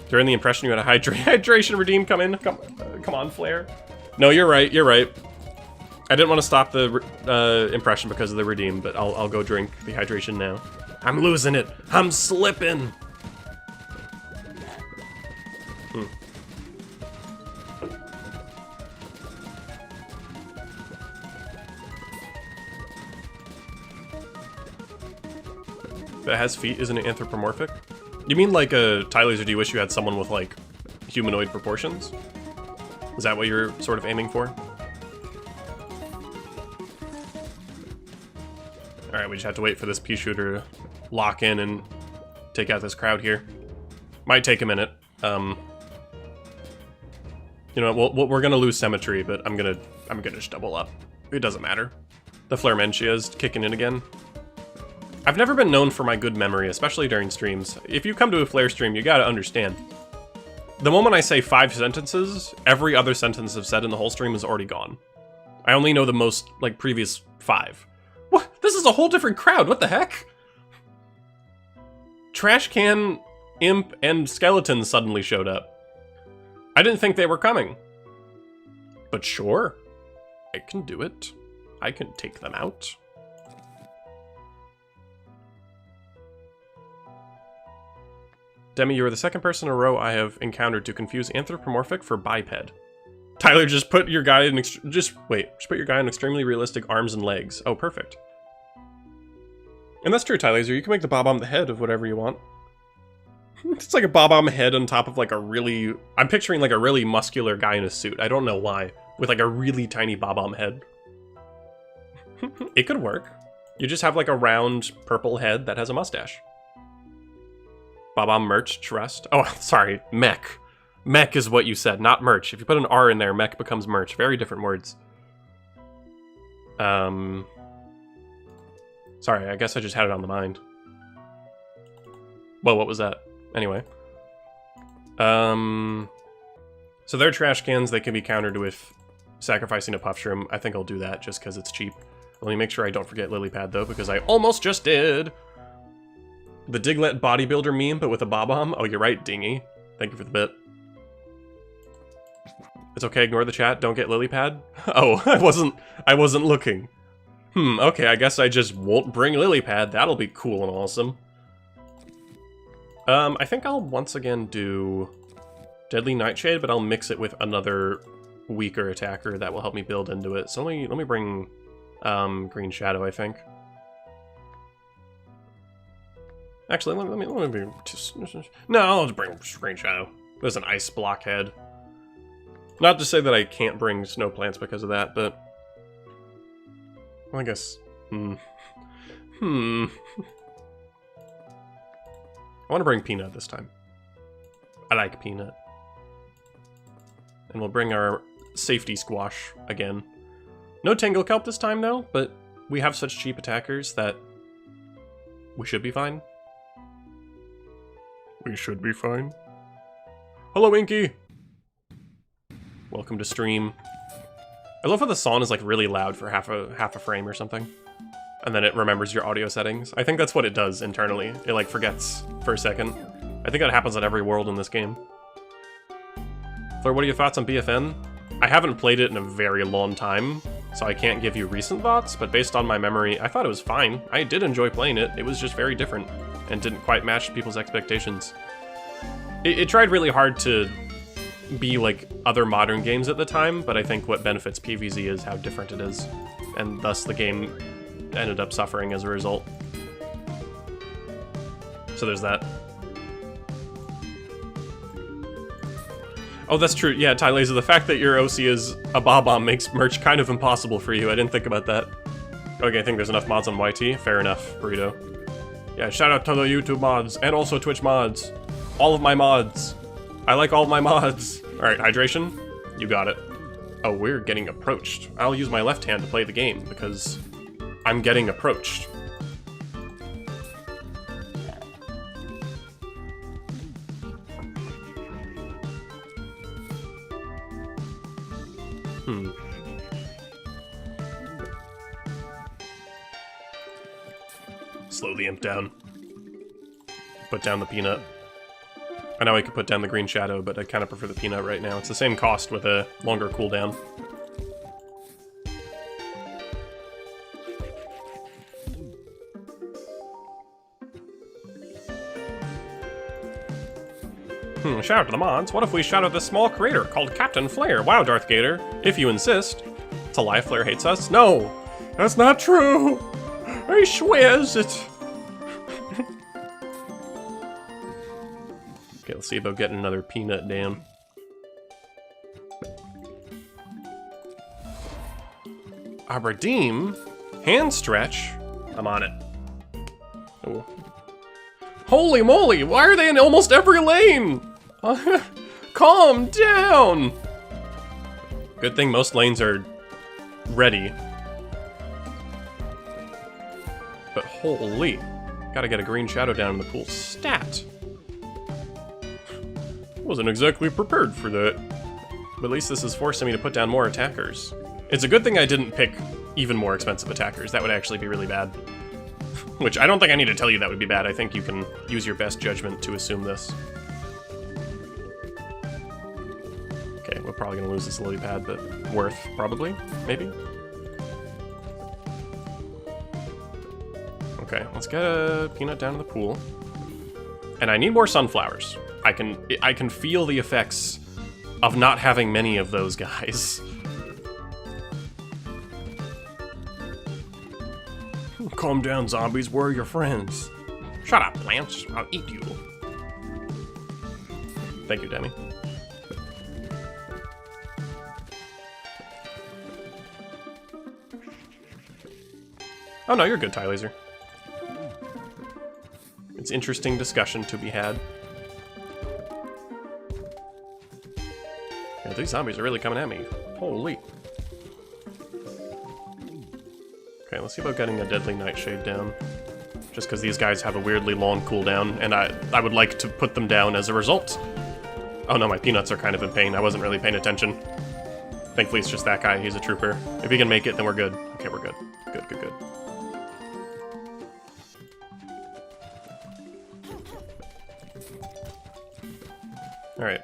During the impression you had a hydration redeem come in. Come on, Flair. No, you're right, you're right. I didn't want to stop the impression because of the redeem, but I'll go drink the hydration now. I'm losing it. I'm slipping. That has feet isn't it anthropomorphic? You mean like a tie laser? Do you wish you had someone with like humanoid proportions? Is that what you're sort of aiming for? Alright, we just have to wait for this pea shooter to lock in and take out this crowd here. Might take a minute. You know, we're gonna lose symmetry, but I'm gonna just double up. It doesn't matter. The Flarementia is kicking in again. I've never been known for my good memory, especially during streams. If you come to a Flare stream, you gotta understand. The moment I say 5 sentences, every other sentence I've said in the whole stream is already gone. I only know the most, like, previous 5. What? This is a whole different crowd, what the heck? Trash Can, Imp, and Skeleton suddenly showed up. I didn't think they were coming. But sure, I can do it. I can take them out. Demi, you are the second person in a row I have encountered to confuse anthropomorphic for biped. Tyler, just put your guy in put your guy in extremely realistic arms and legs. Oh, perfect. And that's true, Tyler. You can make the Bob-omb the head of whatever you want. It's like a Bob-omb head on top of like a really... I'm picturing like a really muscular guy in a suit. I don't know why. With like a really tiny Bob-omb head. It could work. You just have like a round purple head that has a mustache. Bob-omb merch, trust. Oh, sorry, mech. Mech is what you said, not merch. If you put an R in there, mech becomes merch. Very different words. Sorry, I guess I just had it on the mind. Well, what was that? Anyway. So they're trash cans. They can be countered with sacrificing a puff shroom. I think I'll do that just because it's cheap. Let me make sure I don't forget Lilypad, though, because I almost just did. The Diglett bodybuilder meme, but with a Bob-omb. Oh, you're right, Dingy. Thank you for the bit. It's okay, ignore the chat, don't get lily pad. Oh, I wasn't looking. Okay, I guess I just won't bring lily pad. That'll be cool and awesome. I think I'll once again do Deadly Nightshade, but I'll mix it with another weaker attacker that will help me build into it. So let me bring Green Shadow, I think. Actually, let me no, I'll just bring Green Shadow. There's an ice blockhead. Not to say that I can't bring snow plants because of that, but well, I guess. I want to bring Peanut this time. I like Peanut. And we'll bring our safety squash again. No Tangle Kelp this time though, but we have such cheap attackers that we should be fine. We should be fine. Hello, Inky! Welcome to stream. I love how the song is like really loud for half a frame or something. And then it remembers your audio settings. I think that's what it does internally. It like forgets for a second. I think that happens at every world in this game. Fleur, what are your thoughts on BFN? I haven't played it in a very long time, so I can't give you recent thoughts, but based on my memory, I thought it was fine. I did enjoy playing it. It was just very different and didn't quite match people's expectations. It tried really hard to be like other modern games at the time, but I think what benefits PvZ is how different it is, and thus the game ended up suffering as a result. So there's that. Oh, that's true. Yeah, Ty Laser, the fact that your OC is a Bob-omb makes merch kind of impossible for you. I didn't think about that. Okay, I think there's enough mods on YT. Fair enough, Burrito. Yeah, shout out to the YouTube mods, and also Twitch mods. All of my mods. I like all of my mods. Alright, hydration. You got it. Oh, we're getting approached. I'll use my left hand to play the game, because I'm getting approached. Slow the imp down. Put down the peanut. I know I could put down the green shadow, but I kind of prefer the peanut right now. It's the same cost with a longer cooldown. Shout out to the mods. What if we shout out this small creator called Captain Flare? Wow, Darth Gator. If you insist. It's a lie, Flare hates us. No! That's not true! I swears it! Okay, let's see about getting another peanut down. Aberdeen? Hand stretch? I'm on it. Oh. Holy moly, why are they in almost every lane? Calm down! Good thing most lanes are ready. But holy, gotta get a green shadow down in the pool. Stat! Wasn't exactly prepared for that. But at least this is forcing me to put down more attackers. It's a good thing I didn't pick even more expensive attackers. That would actually be really bad. Which I don't think I need to tell you that would be bad. I think you can use your best judgment to assume this. Okay, we're probably gonna lose this lily pad, but worth, probably, maybe? Okay, let's get a peanut down in the pool. And I need more sunflowers. I can feel the effects of not having many of those guys. Calm down, zombies. We're your friends. Shut up, plants. I'll eat you. Thank you, Demi. Oh no, you're good, Ty Laser. It's interesting discussion to be had. Yeah, these zombies are really coming at me. Holy. Okay, let's see about getting a Deadly Nightshade down. Just because these guys have a weirdly long cooldown, and I would like to put them down as a result. Oh no, my peanuts are kind of in pain. I wasn't really paying attention. Thankfully it's just that guy, he's a trooper. If he can make it, then we're good. Okay, we're good. Good, good, good. Alright.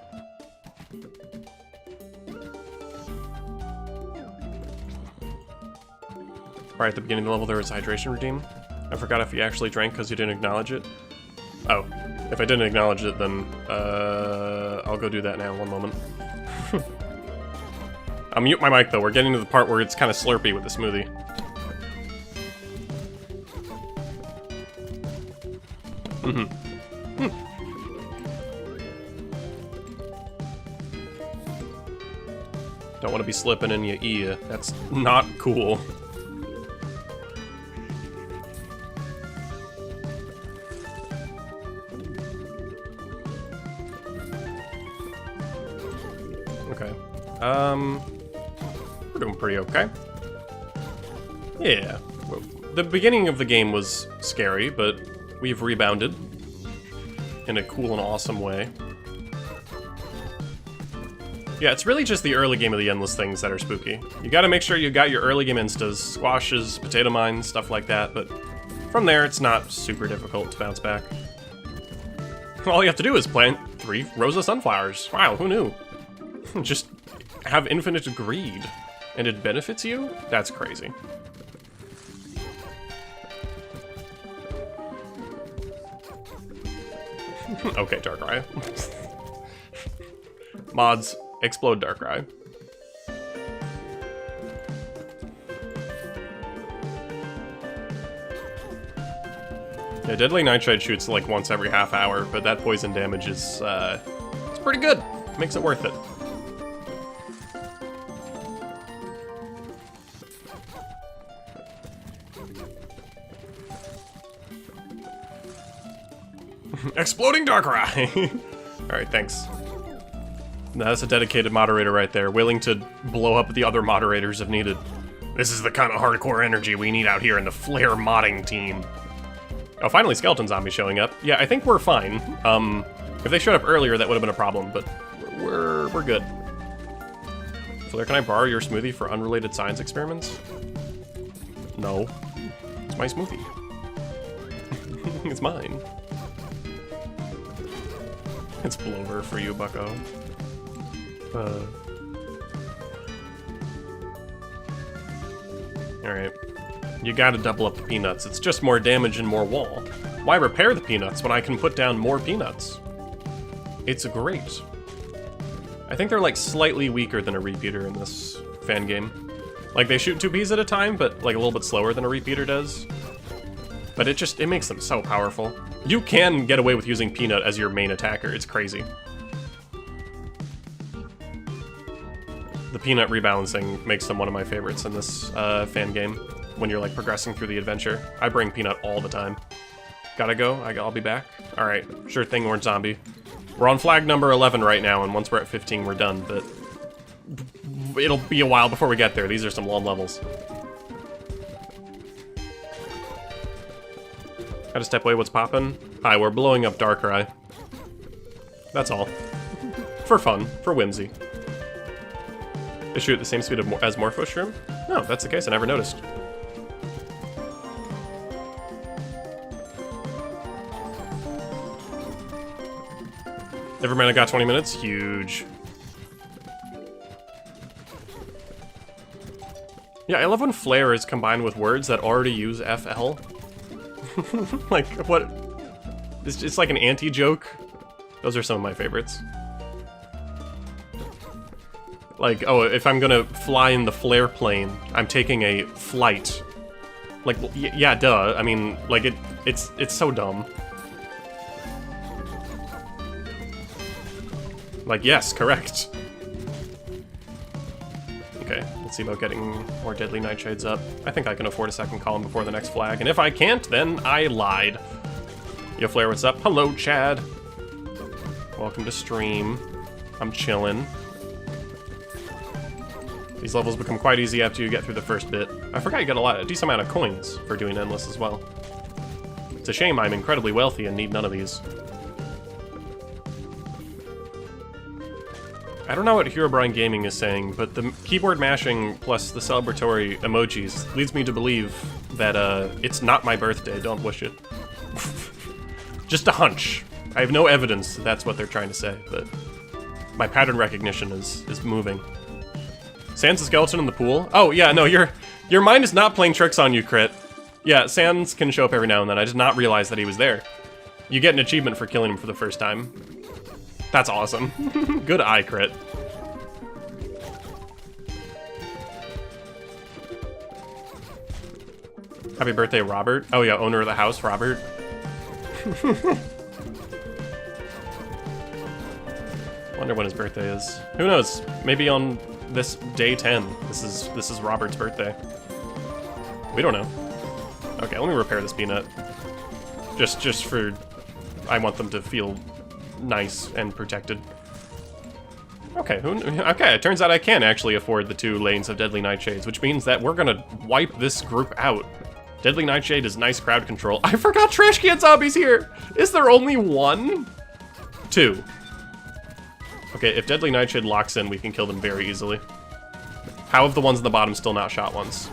Right at the beginning of the level, there was a hydration redeem. I forgot if you actually drank because you didn't acknowledge it. Oh, if I didn't acknowledge it, then I'll go do that now. One moment. I'll mute my mic though. We're getting to the part where it's kind of slurpy with the smoothie. Don't want to be slipping in your ear. That's not cool. Okay. We're doing pretty okay. Yeah. Well, the beginning of the game was scary, but we've rebounded in a cool and awesome way. Yeah, it's really just the early game of the endless things that are spooky. You gotta make sure you got your early game instas, squashes, potato mines, stuff like that, but from there it's not super difficult to bounce back. All you have to do is plant 3 rows of sunflowers. Wow, who knew? Just have infinite greed, and it benefits you? That's crazy. Okay, Darkrai. Mods, explode Darkrai. Yeah, Deadly Nightshade shoots like once every half hour, but that poison damage is, it's pretty good. Makes it worth it. Exploding Darkrai! Alright, thanks. Now, that's a dedicated moderator right there, willing to blow up the other moderators if needed. This is the kind of hardcore energy we need out here in the Flare modding team. Oh, finally Skeleton Zombie showing up. Yeah, I think we're fine. If they showed up earlier, that would have been a problem, but we're good. Flare, can I borrow your smoothie for unrelated science experiments? No. It's my smoothie. It's mine. It's Blover for you, bucko. Alright. You gotta double up the peanuts. It's just more damage and more wall. Why repair the peanuts when I can put down more peanuts? It's great. I think they're like slightly weaker than a repeater in this fan game. Like they shoot 2 bees at a time, but like a little bit slower than a repeater does. But it makes them so powerful. You can get away with using Peanut as your main attacker. It's crazy. The Peanut rebalancing makes them one of my favorites in this fan game. When you're like progressing through the adventure. I bring Peanut all the time. Gotta go? I'll be back? Alright, sure thing, Orange Zombie. We're on flag number 11 right now, and once we're at 15, we're done, but it'll be a while before we get there. These are some long levels. Gotta step away, what's poppin'? Hi, we're blowing up Darkrai. That's all. For fun, for whimsy. They shoot at the same speed as Morpho Shroom? No, if that's the case, I never noticed. Never mind, I got 20 minutes. Huge. Yeah, I love when Flare is combined with words that already use FL. Like, what? It's like an anti-joke. Those are some of my favorites. Like, oh, if I'm gonna fly in the Flare plane, I'm taking a flight. Like, yeah, duh. I mean, like, it's so dumb. Like, yes, correct. Okay, let's see about getting more Deadly Nightshades up. I think I can afford a second column before the next flag, and if I can't, then I lied. Yo, Flare, what's up? Hello, Chad. Welcome to stream. I'm chillin'. These levels become quite easy after you get through the first bit. I forgot you get a decent amount of coins for doing Endless as well. It's a shame I'm incredibly wealthy and need none of these. I don't know what Herobrine Gaming is saying, but the keyboard mashing plus the celebratory emojis leads me to believe that it's not my birthday, don't wish it. Just a hunch. I have no evidence that that's what they're trying to say, but my pattern recognition is moving. Sans a skeleton in the pool? Oh, yeah, no, your mind is not playing tricks on you, Crit. Yeah, Sans can show up every now and then. I did not realize that he was there. You get an achievement for killing him for the first time. That's awesome. Good eye, Crit. Happy birthday, Robert. Oh yeah, owner of the house, Robert. Wonder when his birthday is. Who knows? Maybe on this day 10. This is Robert's birthday. We don't know. Okay, let me repair this peanut. Just for, I want them to feel nice and protected. Okay, okay, it turns out I can actually afford the 2 lanes of Deadly Nightshades, which means that we're gonna wipe this group out. Deadly Nightshade is nice crowd control. I forgot Trash Can Zombies here! Is there only 1? 2. Okay, if Deadly Nightshade locks in, we can kill them very easily. How have the ones in the bottom still not shot once?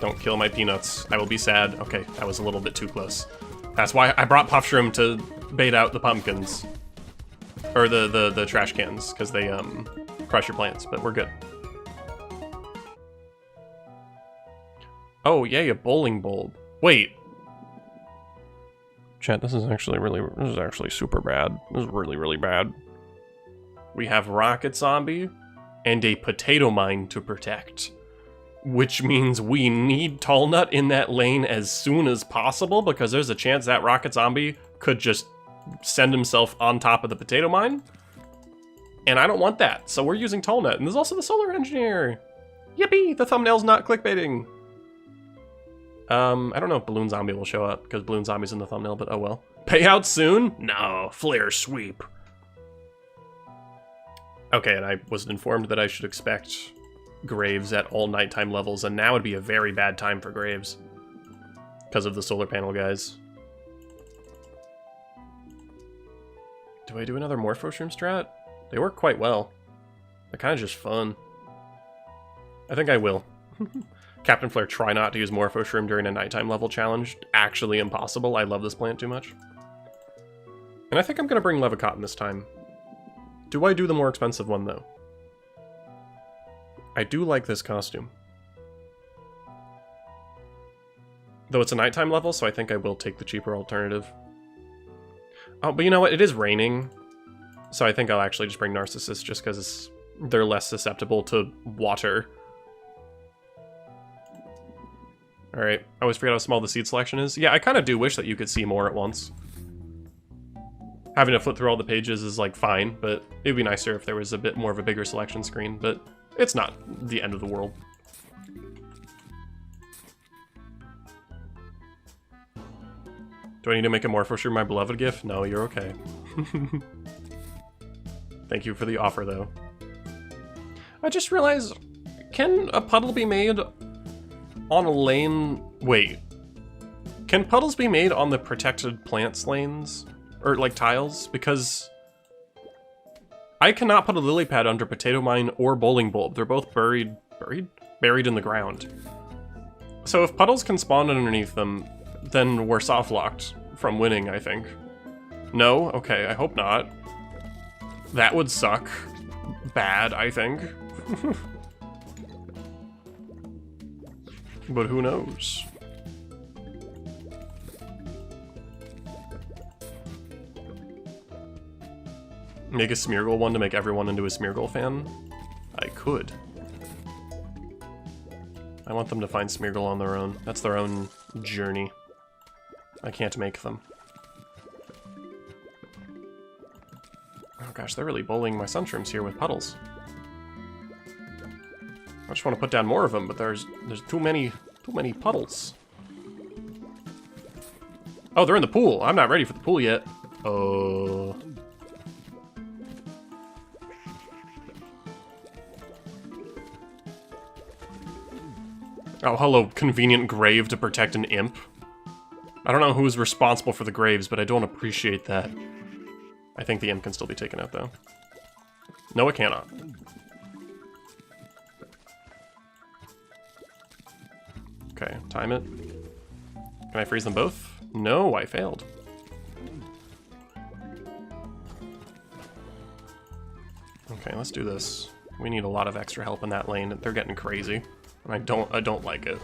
Don't kill my peanuts. I will be sad. Okay, that was a little bit too close. That's why I brought Puffshroom to bait out the pumpkins. Or the trash cans, because they crush your plants, but we're good. Oh, yay, a bowling bulb. Wait. Chat, this is actually super bad. This is really, really bad. We have Rocket Zombie and a potato mine to protect. Which means we need Tall Nut in that lane as soon as possible, because there's a chance that Rocket Zombie could just send himself on top of the potato mine. And I don't want that, so we're using Tall Nut. And there's also the Solar Engineer. Yippee, the thumbnail's not clickbaiting. I don't know if Balloon Zombie will show up, because Balloon Zombie's in the thumbnail, but oh well. Payout soon? No, Flare Sweep. Okay, and I was informed that I should expect Graves at all nighttime levels, and now would be a very bad time for Graves. Because of the solar panel guys. Do I do another Morphoshroom strat? They work quite well. They're kind of just fun. I think I will. Captain Flare, try not to use Morphoshroom during a nighttime level challenge. Actually impossible. I love this plant too much. And I think I'm going to bring Levicotton this time. Do I do the more expensive one, though? I do like this costume. Though it's a nighttime level, so I think I will take the cheaper alternative. Oh, but you know what? It is raining. So I think I'll actually just bring Narcissus just because they're less susceptible to water. Alright, I always forget how small the seed selection is. Yeah, I kind of do wish that you could see more at once. Having to flip through all the pages is, like, fine, but it'd be nicer if there was a bit more of a bigger selection screen, but it's not the end of the world. Do I need to make a Morphoshroom my beloved gift? No, you're okay. Thank you for the offer, though. I just realized, can a puddle be made on a lane? Wait. Can puddles be made on the protected plants lanes? Or, like, tiles? Because I cannot put a lily pad under potato mine or bowling bulb. They're both buried in the ground. So if puddles can spawn underneath them, then we're soft locked from winning, I think. No? Okay, I hope not. That would suck. Bad, I think. But who knows? Make a Smeargle one to make everyone into a Smeargle fan? I could. I want them to find Smeargle on their own. That's their own journey. I can't make them. Oh gosh, they're really bullying my Sunshrooms here with puddles. I just want to put down more of them, but there's too many puddles. Oh, they're in the pool. I'm not ready for the pool yet. Oh. Oh, hello, convenient grave to protect an imp. I don't know who's responsible for the graves, but I don't appreciate that. I think the imp can still be taken out, though. No, it cannot. Okay, time it. Can I freeze them both? No, I failed. Okay, let's do this. We need a lot of extra help in that lane. They're getting crazy. And I don't like it.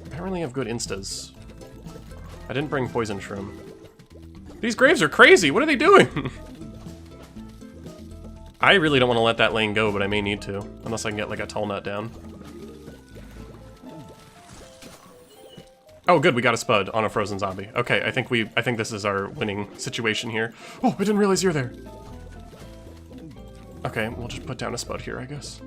I don't really have good instas. I didn't bring poison shroom. These graves are crazy! What are they doing? I really don't want to let that lane go, but I may need to. Unless I can get like a tall nut down. Oh good, we got a spud on a frozen zombie. Okay, I think this is our winning situation here. Oh, I didn't realize you're there. Okay, we'll just put down a spud here, I guess.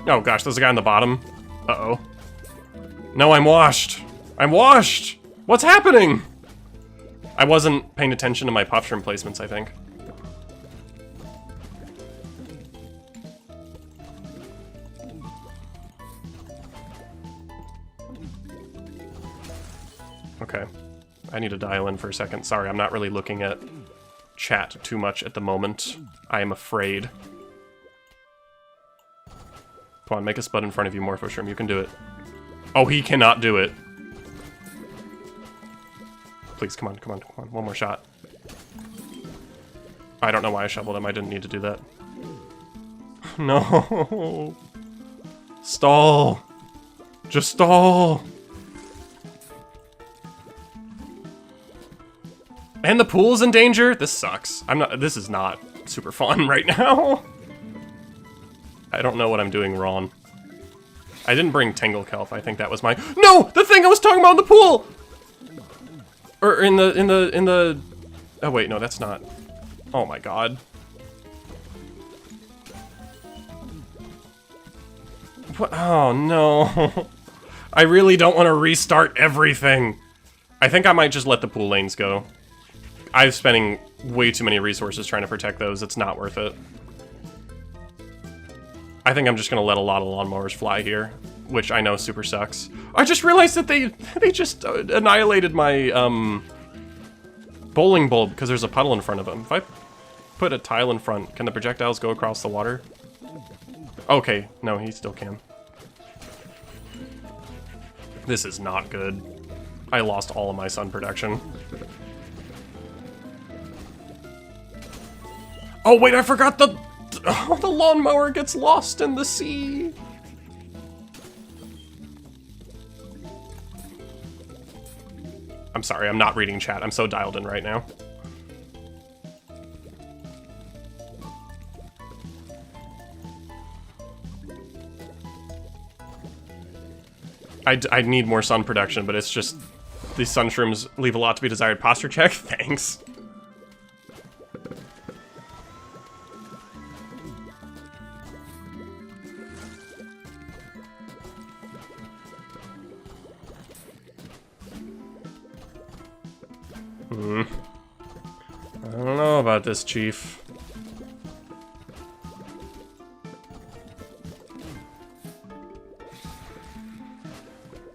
Oh gosh, there's a guy on the bottom. Uh-oh. No, I'm washed! I'm washed! What's happening? I wasn't paying attention to my puff shroom placements, I think. Okay. I need to dial in for a second. Sorry, I'm not really looking at chat too much at the moment. I am afraid. Come on, make a spud in front of you, Morphoshroom. You can do it. Oh, he cannot do it. Please, come on, come on, come on. One more shot. I don't know why I shoveled him. I didn't need to do that. No. Stall. Just stall. And the pool's in danger? This sucks. This is not super fun right now. I don't know what I'm doing wrong. I didn't bring Tangle Kelp. I think that was my— No! The thing I was talking about in the pool! Or in the... Oh wait, no, that's not. Oh my god. What? Oh no. I really don't want to restart everything. I think I might just let the pool lanes go. I'm spending way too many resources trying to protect those. It's not worth it. I think I'm just gonna let a lot of lawnmowers fly here, which I know super sucks. I just realized that they just annihilated my bowling bulb because there's a puddle in front of them. If I put a tile in front, can the projectiles go across the water? Okay, no, he still can. This is not good. I lost all of my sun protection. Oh wait, I forgot the lawnmower gets lost in the sea. I'm sorry, I'm not reading chat. I'm so dialed in right now. I need more sun protection, but it's just these sun shrooms leave a lot to be desired. Posture check? Thanks. I don't know about this, Chief.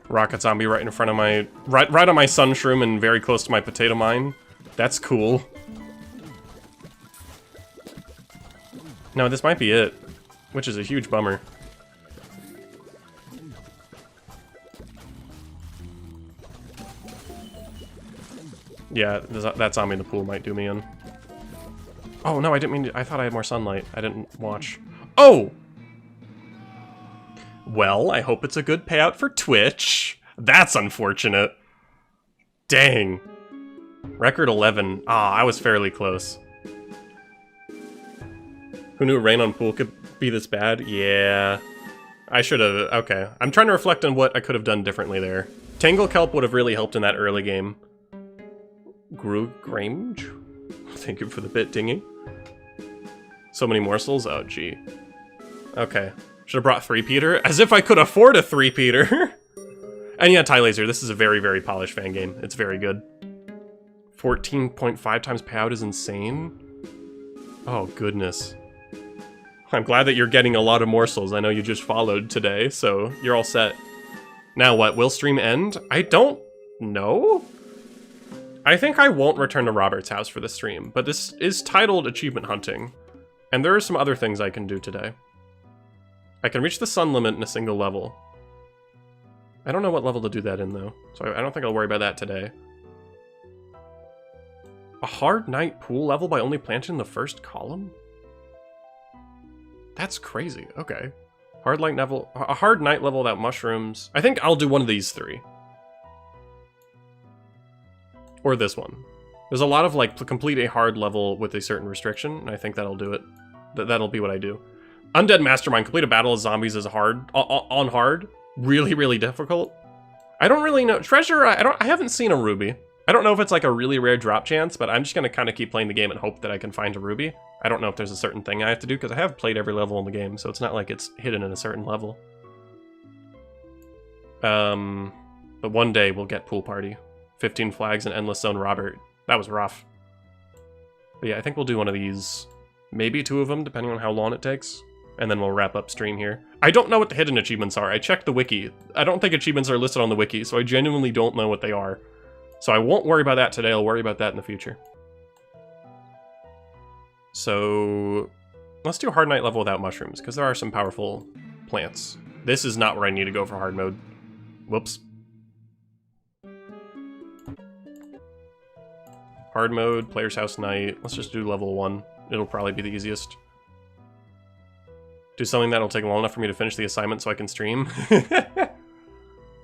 Rocket zombie right in front of my... Right on my sun shroom and very close to my potato mine. That's cool. No, this might be it. Which is a huge bummer. Yeah, that zombie in the pool might do me in. Oh, no, I didn't mean to... I thought I had more sunlight. I didn't watch. Oh! Well, I hope it's a good payout for Twitch. That's unfortunate. Dang. Record 11. Ah, I was fairly close. Who knew rain on pool could be this bad? Yeah. I should have... Okay. I'm trying to reflect on what I could have done differently there. Tangle Kelp would have really helped in that early game. Grange? Thank you for the bit dinging. So many morsels? Oh, gee. Okay. Should have brought 3-peater. As if I could afford a 3-peater! And yeah, Tie Laser. This is a very, very polished fan game. It's very good. 14.5 times payout is insane. Oh, goodness. I'm glad that you're getting a lot of morsels. I know you just followed today, so you're all set. Now what? Will stream end? I don't know. I think I won't return to Robert's house for the stream, but this is titled Achievement Hunting, and there are some other things I can do today. I can reach the sun limit in a single level. I don't know what level to do that in, though. So I don't think I'll worry about that today. A hard night pool level by only planting the first column? That's crazy. Okay. Hard night level, a hard night level without mushrooms. I think I'll do one of these 3. Or this one. There's a lot of, like, complete a hard level with a certain restriction, and I think that'll do it. That'll be what I do. Undead Mastermind, complete a battle of zombies is hard. On hard. Really, really difficult. I don't really know. Treasure, I haven't seen a ruby. I don't know if it's like a really rare drop chance, but I'm just gonna kind of keep playing the game and hope that I can find a ruby. I don't know if there's a certain thing I have to do, because I have played every level in the game, so it's not like it's hidden in a certain level. But one day we'll get Pool Party. 15 flags and Endless Zone Robert. That was rough. But yeah, I think we'll do one of these. Maybe 2 of them, depending on how long it takes. And then we'll wrap up stream here. I don't know what the hidden achievements are. I checked the wiki. I don't think achievements are listed on the wiki, so I genuinely don't know what they are. So I won't worry about that today, I'll worry about that in the future. So let's do hard night level without mushrooms, because there are some powerful plants. This is not where I need to go for hard mode. Whoops. Hard mode, Player's House Night. Let's just do level 1. It'll probably be the easiest. Do something that'll take long enough for me to finish the assignment so I can stream.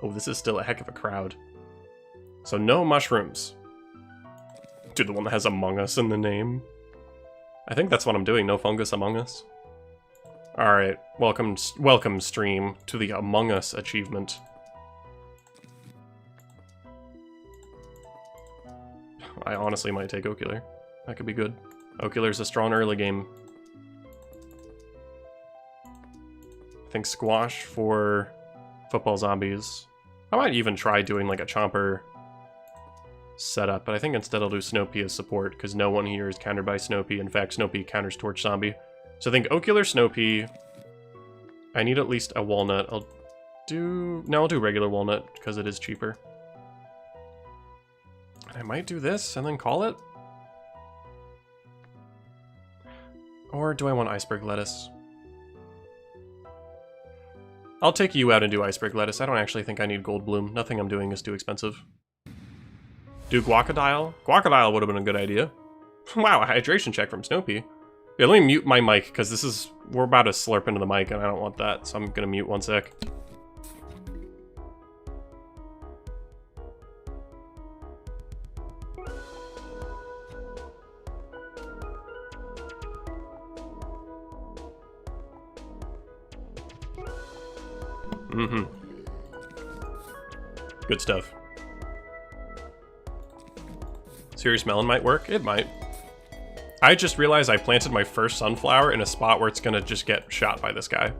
Oh, this is still a heck of a crowd. So no mushrooms. Dude, the one that has Among Us in the name. I think that's what I'm doing, no fungus Among Us. Alright, welcome stream to the Among Us achievement. I honestly might take Ocular. That could be good. Ocular's a strong early game. I think Squash for Football Zombies. I might even try doing like a Chomper setup, but I think instead I'll do Snowpea as support, because no one here is countered by Snowpea. In fact, Snowpea counters Torch Zombie. So I think Ocular, Snowpea. I need at least a Walnut. I'll do regular Walnut, because it is cheaper. I might do this and then call it. Or do I want Iceberg Lettuce? I'll take you out and do Iceberg Lettuce. I don't actually think I need Gold Bloom. Nothing I'm doing is too expensive. Do Guacodile? Guacodile would have been a good idea. Wow, a hydration check from Snowpea. Yeah, let me mute my mic, because we're about to slurp into the mic and I don't want that, so I'm gonna mute one sec. Mm-hmm. Good stuff. Serious Melon might work? It might. I just realized I planted my first sunflower in a spot where it's gonna just get shot by this guy.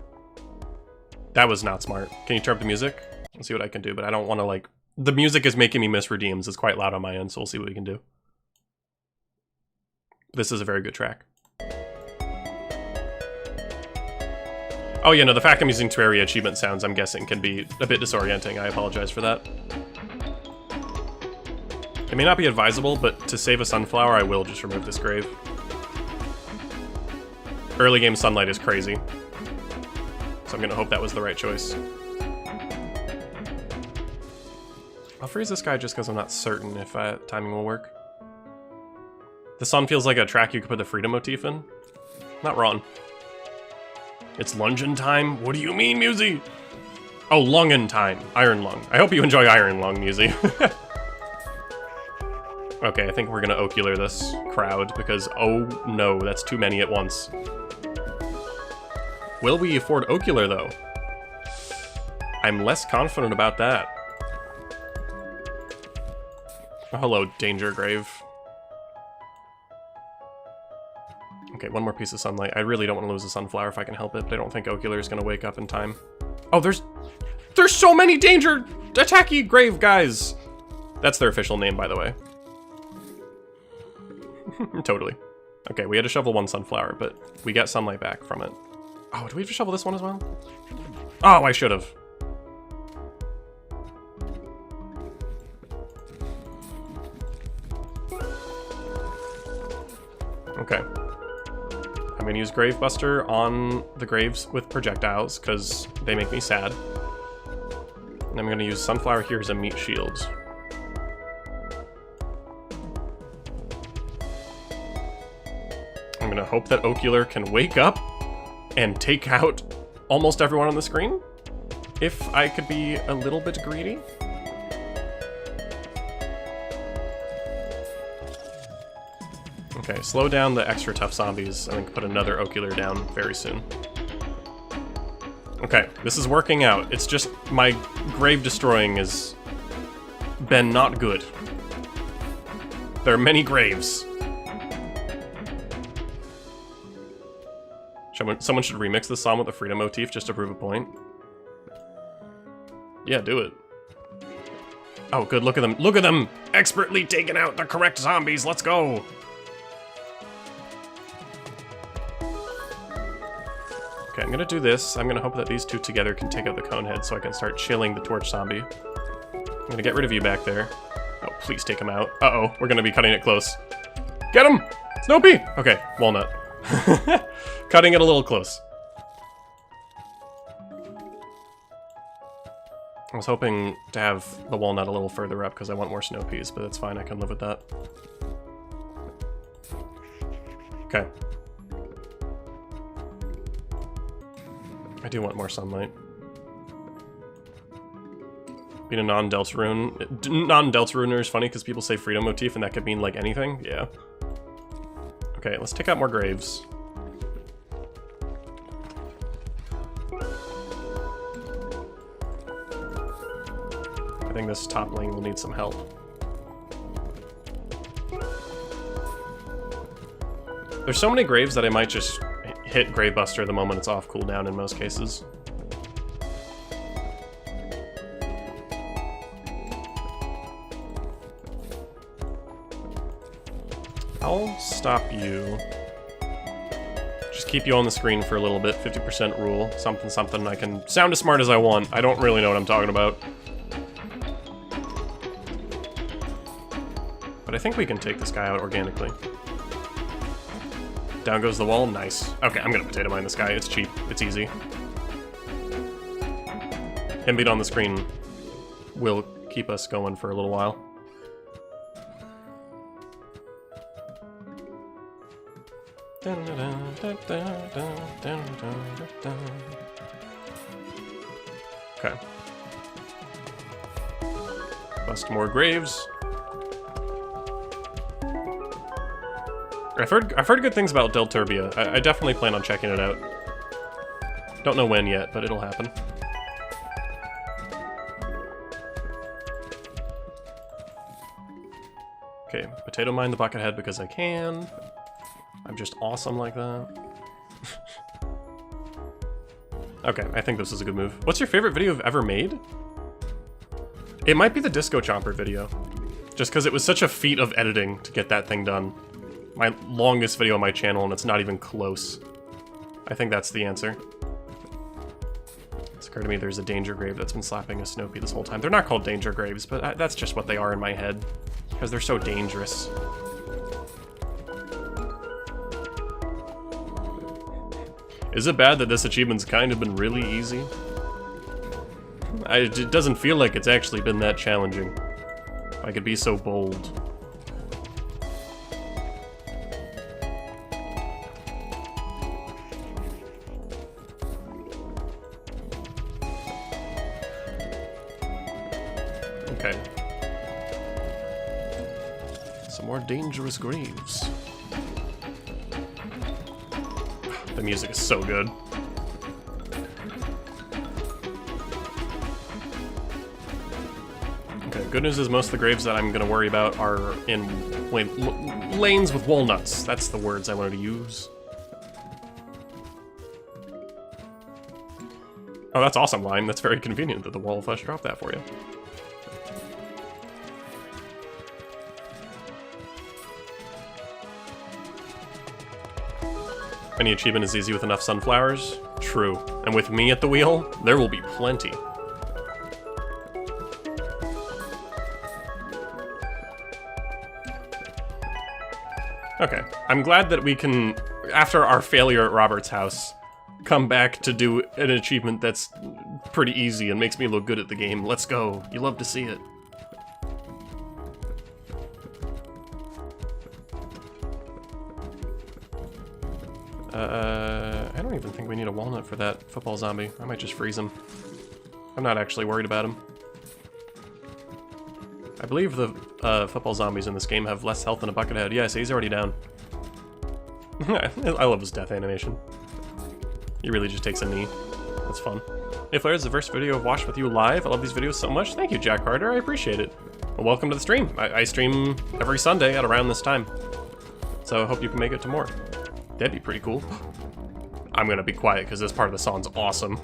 That was not smart. Can you turn up the music? Let's see what I can do, but I don't want to, like... The music is making me miss redeems. It's quite loud on my end, so we'll see what we can do. This is a very good track. Oh yeah, no, the fact I'm using Terraria achievement sounds, I'm guessing, can be a bit disorienting. I apologize for that. It may not be advisable, but to save a sunflower, I will just remove this grave. Early game sunlight is crazy. So I'm gonna hope that was the right choice. I'll freeze this guy just because I'm not certain if timing will work. The sun feels like a track you could put the Freedom motif in. Not wrong. It's lungin' time? What do you mean, Musey? Oh, lungin' time. Iron Lung. I hope you enjoy Iron Lung, Musey. Okay, I think we're gonna Ocular this crowd, because oh no, that's too many at once. Will we afford Ocular, though? I'm less confident about that. Oh, hello, Danger Grave. Okay, one more piece of sunlight. I really don't want to lose a sunflower if I can help it, but I don't think Ocular is going to wake up in time. Oh, there's so many danger attacky grave guys! That's their official name, by the way. Totally. Okay, we had to shovel one sunflower, but we got sunlight back from it. Oh, do we have to shovel this one as well? Oh, I should have. Okay. I'm gonna use Gravebuster on the graves with projectiles, because they make me sad. And I'm gonna use Sunflower here as a meat shield. I'm gonna hope that Ocular can wake up and take out almost everyone on the screen. If I could be a little bit greedy. Okay, slow down the extra tough zombies, and then put another Ocular down very soon. Okay, this is working out. It's just my grave destroying has been not good. There are many graves. Someone should remix this song with the freedom motif just to prove a point. Yeah, do it. Oh, good, look at them. Look at them! Expertly taking out the correct zombies, let's go! Okay, I'm gonna do this. I'm gonna hope that these two together can take out the Conehead so I can start chilling the Torch Zombie. I'm gonna get rid of you back there. Oh, please take him out. Uh-oh, we're gonna be cutting it close. Get him! Snoopy! Okay, Walnut. Cutting it a little close. I was hoping to have the Walnut a little further up because I want more snow peas, but that's fine, I can live with that. Okay. I do want more sunlight. Being a non-Deltarune... Non-Deltaruner is funny because people say freedom motif and that could mean like anything. Yeah. Okay, let's take out more graves. I think this top lane will need some help. There's so many graves that I might just hit Gravebuster the moment it's off cooldown in most cases. I'll stop you. Just keep you on the screen for a little bit, 50% rule, something something. I can sound as smart as I want. I don't really know what I'm talking about. But I think we can take this guy out organically. Down goes the wall, nice. Okay, I'm gonna potato mine this guy, it's cheap, it's easy. Him being on the screen will keep us going for a little while. Okay. Bust more graves. I've heard good things about Delturbia. I definitely plan on checking it out. Don't know when yet, but it'll happen. Okay, potato mine the Buckethead because I can. I'm just awesome like that. Okay, I think this is a good move. What's your favorite video you've ever made? It might be the Disco Chomper video. Just because it was such a feat of editing to get that thing done. My longest video on my channel, and it's not even close. I think that's the answer. It's occurred to me there's a danger grave that's been slapping a Snoopy this whole time. They're not called danger graves, but that's just what they are in my head. Because they're so dangerous. Is it bad that this achievement's kind of been really easy? It doesn't feel like it's actually been that challenging. If I could be so bold. Okay. Some more dangerous graves. The music is so good. Okay, good news is most of the graves that I'm gonna worry about are in lanes with walnuts. That's the words I wanted to use. Oh, that's awesome, Line. That's very convenient that the wall of flesh dropped that for you. Any achievement is easy with enough sunflowers? True. And with me at the wheel, there will be plenty. Okay. I'm glad that we can, after our failure at Robert's house, come back to do an achievement that's pretty easy and makes me look good at the game. Let's go. You love to see it. I don't even think we need a walnut for that football zombie. I might just freeze him. I'm not actually worried about him. I believe the football zombies in this game have less health than a buckethead. Yeah, so he's already down. I love his death animation. He really just takes a knee. That's fun. Hey Flair, it's the first video I've watched with you live. I love these videos so much. Thank you, Jack Carter. I appreciate it. Well, welcome to the stream. I stream every Sunday at around this time. So I hope you can make it to more. That'd be pretty cool. I'm gonna be quiet because this part of the song's awesome.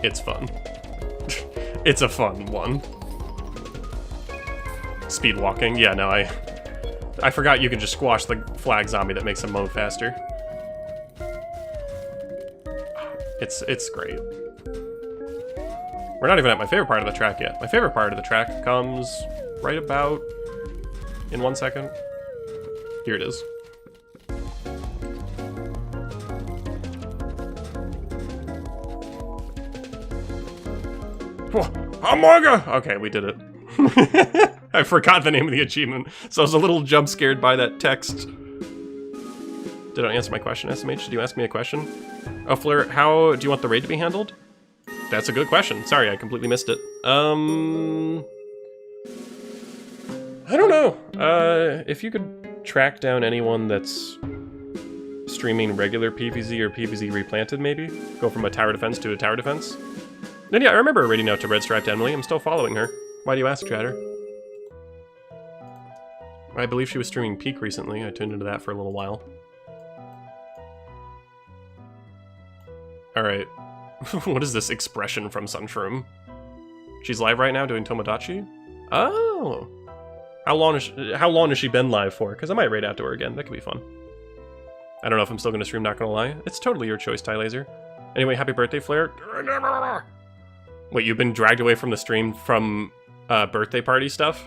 It's fun. It's a fun one. Speed walking. Yeah, no, I forgot you can just squash the flag zombie that makes him move faster. It's great. We're not even at my favorite part of the track yet. My favorite part of the track comes right about in 1 second. Here it is. Hamburger! Okay, we did it. I forgot the name of the achievement, so I was a little jump scared by that text. Did I answer my question, SMH? Did you ask me a question? Oh, Fleur, how do you want the raid to be handled? That's a good question. Sorry, I completely missed it. I don't know. If you could track down anyone that's streaming regular PvZ or PvZ replanted, maybe? Go from a tower defense to a tower defense? Then yeah, I remember raiding out to Red Striped Emily. I'm still following her. Why do you ask, Chatter? I believe she was streaming Peak recently. I tuned into that for a little while. Alright. What is this expression from Sunshroom? She's live right now doing Tomodachi? Oh! How long has she been live for? Because I might raid out to her again. That could be fun. I don't know if I'm still going to stream, not going to lie. It's totally your choice, Ty Laser. Anyway, happy birthday, Flare. Wait, you've been dragged away from the stream from birthday party stuff?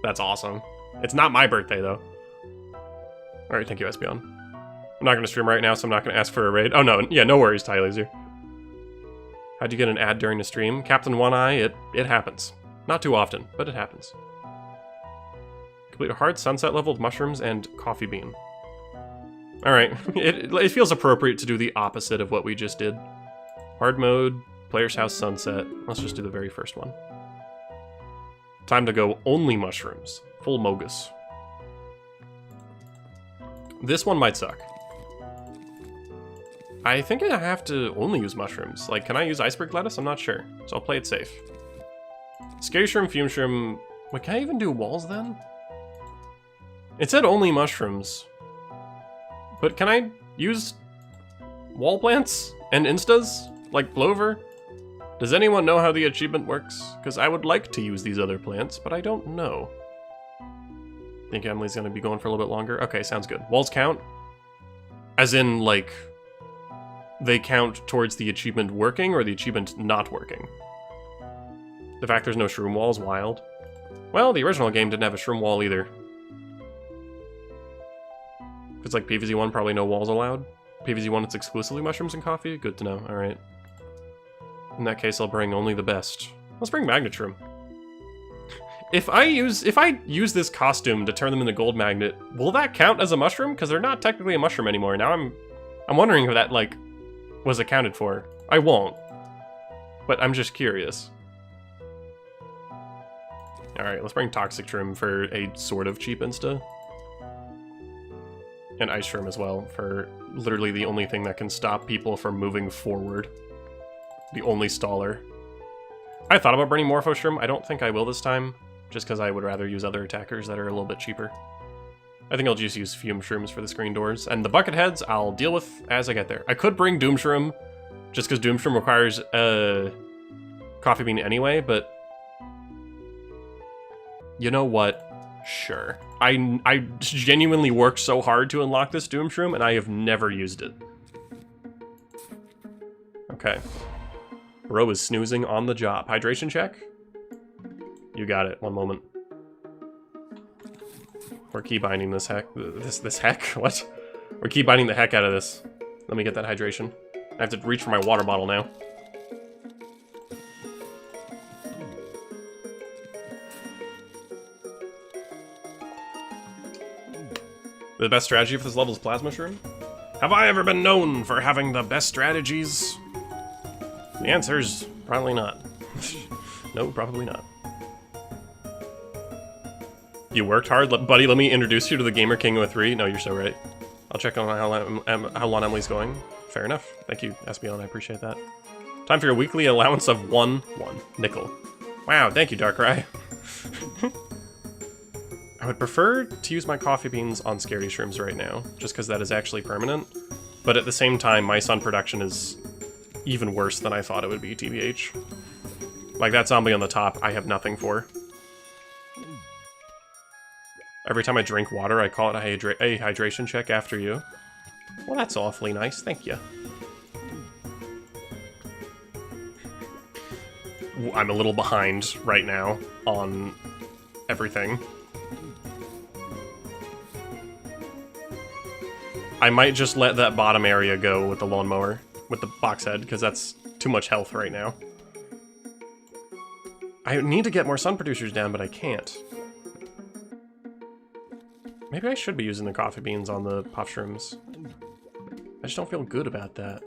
That's awesome. It's not my birthday, though. Alright, thank you, Espeon. I'm not going to stream right now, so I'm not going to ask for a raid. Oh, no. Yeah, no worries, Ty Laser. How'd you get an ad during the stream? Captain One Eye, it happens. Not too often, but it happens. Complete a hard sunset level with mushrooms and coffee bean. Alright, it feels appropriate to do the opposite of what we just did. Hard mode, player's house sunset. Let's just do the very first one. Time to go only mushrooms. Full Mogus. This one might suck. I think I have to only use mushrooms. Like, can I use iceberg lettuce? I'm not sure. So I'll play it safe. Scary shroom, fume shroom. Wait, can I even do walls then? It said only mushrooms. But can I use wall plants and instas? Like Blover? Does anyone know how the achievement works? Because I would like to use these other plants, but I don't know. Think Emily's gonna be going for a little bit longer? Okay, sounds good. Walls count? As in, like, they count towards the achievement working or the achievement not working? The fact there's no shroom wall is wild. Well, the original game didn't have a shroom wall either. If it's like PvZ 1, probably no walls allowed. PvZ 1, it's exclusively mushrooms and coffee? Good to know, alright. In that case, I'll bring only the best. Let's bring Magnet Shroom. If I use this costume to turn them into gold magnet, will that count as a mushroom? Because they're not technically a mushroom anymore. Now I'm wondering if that, like, was accounted for. I won't. But I'm just curious. Alright, let's bring Toxic Shroom for a sort of cheap insta. And Ice Shroom as well, for literally the only thing that can stop people from moving forward. The only staller. I thought about burning Morpho Shroom. I don't think I will this time, just because I would rather use other attackers that are a little bit cheaper. I think I'll just use Fume Shrooms for the screen doors, and the bucket heads I'll deal with as I get there. I could bring Doom Shroom, just because Doom Shroom requires Coffee Bean anyway, but you know what? Sure. I genuinely worked so hard to unlock this Doom Shroom, and I have never used it. Okay. Bro is snoozing on the job. Hydration check? You got it. One moment. We're key binding this heck. This heck? What? We're key binding the heck out of this. Let me get that hydration. I have to reach for my water bottle now. The best strategy for this level is Plasma Shroom? Have I ever been known for having the best strategies? The answer's probably not. No, probably not. You worked hard? Buddy, let me introduce you to the Gamer King of 3. No, you're so right. I'll check on how long Emily's going. Fair enough. Thank you, Espeon. I appreciate that. Time for your weekly allowance of one nickel. Wow, thank you, Darkrai. I would prefer to use my coffee beans on Scaredy Shrooms right now, just because that is actually permanent. But at the same time, my sun production is even worse than I thought it would be, TBH. Like, that zombie on the top, I have nothing for. Every time I drink water, I call it a hydration check after you. Well, that's awfully nice, thank you. I'm a little behind right now on everything. I might just let that bottom area go with the lawnmower, with the box head, because that's too much health right now. I need to get more sun producers down, but I can't. Maybe I should be using the coffee beans on the puff shrooms. I just don't feel good about that.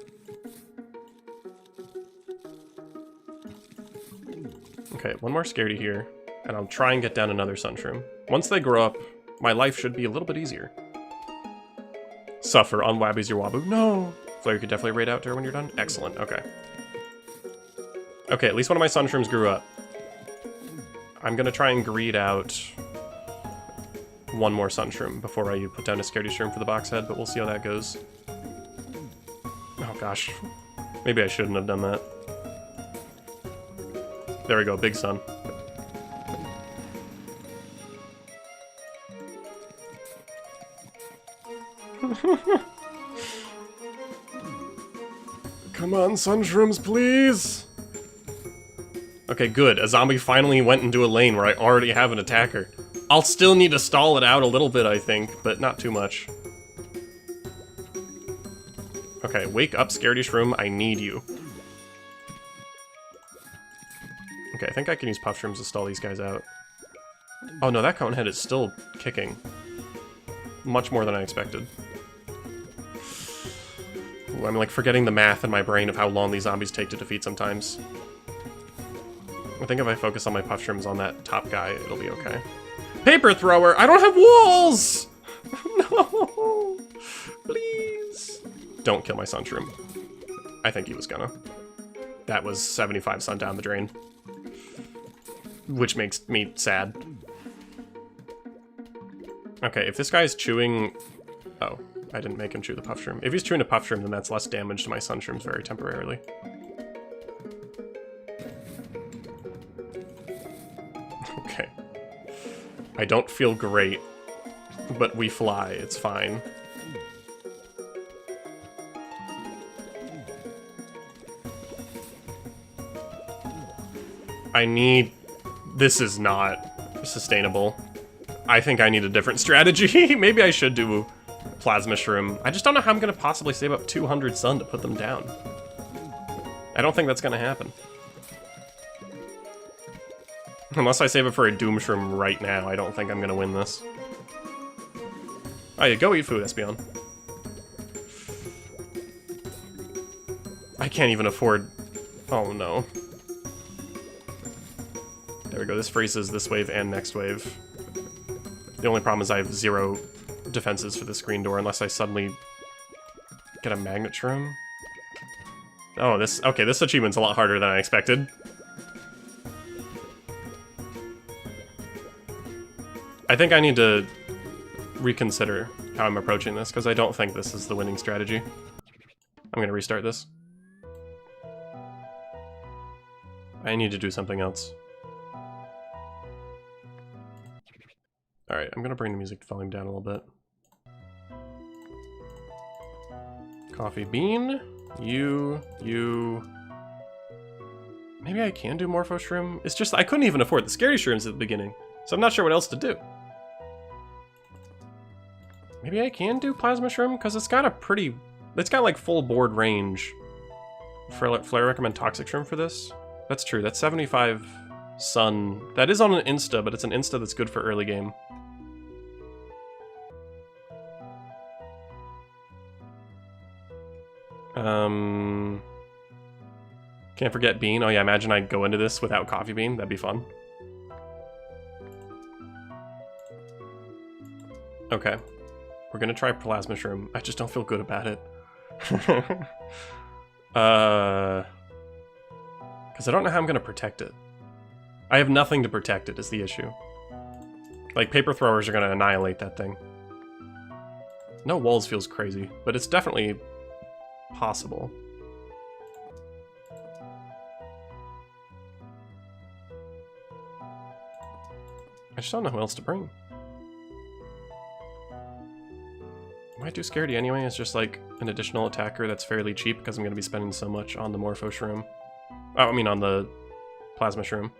Okay, one more Scaredy here, and I'll try and get down another sun shroom. Once they grow up, my life should be a little bit easier. Suffer, unwabbies your wabu. No! Flare could definitely raid out to her when you're done. Excellent, okay. Okay, at least one of my sun shrooms grew up. I'm gonna try and greed out one more sun shroom before I put down a Scaredy shroom for the box head, but we'll see how that goes. Oh gosh. Maybe I shouldn't have done that. There we go, big sun. Come on, sun shrooms, please! Okay, good. A zombie finally went into a lane where I already have an attacker. I'll still need to stall it out a little bit, I think, but not too much. Okay, wake up, Scaredy Shroom. I need you. Okay, I think I can use Puff Shrooms to stall these guys out. Oh no, that Conehead is still kicking. Much more than I expected. Ooh, I'm like forgetting the math in my brain of how long these zombies take to defeat sometimes. I think if I focus on my Puff Shrooms on that top guy, it'll be okay. Paper thrower! I don't have walls! No! Please! Don't kill my Sun Shroom. I think he was gonna. That was 75 sun down the drain. Which makes me sad. Okay, if this guy's chewing... Oh, I didn't make him chew the Puff Shroom. If he's chewing a Puff Shroom, then that's less damage to my Sun Shrooms very temporarily. Okay. I don't feel great, but we fly. It's fine. I need... This is not sustainable. I think I need a different strategy. Maybe I should do Plasma Shroom. I just don't know how I'm going to possibly save up 200 sun to put them down. I don't think that's going to happen. Unless I save it for a Doom Shroom right now, I don't think I'm going to win this. Oh yeah, go eat food, Espeon. I can't even afford... Oh no. There we go, this freezes this wave and next wave. The only problem is I have 0 defenses for this green door unless I suddenly get a Magnet Shroom. Oh, this... Okay, this achievement's a lot harder than I expected. I think I need to reconsider how I'm approaching this, because I don't think this is the winning strategy. I'm going to restart this. I need to do something else. Alright, I'm going to bring the music volume down a little bit. Coffee bean, you, Maybe I can do Morpho Shroom. It's just I couldn't even afford the Scary Shrooms at the beginning, so I'm not sure what else to do. Maybe I can do Plasma Shroom, because it's got a pretty... It's got, like, full board range. Flare recommend Toxic Shroom for this? That's true, that's 75 Sun. That is on an Insta, but it's an Insta that's good for early game. Can't forget Bean. Oh yeah, imagine I go into this without Coffee Bean. That'd be fun. Okay. We're gonna try Plasma Shroom. I just don't feel good about it. Because I don't know how I'm gonna protect it. I have nothing to protect it is the issue. Like, paper throwers are gonna annihilate that thing. No walls feels crazy, but it's definitely possible. I just don't know who else to bring. Might do Scaredy anyway, it's just like an additional attacker that's fairly cheap because I'm going to be spending so much on the Morpho Shroom. Oh, I mean on the Plasma Shroom.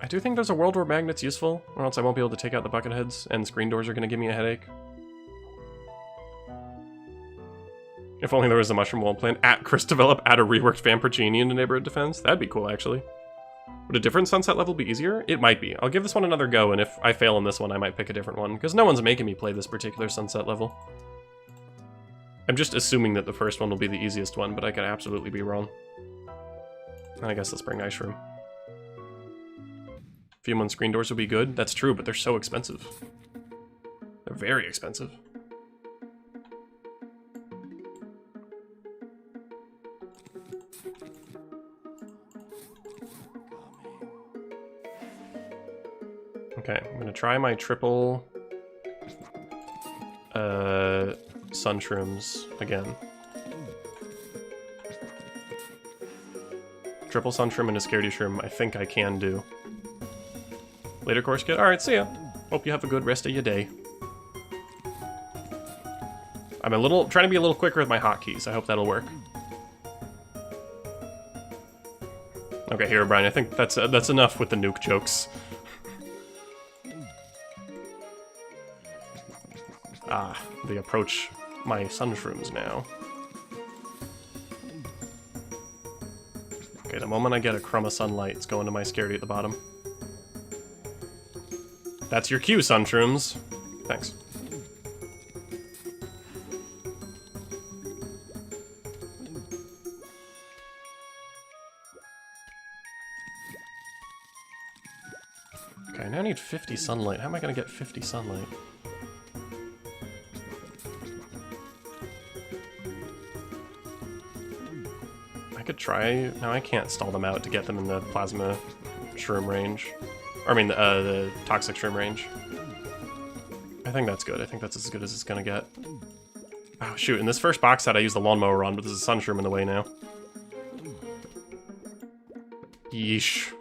I do think there's a world where Magnet's useful, or else I won't be able to take out the bucket heads, and screen doors are going to give me a headache. If only there was a mushroom wall plan. At Chris Develop, add a reworked Vampircini into Neighborhood Defense. That'd be cool, actually. Would a different sunset level be easier? It might be. I'll give this one another go, and if I fail in this one, I might pick a different one, because no one's making me play this particular sunset level. I'm just assuming that the first one will be the easiest one, but I could absolutely be wrong. And I guess let's bring Ice Room. Few months screen doors would be good. That's true, but they're so expensive. They're very expensive. Okay, I'm gonna try my triple Sun Shrooms again. Triple Sun Shroom and a Scaredy Shroom, I think I can do. Later course kit? Alright, see ya. Hope you have a good rest of your day. I'm trying to be a little quicker with my hotkeys. I hope that'll work. Okay, here, Brian, I think that's enough with the nuke jokes. Ah, they approach my Sun Shrooms now. Okay, the moment I get a crumb of sunlight, it's going to my Scaredy at the bottom. That's your cue, Sun Shrooms. Thanks. Okay, I now need 50 sunlight. How am I gonna get 50 sunlight? I could try... No, I can't stall them out to get them in the Plasma Shroom range. Or, I mean, the Toxic Shroom range. I think that's good. I think that's as good as it's gonna get. Oh, shoot. In this first box set, I used the Lawnmower on, but there's a Sun Shroom in the way now. Yeesh.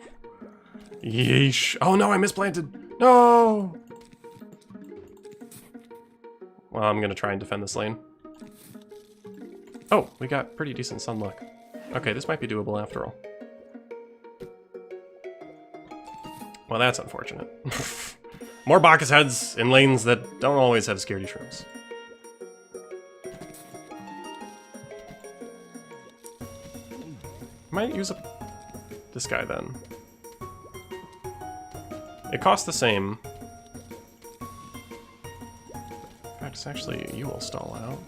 Yeesh. Oh, no, I misplanted. No! Well, I'm gonna try and defend this lane. Oh, we got pretty decent sun luck. Okay, this might be doable after all. Well, that's unfortunate. More Bacchus heads in lanes that don't always have Scaredy Shrooms. Might use this guy then. It costs the same. In fact, it's actually you will stall out.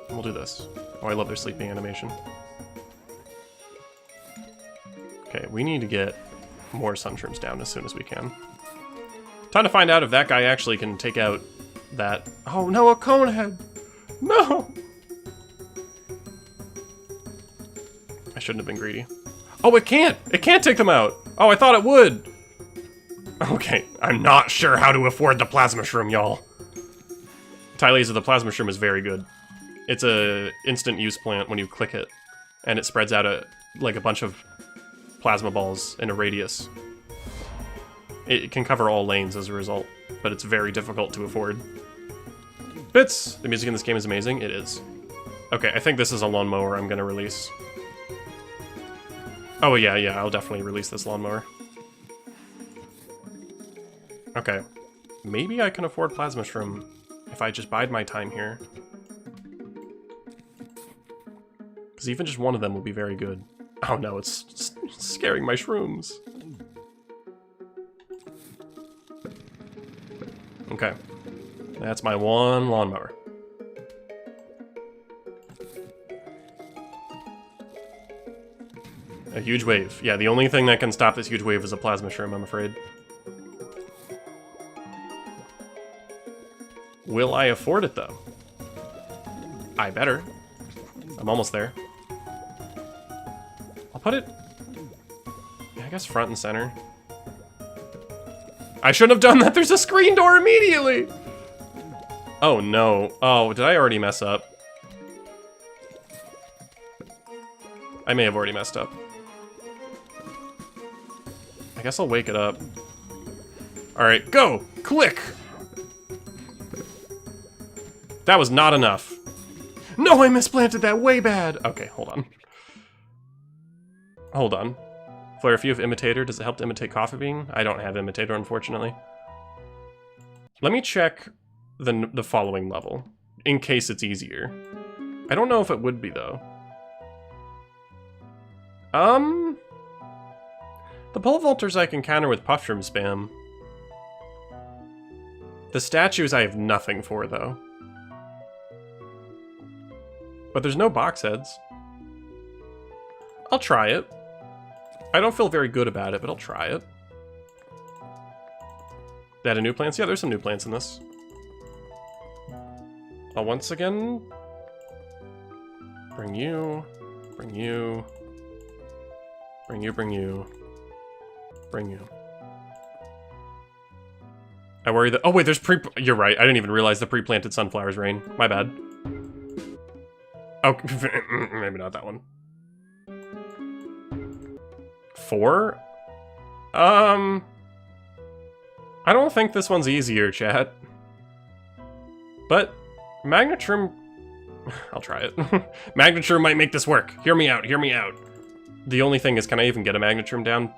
And we'll do this. Oh, I love their sleeping animation. Okay, we need to get more Sun Shrooms down as soon as we can. Time to find out if that guy actually can take out that... Oh no, a cone head! No! I shouldn't have been greedy. Oh, it can't! It can't take them out! Oh, I thought it would! Okay, I'm not sure how to afford the Plasma Shroom, y'all. Tylaser, the Plasma Shroom is very good. It's a instant use plant when you click it, and it spreads out like a bunch of plasma balls in a radius. It can cover all lanes as a result, but it's very difficult to afford. Bits! The music in this game is amazing. It is. Okay, I think this is a lawnmower I'm gonna release. Oh, yeah, I'll definitely release this lawnmower. Okay. Maybe I can afford Plasma Shroom if I just bide my time here. Because even just one of them will be very good. Oh no, it's scaring my shrooms. Okay. That's my one lawnmower. A huge wave. Yeah, the only thing that can stop this huge wave is a Plasma Shroom, I'm afraid. Will I afford it, though? I better. I'm almost there. I'll put it... yeah, I guess front and center. I shouldn't have done that! There's a screen door immediately! Oh, no. Oh, did I already mess up? I may have already messed up. I guess I'll wake it up. Alright, go! Click! That was not enough. No, I misplanted that way bad! Okay, hold on. Hold on. Flare, if you have Imitator, does it help to imitate Coffee Bean? I don't have Imitator, unfortunately. Let me check the following level, in case it's easier. I don't know if it would be, though. The pole vaulters I can counter with Puffshroom spam. The statues I have nothing for, though. But there's no box heads. I'll try it. I don't feel very good about it, but I'll try it. That a new plants? Yeah, there's some new plants in this. I'll once again bring you, bring you, bring you, bring you, bring you. I worry that... oh wait, there's you're right, I didn't even realize the pre-planted sunflowers rain. My bad. Oh, maybe not that one. 4? I don't think this one's easier, chat. But Magnetrum... I'll try it. Magnetrum might make this work. Hear me out, hear me out. The only thing is, can I even get a Magnetrum down?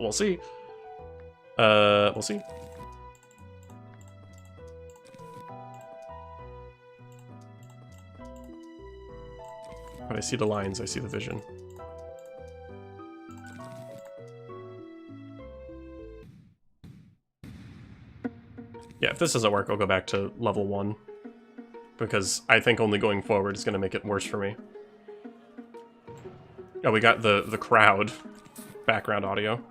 We'll see. We'll see. But I see the lines, I see the vision. Yeah, if this doesn't work, I'll go back to level 1. Because I think only going forward is going to make it worse for me. Oh, we got the crowd background audio.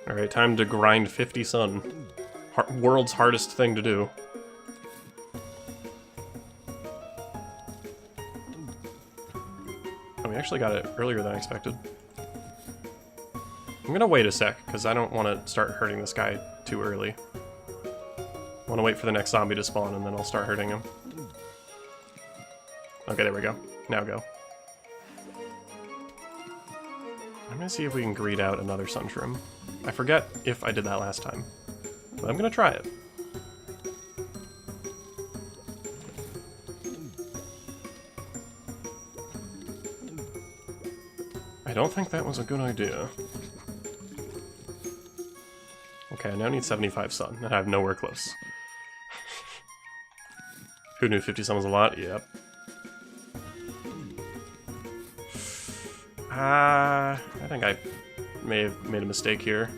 Alright, time to grind 50 sun. World's hardest thing to do. Oh, we actually got it earlier than I expected. I'm gonna wait a sec, because I don't want to start hurting this guy too early. I want to wait for the next zombie to spawn, and then I'll start hurting him. Okay, there we go. Now go. I'm gonna see if we can greed out another Sunshroom. I forget if I did that last time, but I'm gonna try it. I don't think that was a good idea. Okay, I now need 75 sun, and I have nowhere close. Who knew 50 sun was a lot? Yep. I think I may have made a mistake here.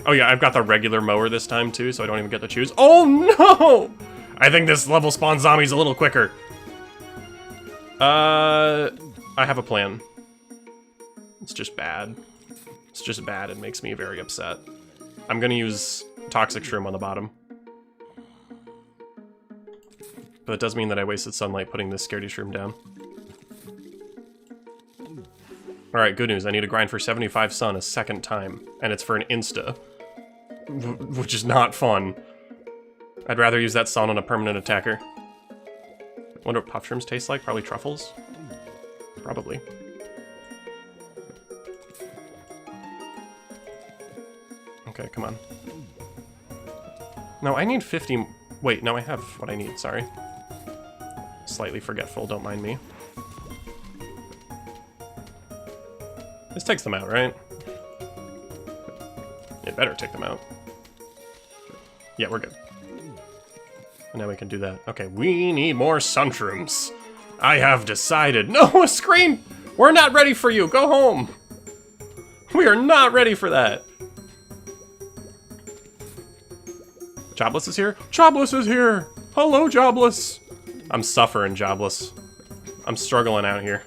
Oh yeah, I've got the regular mower this time too, so I don't even get to choose. Oh no! I think this level spawns zombies a little quicker. I have a plan. It's just bad. It's just bad and makes me very upset. I'm gonna use Toxic Shroom on the bottom. But it does mean that I wasted sunlight putting this Scaredy Shroom down. Alright, good news. I need to grind for 75 sun a second time, and it's for an insta. Which is not fun. I'd rather use that sun on a permanent attacker. Wonder what Puffshrooms taste like? Probably truffles? Probably. Okay, come on. No, I need 50... Wait, no, I have what I need, sorry. Slightly forgetful, don't mind me. This takes them out, right? It better take them out. Yeah, we're good. And now we can do that. Okay, we need more sunshrooms. I have decided. No, a screen! We're not ready for you. Go home. We are not ready for that. Jobless is here? Jobless is here! Hello, Jobless! I'm suffering, Jobless. I'm struggling out here.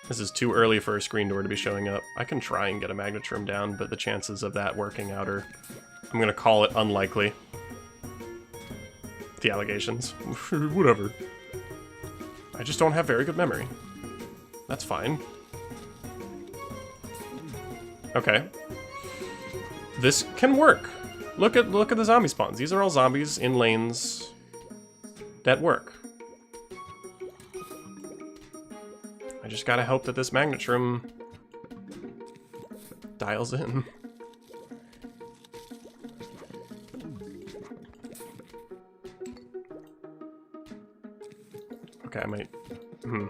This is too early for a screen door to be showing up. I can try and get a magnetron down, but the chances of that working out are... I'm gonna call it unlikely. The allegations. Whatever. I just don't have very good memory. That's fine. Okay. This can work. Look at the zombie spawns. These are all zombies in lanes that work. I just gotta hope that this magnetron dials in. Okay, I might... I'm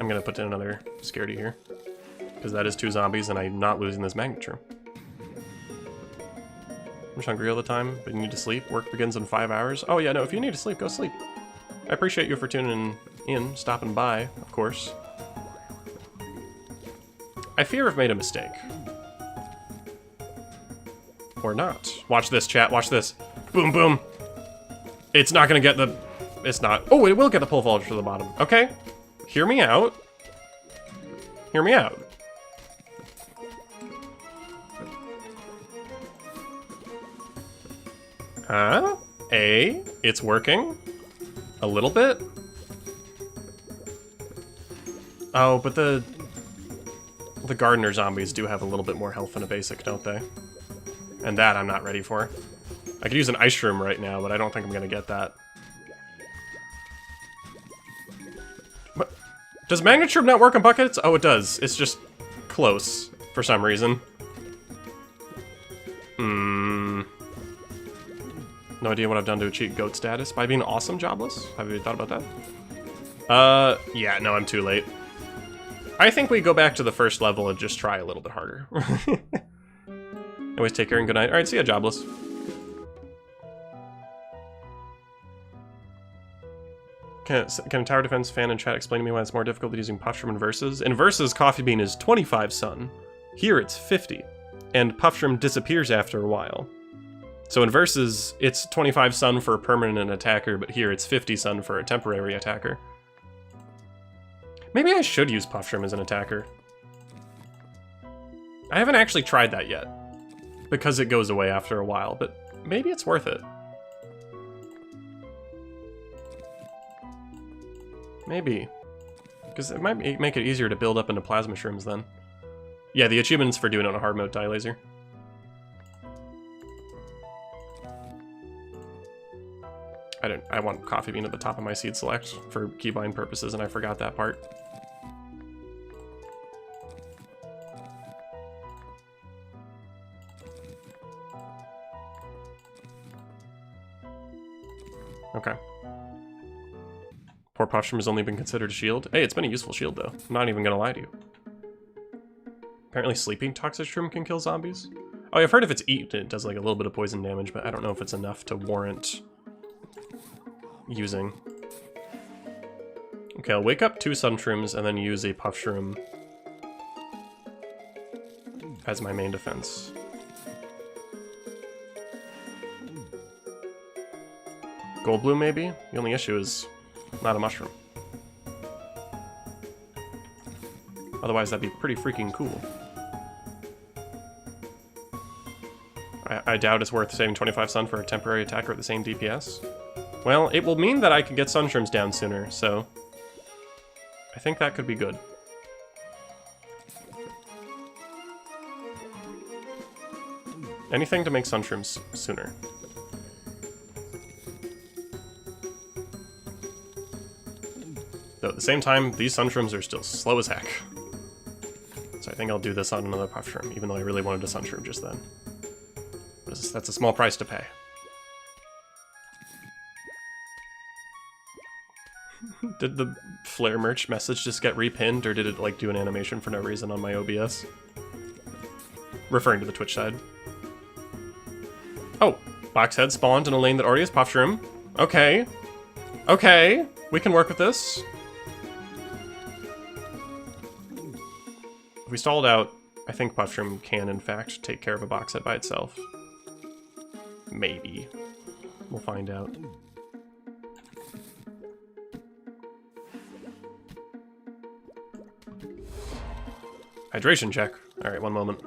gonna put in another scaredy here. Because that is 2 zombies and I'm not losing this magnetron. I'm just hungry all the time, but you need to sleep. Work begins in 5 hours. Oh yeah, no, if you need to sleep, go sleep. I appreciate you for tuning in, stopping by, of course. I fear I've made a mistake. Or not. Watch this, chat, watch this. Boom, boom. It's not gonna get the... It's not. Oh, it will get the pull voltage to the bottom. Okay. Hear me out. Hear me out. Huh? It's working. A little bit. Oh, but the gardener zombies do have a little bit more health than a basic, don't they? And that I'm not ready for. I could use an ice shroom right now, but I don't think I'm gonna get that. What? Does magnetron not work on buckets? Oh, it does. It's just close for some reason. No idea what I've done to achieve goat status by being awesome, Jobless. Have you thought about that? Yeah, no, I'm too late. I think we go back to the first level and just try a little bit harder. Always take care and good night. All right, see ya, Jobless. Can a tower defense fan in chat explain to me why it's more difficult than using Puffshroom in Versus? In Versus, Coffee Bean is 25 sun. Here it's 50. And Puffshroom disappears after a while. So in Versus, it's 25 sun for a permanent attacker, but here it's 50 sun for a temporary attacker. Maybe I should use Puffshroom as an attacker. I haven't actually tried that yet, because it goes away after a while, but maybe it's worth it. Maybe. Because it might make it easier to build up into plasma shrooms then. Yeah, the achievement's for doing it on a hard mode dye laser. I want Coffee Bean at the top of my seed select for keybind purposes, and I forgot that part. Okay. Poor Puffshroom has only been considered a shield. Hey, it's been a useful shield, though. I'm not even gonna lie to you. Apparently sleeping toxic shroom can kill zombies. Oh, I've heard if it's eaten, it does like a little bit of poison damage, but I don't know if it's enough to warrant using. Okay, I'll wake up 2 sunshrooms and then use a Puffshroom as my main defense. Gold blue, maybe? The only issue is not a mushroom. Otherwise, that'd be pretty freaking cool. I doubt it's worth saving 25 sun for a temporary attacker at the same DPS. Well, it will mean that I can get sunshrooms down sooner, so I think that could be good. Anything to make sunshrooms sooner. Though at the same time, these sunshrooms are still slow as heck. So I think I'll do this on another Puffshroom, even though I really wanted a sunshroom just then. That's a small price to pay. Did the Flare merch message just get repinned, or did it like do an animation for no reason on my OBS? Referring to the Twitch side. Oh, box head spawned in a lane that already has Puff Shroom. Okay. Okay, we can work with this. If we stalled out, I think Puff Shroom can, in fact, take care of a box head by itself. Maybe. We'll find out. Hydration check. Alright, one moment.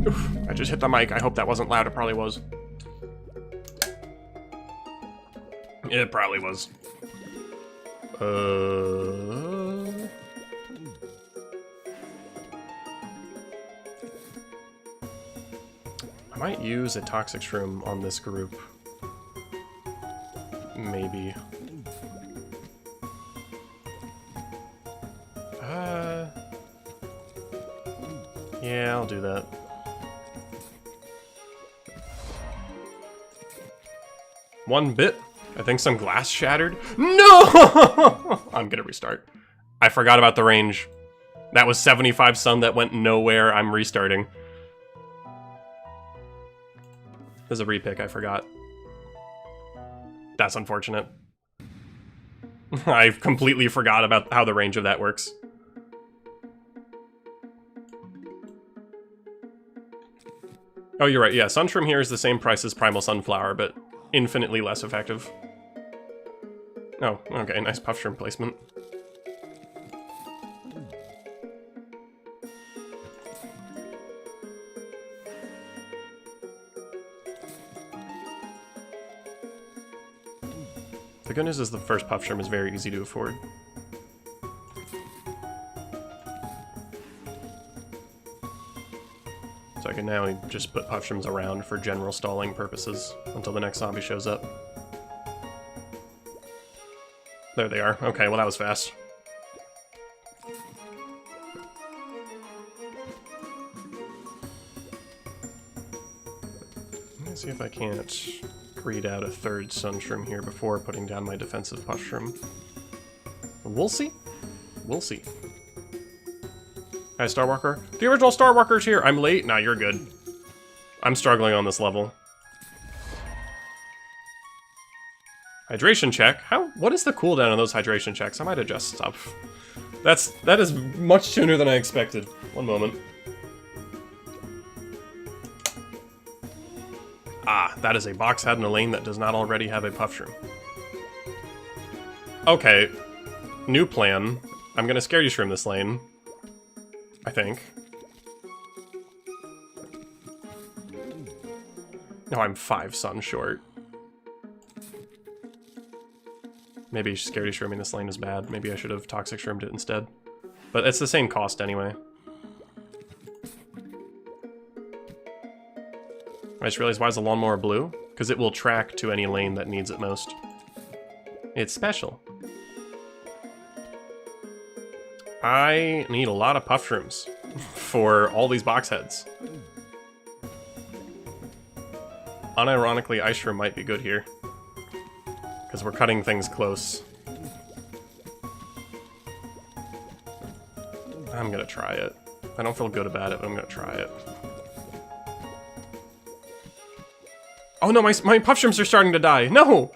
Oof, I just hit the mic. I hope that wasn't loud. It probably was. It probably was. I might use a Toxic Shroom on this group. Maybe. Yeah, I'll do that. One bit. I think some glass shattered. No! I'm gonna restart. I forgot about the range. That was 75 sun that went nowhere. I'm restarting. There's a repick, I forgot. That's unfortunate. I completely forgot about how the range of that works. Oh, you're right, yeah, Sunshroom here is the same price as Primal Sunflower, but infinitely less effective. Oh, okay, nice Puff Shroom placement. The good news is the first Puff Shroom is very easy to afford. So I can now just put Puff Shrooms around for general stalling purposes until the next zombie shows up. There they are. Okay, well that was fast. Let me see if I can't breed out a third Sunshroom here before putting down my defensive Puff Shroom. We'll see. We'll see. Hi, Star Walker. The original Star Walker's here. I'm late. Nah, you're good. I'm struggling on this level. Hydration check. What is the cooldown on those hydration checks? I might adjust stuff. That is much sooner than I expected. One moment. Ah, that is a box head in a lane that does not already have a Puff Shroom. Okay. New plan. I'm gonna Scaredy Shroom this lane. I think. No, I'm 5 sun short. Maybe Scaredy Shrooming this lane is bad. Maybe I should have Toxic Shroomed it instead. But it's the same cost anyway. I just realized, why is the lawnmower blue? Because it will track to any lane that needs it most. It's special. I need a lot of Puff Shrooms for all these box heads. Unironically, Ice Shroom might be good here. Because we're cutting things close. I'm gonna try it. I don't feel good about it, but I'm gonna try it. Oh no, my Puff Shrooms are starting to die. No!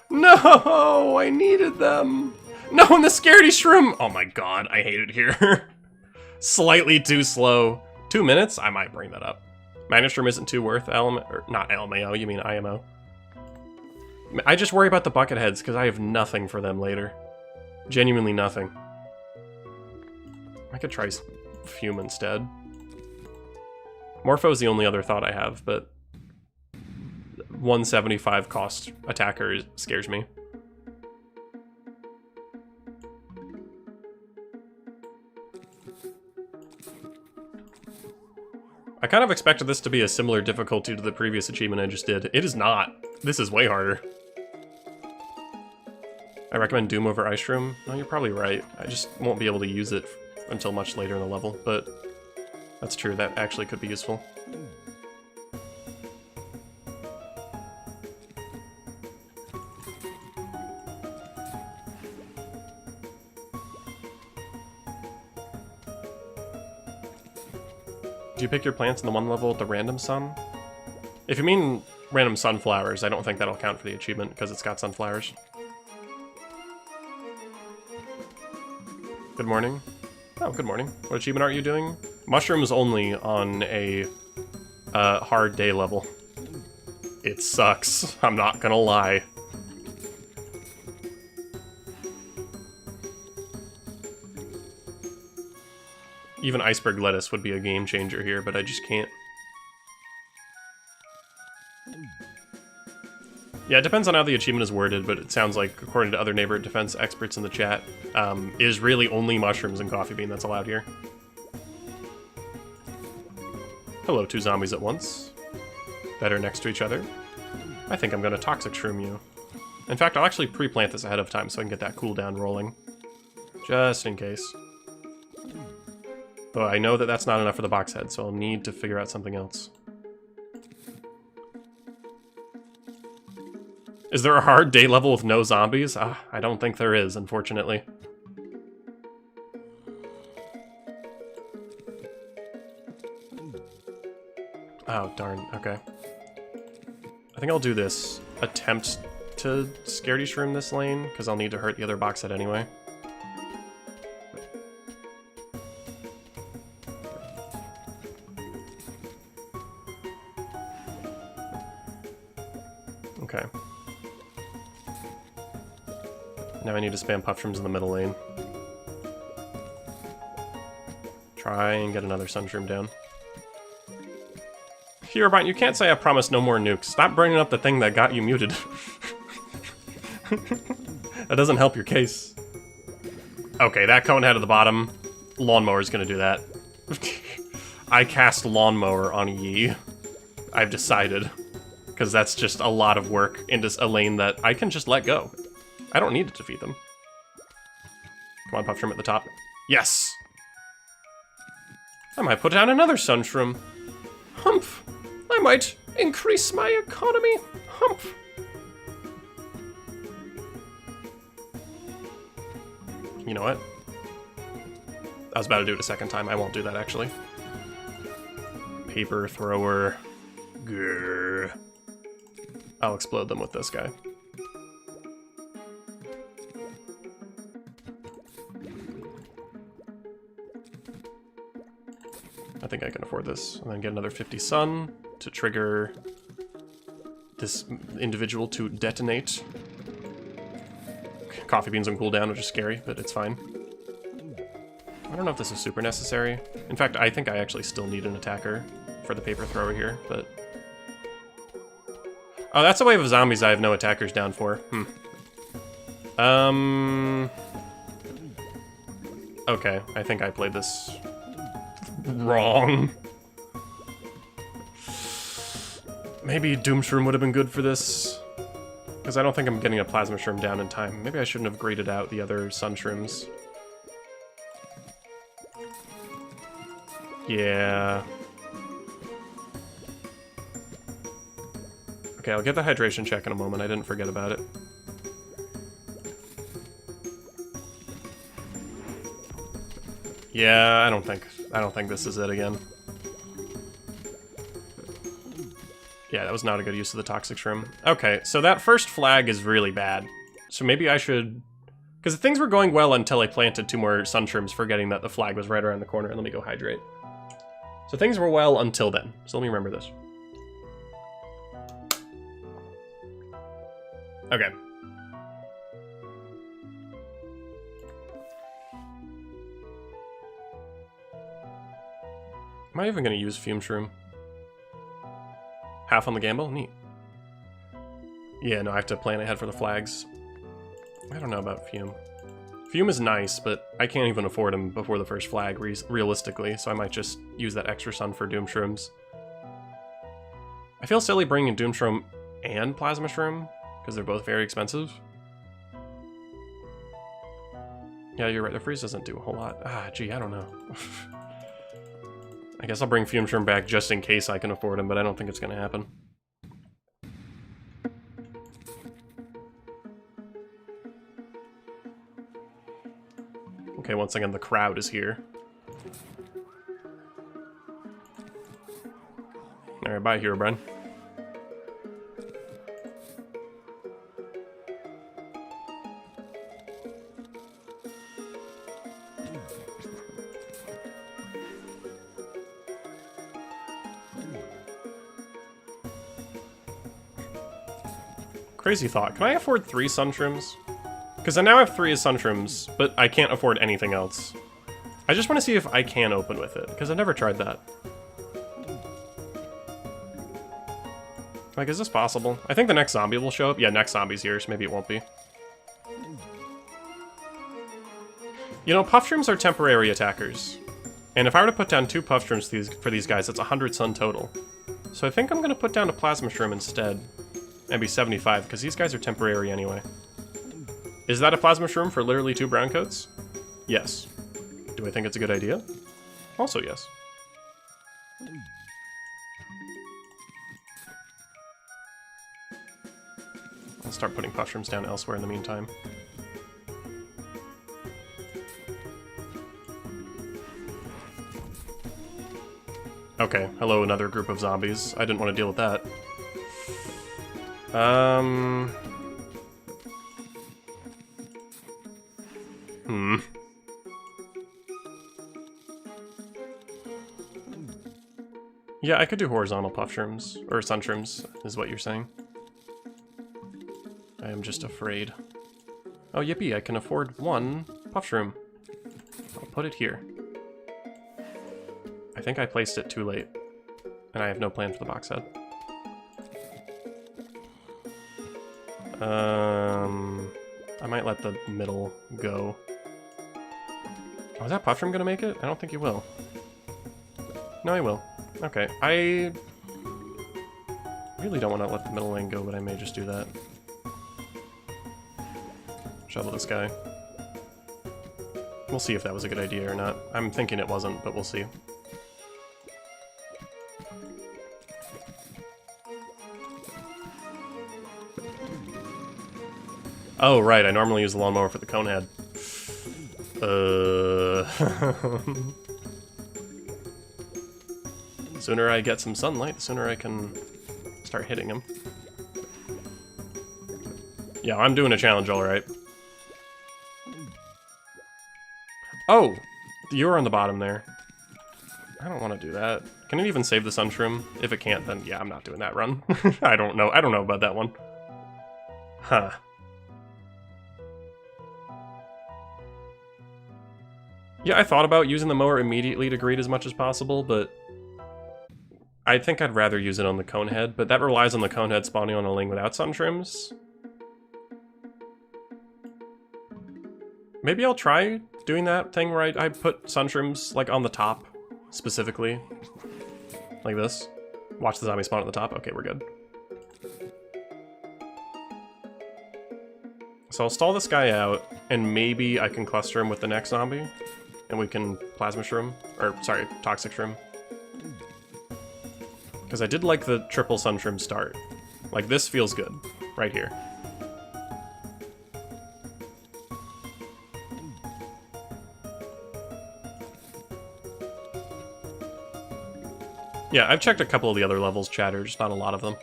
No! I needed them! No, and the Scaredy Shroom! Oh my god, I hate it here. Slightly too slow. 2 minutes? I might bring that up. Magnet Shroom isn't too worth not LMAO, you mean IMO. I just worry about the bucket heads because I have nothing for them later. Genuinely nothing. I could try Fume instead. Morpho's the only other thought I have, but 175 cost attacker scares me. I kind of expected this to be a similar difficulty to the previous achievement I just did. It is not. This is way harder. I recommend Doom over Ice Shroom. No, you're probably right. I just won't be able to use it until much later in the level, but That's true, that actually could be useful. Do you pick your plants in the one level with the random sun? If you mean random sunflowers, I don't think that'll count for the achievement because it's got sunflowers. Good morning. Oh, good morning. What achievement are you doing? Mushrooms only on a hard day level. It sucks. I'm not gonna lie. Even iceberg lettuce would be a game changer here, but I just can't. Yeah, it depends on how the achievement is worded, but it sounds like, according to other neighborhood defense experts in the chat, it is really only mushrooms and coffee bean that's allowed here. Hello, two zombies at once. Better next to each other. I think I'm gonna toxic shroom you. In fact, I'll actually pre-plant this ahead of time so I can get that cooldown rolling. Just in case. Though I know that that's not enough for the box head, so I'll need to figure out something else. Is there a hard day level with no zombies? I don't think there is, unfortunately. Oh, darn. Okay. I think I'll do this. Attempt to scaredy shroom this lane, because I'll need to hurt the other box head anyway. Okay. Now I need to spam puff shrooms in the middle lane. Try and get another sunshroom down. Herobrine, you can't say I promise no more nukes. Stop bringing up the thing that got you muted. That doesn't help your case. Okay, that cone head at the bottom. Lawnmower's gonna do that. I cast Lawnmower on Yi. I've decided. Because that's just a lot of work into a lane that I can just let go. I don't need to defeat them. Come on, Puff Shroom at the top. Yes! I might put down another Sunshroom. Humph! I might increase my economy. Humph! You know what? I was about to do it a second time. I won't do that, actually. Paper thrower. Grrr. I'll explode them with this guy. I think I can afford this. And then get another 50 sun to trigger this individual to detonate. Coffee beans on cooldown, which is scary, but it's fine. I don't know if this is super necessary. In fact, I think I actually still need an attacker for the paper thrower here, but... Oh, that's a wave of zombies I have no attackers down for. Okay, I think I played this wrong. Maybe Doom Shroom would have been good for this. Because I don't think I'm getting a Plasma Shroom down in time. Maybe I shouldn't have graded out the other Sun Shrooms. Yeah. Okay, I'll get the hydration check in a moment. I didn't forget about it. Yeah, I don't think this is it again. Yeah, that was not a good use of the Toxic Shroom. Okay, so that first flag is really bad. So maybe I should... Because things were going well until I planted 2 more Sun Shrooms, forgetting that the flag was right around the corner. Let me go hydrate. So things were well until then. So let me remember this. Okay. Am I even going to use Fume Shroom? Half on the gamble? Neat. Yeah, no, I have to plan ahead for the flags. I don't know about Fume. Fume is nice, but I can't even afford him before the first flag, realistically, so I might just use that extra sun for Doom Shrooms. I feel silly bringing Doom Shroom and Plasma Shroom, because they're both very expensive. Yeah, you're right, the freeze doesn't do a whole lot. Ah, gee, I don't know. I guess I'll bring Fume Shroom back just in case I can afford him, but I don't think it's gonna happen. Okay, once again, the crowd is here. Alright, bye, Herobrine. Crazy thought. Can I afford 3 Sunshrooms? Because I now have 3 as Sunshrooms, but I can't afford anything else. I just want to see if I can open with it, because I've never tried that. Like, is this possible? I think the next zombie will show up. Yeah, next zombie's here, so maybe it won't be. You know, Puff Shrooms are temporary attackers. And if I were to put down 2 Puff Shrooms for these guys, that's 100 Sun total. So I think I'm going to put down a Plasma Shroom instead. And be 75, because these guys are temporary anyway. Is that a Plasma Shroom for literally 2 brown coats? Yes. Do I think it's a good idea? Also yes. I'll start putting Puff Shrooms down elsewhere in the meantime. Okay, hello another group of zombies. I didn't want to deal with that. Yeah, I could do horizontal Puff Shrooms, or Sun Shrooms, is what you're saying. I am just afraid. Oh, yippee, I can afford 1 Puff Shroom. I'll put it here. I think I placed it too late, and I have no plan for the box head. I might let the middle go. Oh, is that Puff Shroom gonna make it? I don't think he will. No, he will. Okay, I really don't want to let the middle lane go, but I may just do that. Shovel this guy. We'll see if that was a good idea or not. I'm thinking it wasn't, but we'll see. Oh, right, I normally use the lawnmower for the cone head. The sooner I get some sunlight, the sooner I can start hitting him. Yeah, I'm doing a challenge, alright. Oh! You're on the bottom there. I don't want to do that. Can it even save the Sunshroom? If it can't, then yeah, I'm not doing that run. I don't know. I don't know about that one. Huh. Yeah, I thought about using the mower immediately to greet as much as possible, but I think I'd rather use it on the cone head, but that relies on the cone head spawning on a ling without Sunshrooms. Maybe I'll try doing that thing where I put Sunshrooms like on the top, specifically. Like this. Watch the zombie spawn at the top. Okay, we're good. So I'll stall this guy out, and maybe I can cluster him with the next zombie. And we can Plasma Shroom, or sorry, Toxic Shroom. Because I did like the triple Sunshroom start. Like, this feels good, right here. Yeah, I've checked a couple of the other levels, chatter, just not a lot of them.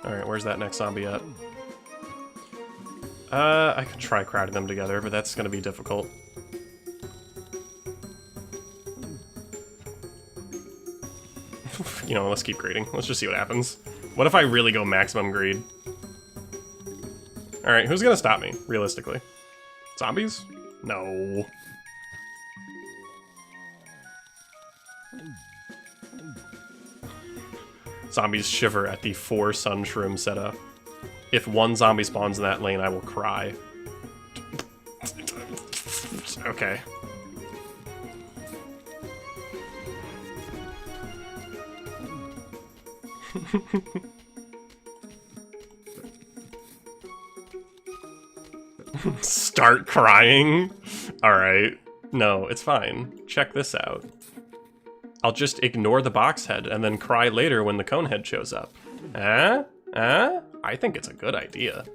Alright, where's that next zombie at? I could try crowding them together, but that's gonna be difficult. You know, let's keep greeding. Let's just see what happens. What if I really go maximum greed? Alright, who's gonna stop me, realistically? Zombies? No. Zombies shiver at the 4 Sunshroom setup. If one zombie spawns in that lane, I will cry. Okay. Start crying? Alright. No, it's fine. Check this out. I'll just ignore the box head and then cry later when the cone head shows up. I think it's a good idea.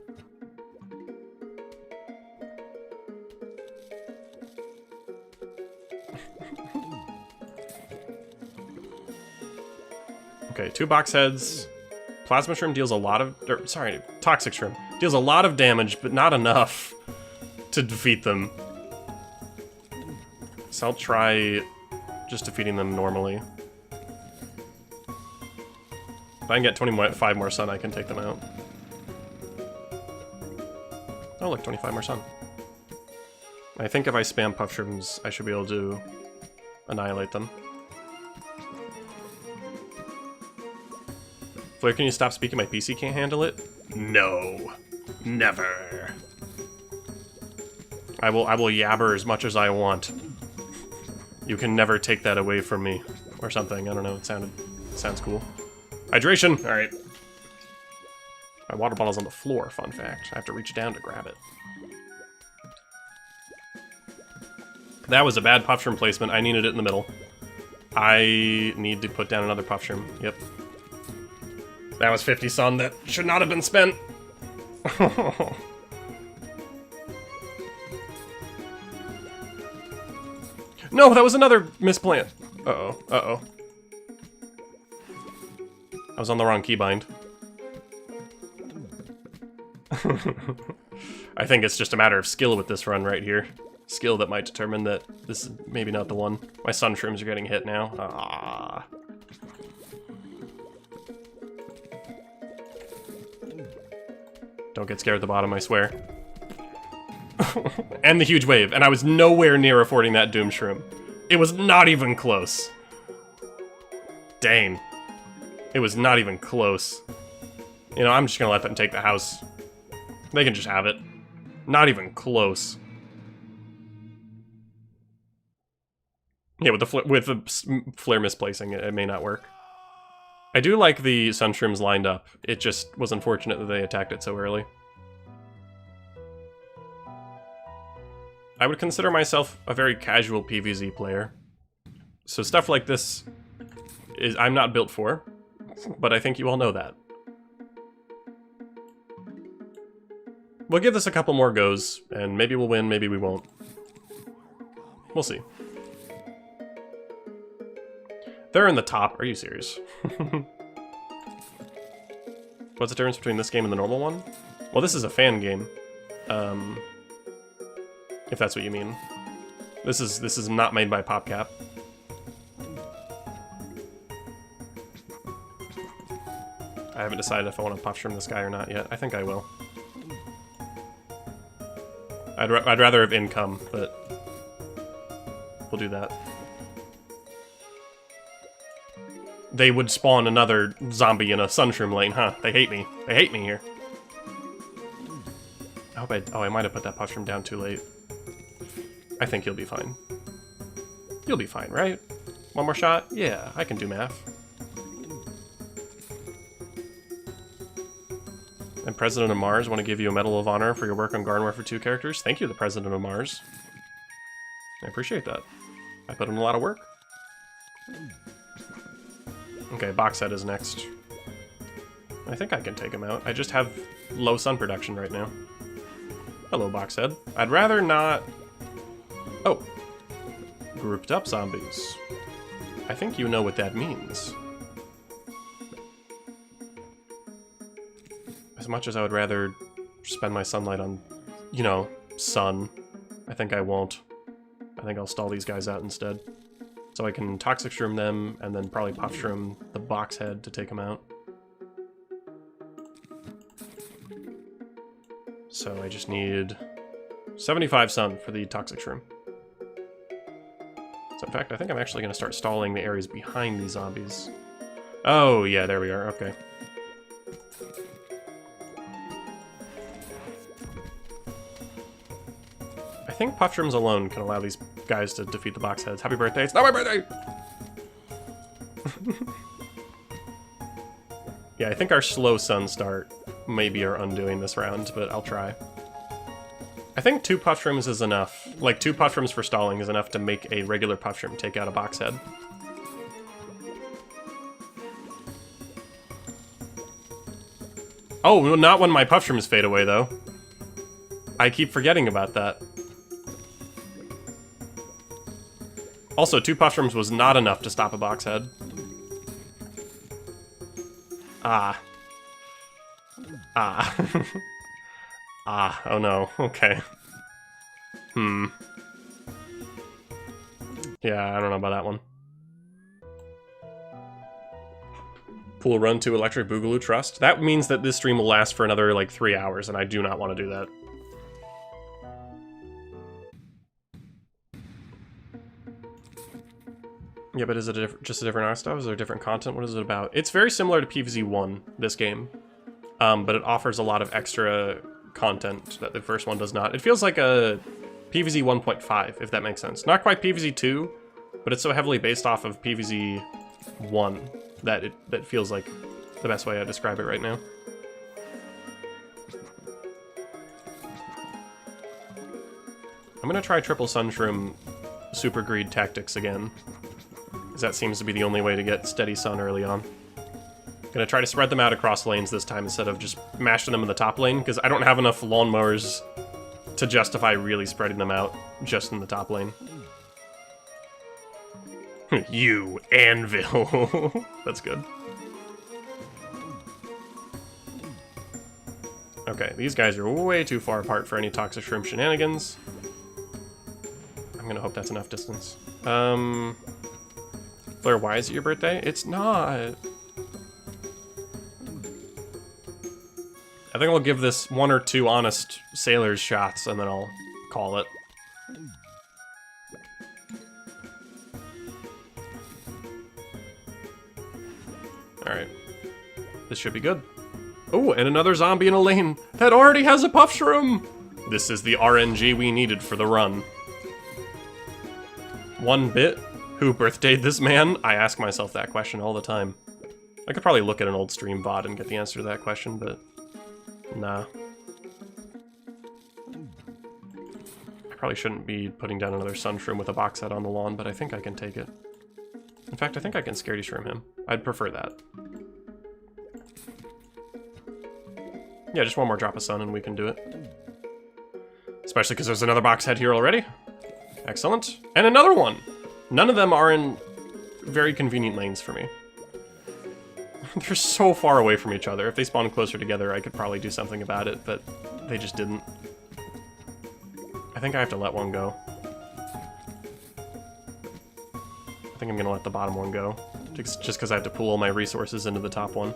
Okay, 2 box heads. Plasma Shroom deals a lot of... Toxic Shroom. Deals a lot of damage, but not enough to defeat them. So I'll try just defeating them normally. If I can get 25 more sun, I can take them out. Oh look, 25 more sun. I think if I spam Puff Shrooms, I should be able to annihilate them. Flare, can you stop speaking? My PC can't handle it? No. Never. I will yabber as much as I want. You can never take that away from me. Or something. I don't know. It sounds cool. Hydration! Alright. My water bottle's on the floor, fun fact. I have to reach down to grab it. That was a bad Puff Shroom placement. I needed it in the middle. I need to put down another Puff Shroom. Yep. That was 50 sun that should not have been spent. No, that was another misplant. Uh-oh, uh-oh. I was on the wrong keybind. I think it's just a matter of skill with this run right here. Skill that might determine that this is maybe not the one. My sun shrooms are getting hit now. Ah. Don't get scared at the bottom, I swear. And the huge wave, and I was nowhere near affording that Doom Shroom. It was not even close. Dang. It was not even close. You know, I'm just gonna let them take the house. They can just have it. Not even close. Yeah, with the flare misplacing, it may not work. I do like the sun shrooms lined up. It just was unfortunate that they attacked it so early. I would consider myself a very casual PvZ player. So stuff like this is I'm not built for, but I think you all know that. We'll give this a couple more goes, and maybe we'll win, maybe we won't. We'll see. They're in the top. Are you serious? What's the difference between this game and the normal one? Well, this is a fan game. If that's what you mean. This is not made by PopCap. I haven't decided if I want to Puff Shroom this guy or not yet. I think I will. I'd rather have income, but we'll do that. They would spawn another zombie in a Sunshroom lane, huh? They hate me. They hate me here. I hope I might have put that Puff Shroom down too late. I think you'll be fine. You'll be fine, right? One more shot? Yeah, I can do math. And President of Mars, want to give you a Medal of Honor for your work on Garden Warfare 2 characters. Thank you, the President of Mars. I appreciate that. I put in a lot of work. Okay, box set is next. I think I can take him out. I just have low sun production right now. Hello, box head. I'd rather not... Oh. Grouped up zombies. I think you know what that means. As much as I would rather spend my sunlight on, you know, sun, I think I won't. I think I'll stall these guys out instead. So I can Toxic Shroom them, and then probably Puff Shroom the box head to take them out. So I just need 75 sun for the Toxic Shroom. So in fact, I think I'm actually going to start stalling the areas behind these zombies. Oh, yeah, there we are, okay. I think Puff Shrooms alone can allow these guys to defeat the box heads. Happy birthday! It's not my birthday! Yeah, I think our slow sun start may be our undoing this round, but I'll try. I think 2 puff shrooms is enough. Like, 2 puff shrooms for stalling is enough to make a regular puff shroom take out a box head. Oh, not when my puff shrooms fade away, though. I keep forgetting about that. Also, 2 puff shrooms was not enough to stop a box head. Ah. Ah. Ah, oh no, okay. Yeah, I don't know about that one. Pool run to Electric Boogaloo Trust. That means that this stream will last for another, like, 3 hours, and I do not want to do that. Yeah, but is it just a different art style? Is there different content? What is it about? It's very similar to PvZ 1, this game. But it offers a lot of extra content that the first one does not. It feels like a PvZ 1.5, if that makes sense. Not quite PvZ 2, but it's so heavily based off of PvZ 1 that it feels like the best way I describe it right now. I'm gonna try triple Sunshroom Super Greed Tactics again, because that seems to be the only way to get steady sun early on. Gonna try to spread them out across lanes this time instead of just mashing them in the top lane, because I don't have enough lawnmowers to justify really spreading them out just in the top lane. You, Anvil. That's good. Okay, these guys are way too far apart for any Toxic Shroom shenanigans. I'm gonna hope that's enough distance. Flare, why is it your birthday? It's not. I think I'll give this 1 or 2 honest sailors shots, and then I'll call it. Alright. This should be good. Oh, and another zombie in a lane that already has a puff shroom! This is the RNG we needed for the run. 1 bit? Who birthdayed this man? I ask myself that question all the time. I could probably look at an old stream VOD and get the answer to that question, but... nah. I probably shouldn't be putting down another Sunshroom with a box head on the lawn, but I think I can take it. In fact, I think I can Scaredy Shroom him. I'd prefer that. Yeah, just 1 more drop of sun and we can do it. Especially because there's another box head here already. Excellent. And another one! None of them are in very convenient lanes for me. They're so far away from each other. If they spawned closer together, I could probably do something about it, but they just didn't. I think I have to let one go. I think I'm gonna let the bottom one go. Just because I have to pool all my resources into the top one.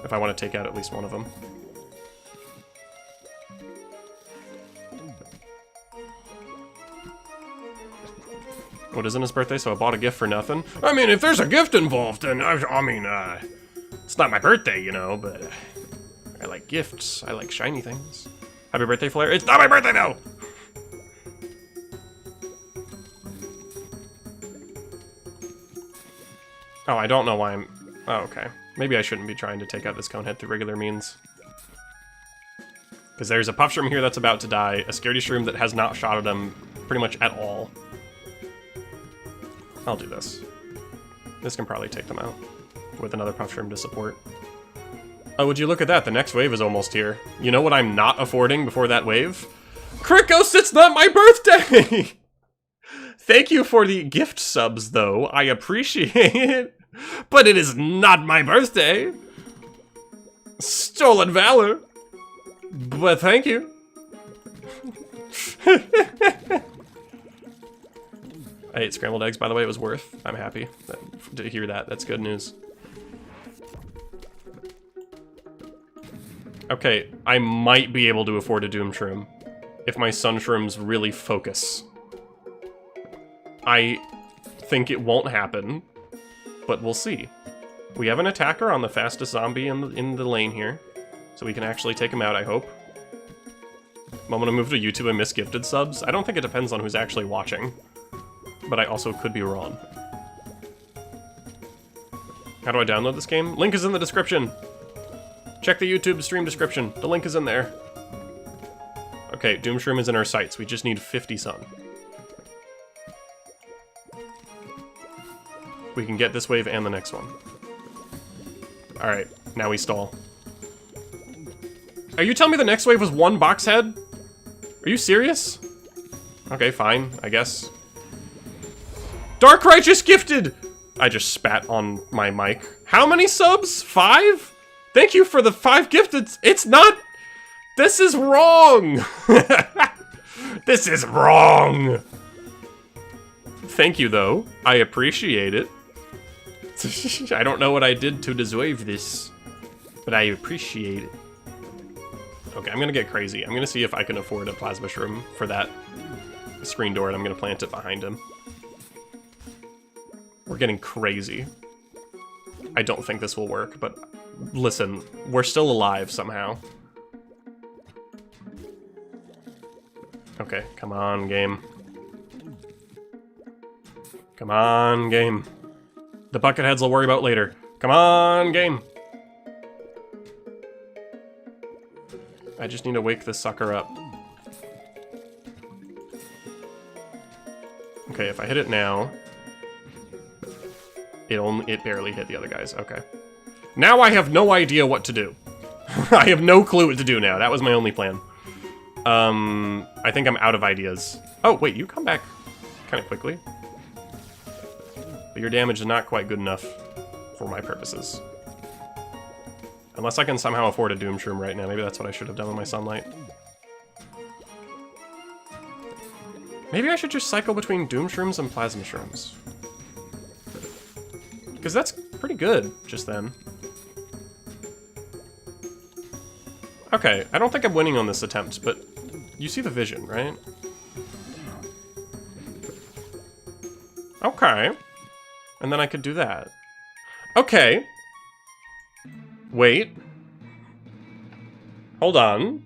If I want to take out at least one of them. What, isn't his birthday, so I bought a gift for nothing? I mean, if there's a gift involved, then I mean, it's not my birthday, you know, but I like gifts. I like shiny things. Happy birthday, Flare. It's not my birthday, though! Oh, I don't know why I'm... oh, okay. Maybe I shouldn't be trying to take out this Conehead through regular means. Because there's a Puff Shroom here that's about to die, a Scaredy Shroom that has not shot at him pretty much at all. I'll do this. This can probably take them out with another Puff Shroom to support. Oh, would you look at that? The next wave is almost here. You know what I'm not affording before that wave? Crit Ghost, it's not my birthday! Thank you for the gift subs, though. I appreciate it. But it is not my birthday. Stolen valor. But thank you. I ate scrambled eggs, by the way. It was worth. I'm happy to hear that. That's good news. Okay, I might be able to afford a Doom Shroom if my Sun Shrooms really focus. I think it won't happen, but we'll see. We have an attacker on the fastest zombie in the lane here, so we can actually take him out, I hope. I'm gonna move to YouTube and miss gifted subs. I don't think it depends on who's actually watching, but I also could be wrong. How do I download this game? Link is in the description. Check the YouTube stream description. The link is in there. Okay, Doomshroom is in our sights. We just need 50 sun. We can get this wave and the next one. Alright, now we stall. Are you telling me the next wave was 1 box head? Are you serious? Okay, fine, I guess. Dark Righteous gifted! I just spat on my mic. How many subs? 5? Thank you for the 5 gifted. It's not... This is wrong! This is wrong! Thank you, though. I appreciate it. I don't know what I did to deserve this, but I appreciate it. Okay, I'm gonna get crazy. I'm gonna see if I can afford a plasma shroom for that screen door, and I'm gonna plant it behind him. We're getting crazy. I don't think this will work, but listen, we're still alive somehow. Okay, come on, game. Come on, game. The bucketheads will worry about later. Come on, game. I just need to wake this sucker up. Okay, if I hit it now, it barely hit the other guys. Okay. Now I have no idea what to do. I have no clue what to do now. That was my only plan. I think I'm out of ideas. Oh, wait, you come back kind of quickly. But your damage is not quite good enough for my purposes. Unless I can somehow afford a Doomshroom right now. Maybe that's what I should have done with my Sunlight. Maybe I should just cycle between Doomshrooms and Plasma Shrooms. Because that's pretty good just then. Okay, I don't think I'm winning on this attempt, but you see the vision, right? Okay. And then I could do that. Okay. Wait. Hold on.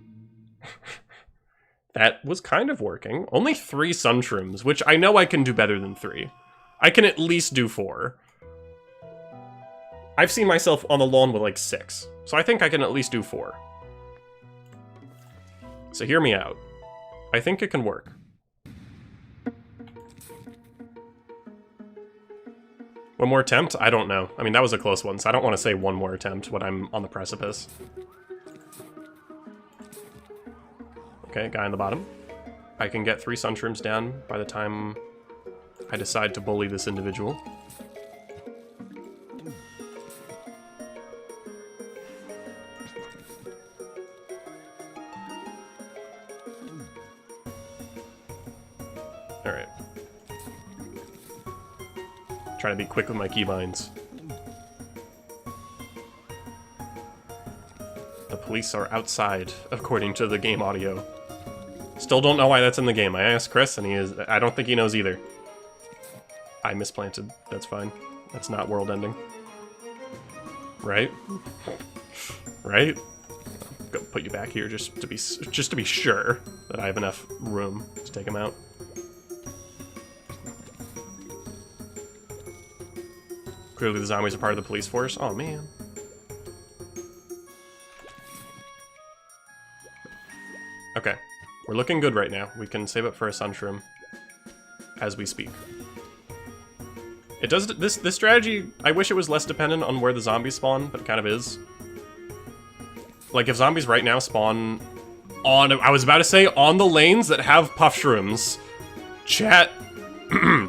That was kind of working. Only 3 Sunshrooms, which I know I can do better than 3. I can at least do 4. I've seen myself on the lawn with like 6, so I think I can at least do 4. So hear me out. I think it can work. One more attempt? I don't know. I mean, that was a close one, so I don't want to say one more attempt when I'm on the precipice. Okay, guy on the bottom. I can get 3 Sunshrooms down by the time I decide to bully this individual. Alright. Trying to be quick with my keybinds. The police are outside, according to the game audio. Still don't know why that's in the game. I asked Chris, and I don't think he knows either. I misplanted. That's fine. That's not world ending. Right? Right? I'll go put you back here just to be sure that I have enough room to take him out. Clearly the zombies are part of the police force. Oh, man. Okay. We're looking good right now. We can save up for a Sunshroom as we speak. It does... This strategy, I wish it was less dependent on where the zombies spawn, but it kind of is. Like, if zombies right now spawn on... I was about to say on the lanes that have puff shrooms. Chat.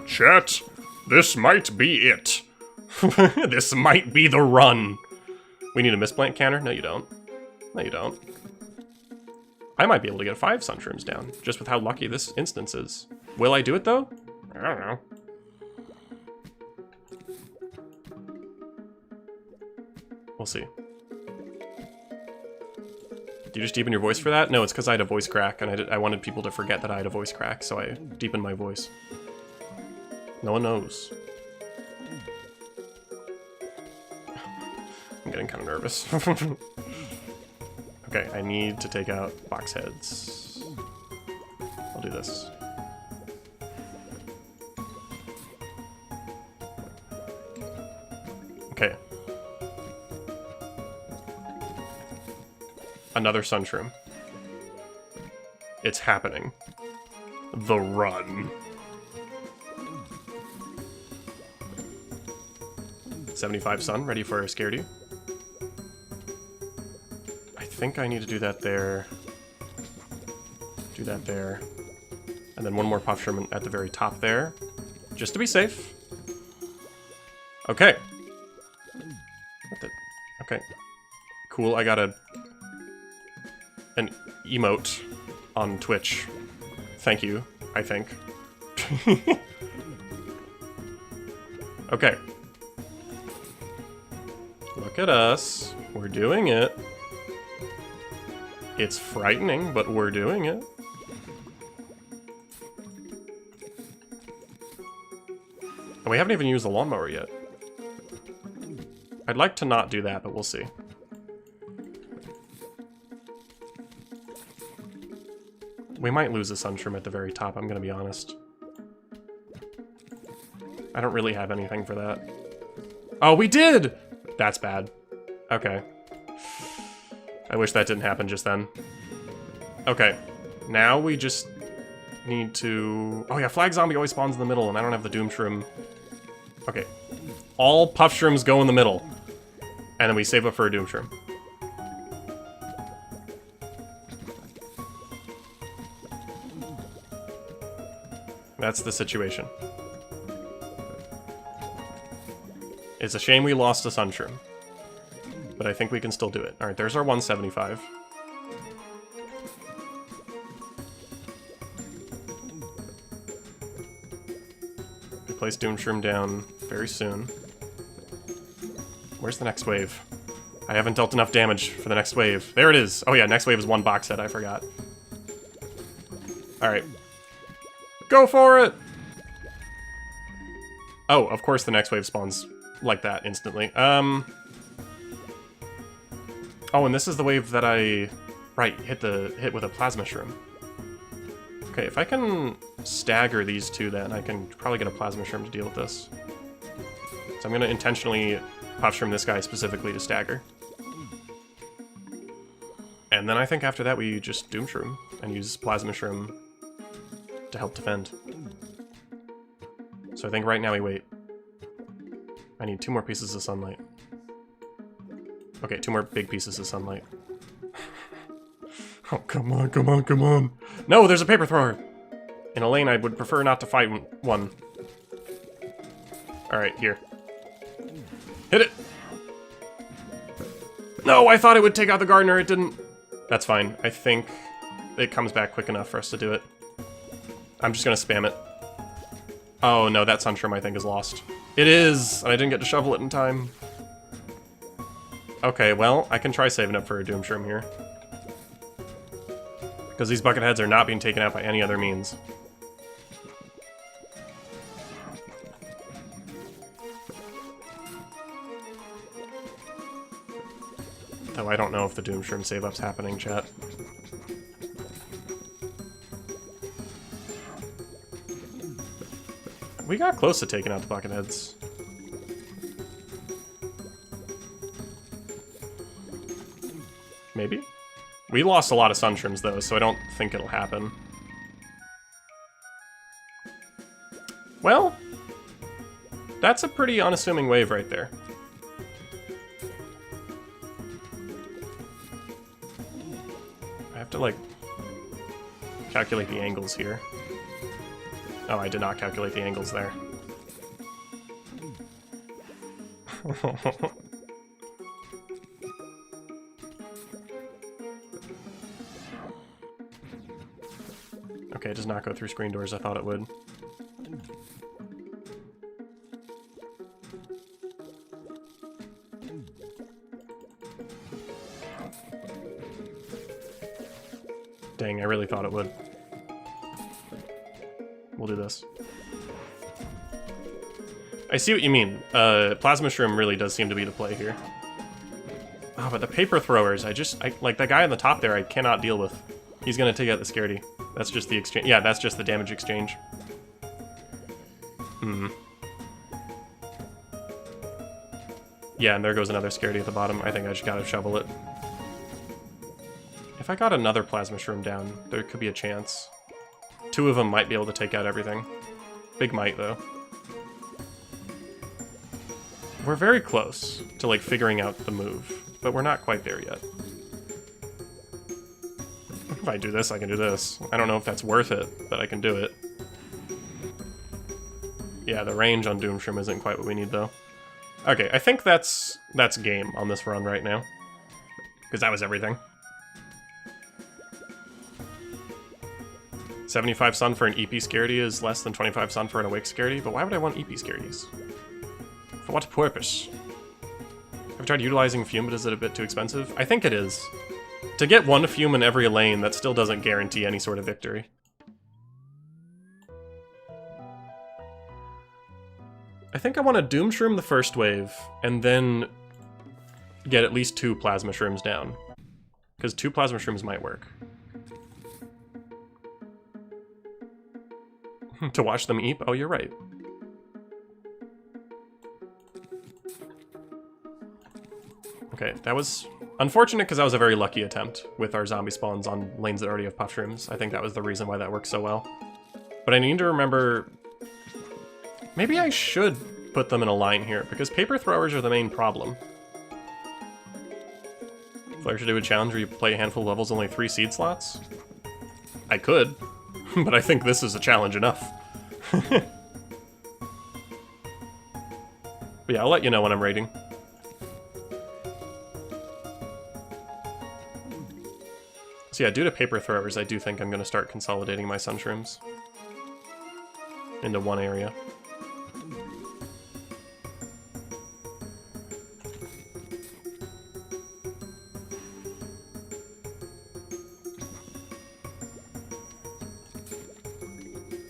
Chat. This might be it. This might be the run. We need a misplant canner? No, you don't. No, you don't. I might be able to get 5 Sunshrooms down, just with how lucky this instance is. Will I do it, though? I don't know. We'll see. Do you just deepen your voice for that? No, it's because I had a voice crack, and I wanted people to forget that I had a voice crack, so I deepened my voice. No one knows. I'm getting kind of nervous. Okay, I need to take out box heads. I'll do this. Okay. Another Sunshroom. It's happening. The run. 75 sun, ready for a Scaredy. I think I need to do that there. Do that there. And then one more Puff Shroom at the very top there. Just to be safe. Okay. Okay. Cool, I got an emote on Twitch. Thank you, I think. Okay. Look at us. We're doing it. It's frightening, but we're doing it. And we haven't even used the lawnmower yet. I'd like to not do that, but we'll see. We might lose a Sunshroom at the very top, I'm gonna be honest. I don't really have anything for that. Oh, we did! That's bad. Okay. I wish that didn't happen just then. Okay. Now we just need to... Oh yeah, Flag Zombie always spawns in the middle, and I don't have the Doom Shroom. Okay. All Puff Shrooms go in the middle. And then we save up for a Doom Shroom. That's the situation. It's a shame we lost a Sunshroom. But I think we can still do it. Alright, there's our 175. We place Doom Shroom down very soon. Where's the next wave? I haven't dealt enough damage for the next wave. There it is! Oh yeah, next wave is one box set, I forgot. Alright. Go for it! Oh, of course the next wave spawns like that instantly. Oh, and this is the wave that I... Right, hit with a Plasma Shroom. Okay, if I can stagger these two then, I can probably get a Plasma Shroom to deal with this. So I'm gonna intentionally Puff Shroom this guy specifically to stagger. And then I think after that we just Doom Shroom and use Plasma Shroom to help defend. So I think right now we wait. I need 2 more pieces of sunlight. Okay, 2 more big pieces of sunlight. Oh, come on, come on, come on. No, there's a paper thrower! In a lane, I would prefer not to fight one. Alright, here. Hit it! No, I thought it would take out the gardener, it didn't. That's fine. I think it comes back quick enough for us to do it. I'm just gonna spam it. Oh no, that Sunshroom I think is lost. It is! And I didn't get to shovel it in time. Okay, well, I can try saving up for a Doom Shroom here. Because these bucket heads are not being taken out by any other means. Though I don't know if the Doom Shroom save-up's happening, chat. We got close to taking out the bucket heads. Maybe? We lost a lot of Sunshrooms though, so I don't think it'll happen. Well, that's a pretty unassuming wave right there. I have to, like, calculate the angles here. Oh, I did not calculate the angles there. Okay, it does not go through screen doors, I thought it would. Dang, I really thought it would. We'll do this. I see what you mean. Plasma Shroom really does seem to be the play here. Oh, but the paper throwers, like that guy on the top there, I cannot deal with. He's gonna take out the Scaredy. That's just the exchange. Yeah, that's just the damage exchange. Hmm. Yeah, and there goes another Scaredy at the bottom. I think I just gotta shovel it. If I got another plasma shroom down, there could be a chance. 2 of them might be able to take out everything. Big might, though. We're very close to, like, figuring out the move, but we're not quite there yet. If I do this, I can do this. I don't know if that's worth it, but I can do it. Yeah, the range on Doomshroom isn't quite what we need, though. Okay, I think that's game on this run right now. Because that was everything. 75 sun for an EP Scaredy is less than 25 sun for an Awake Scaredy, but why would I want EP Scaredy's? For what purpose? I've tried utilizing Fume, but is it a bit too expensive? I think it is. To get 1 Fume in every lane, that still doesn't guarantee any sort of victory. I think I want to Doomshroom the first wave, and then get at least 2 Plasma Shrooms down. Because 2 Plasma Shrooms might work. To watch them eep? Oh, you're right. Okay, that was unfortunate because that was a very lucky attempt with our zombie spawns on lanes that already have puff shrooms. I think that was the reason why that worked so well. But I need to remember... Maybe I should put them in a line here, because paper throwers are the main problem. If I should do a challenge where you play a handful of levels, only 3 seed slots? I could, but I think this is a challenge enough. But yeah, I'll let you know when I'm raiding. So yeah, due to paper throwers, I do think I'm going to start consolidating my sunshrooms into one area.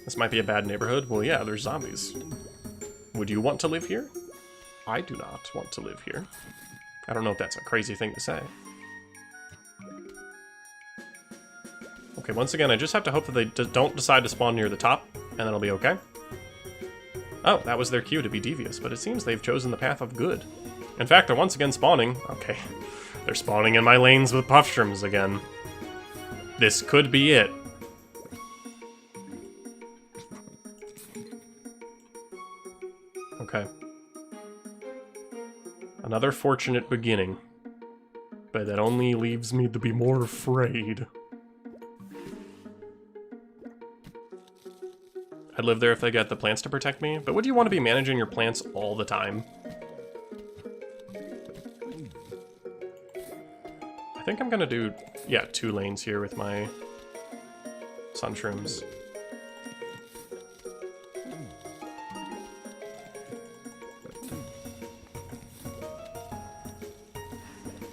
This might be a bad neighborhood. Well, yeah, there's zombies. Would you want to live here? I do not want to live here. I don't know if that's a crazy thing to say. Okay, once again, I just have to hope that they don't decide to spawn near the top, and then it'll be okay. Oh, that was their cue to be devious, but it seems they've chosen the path of good. In fact, they're once again spawning. Okay, they're spawning in my lanes with puff shrooms again. This could be it. Okay. Another fortunate beginning. But that only leaves me to be more afraid. I'd live there if they got the plants to protect me, but would you want to be managing your plants all the time? I think I'm gonna do, yeah, 2 lanes here with my sunshrooms.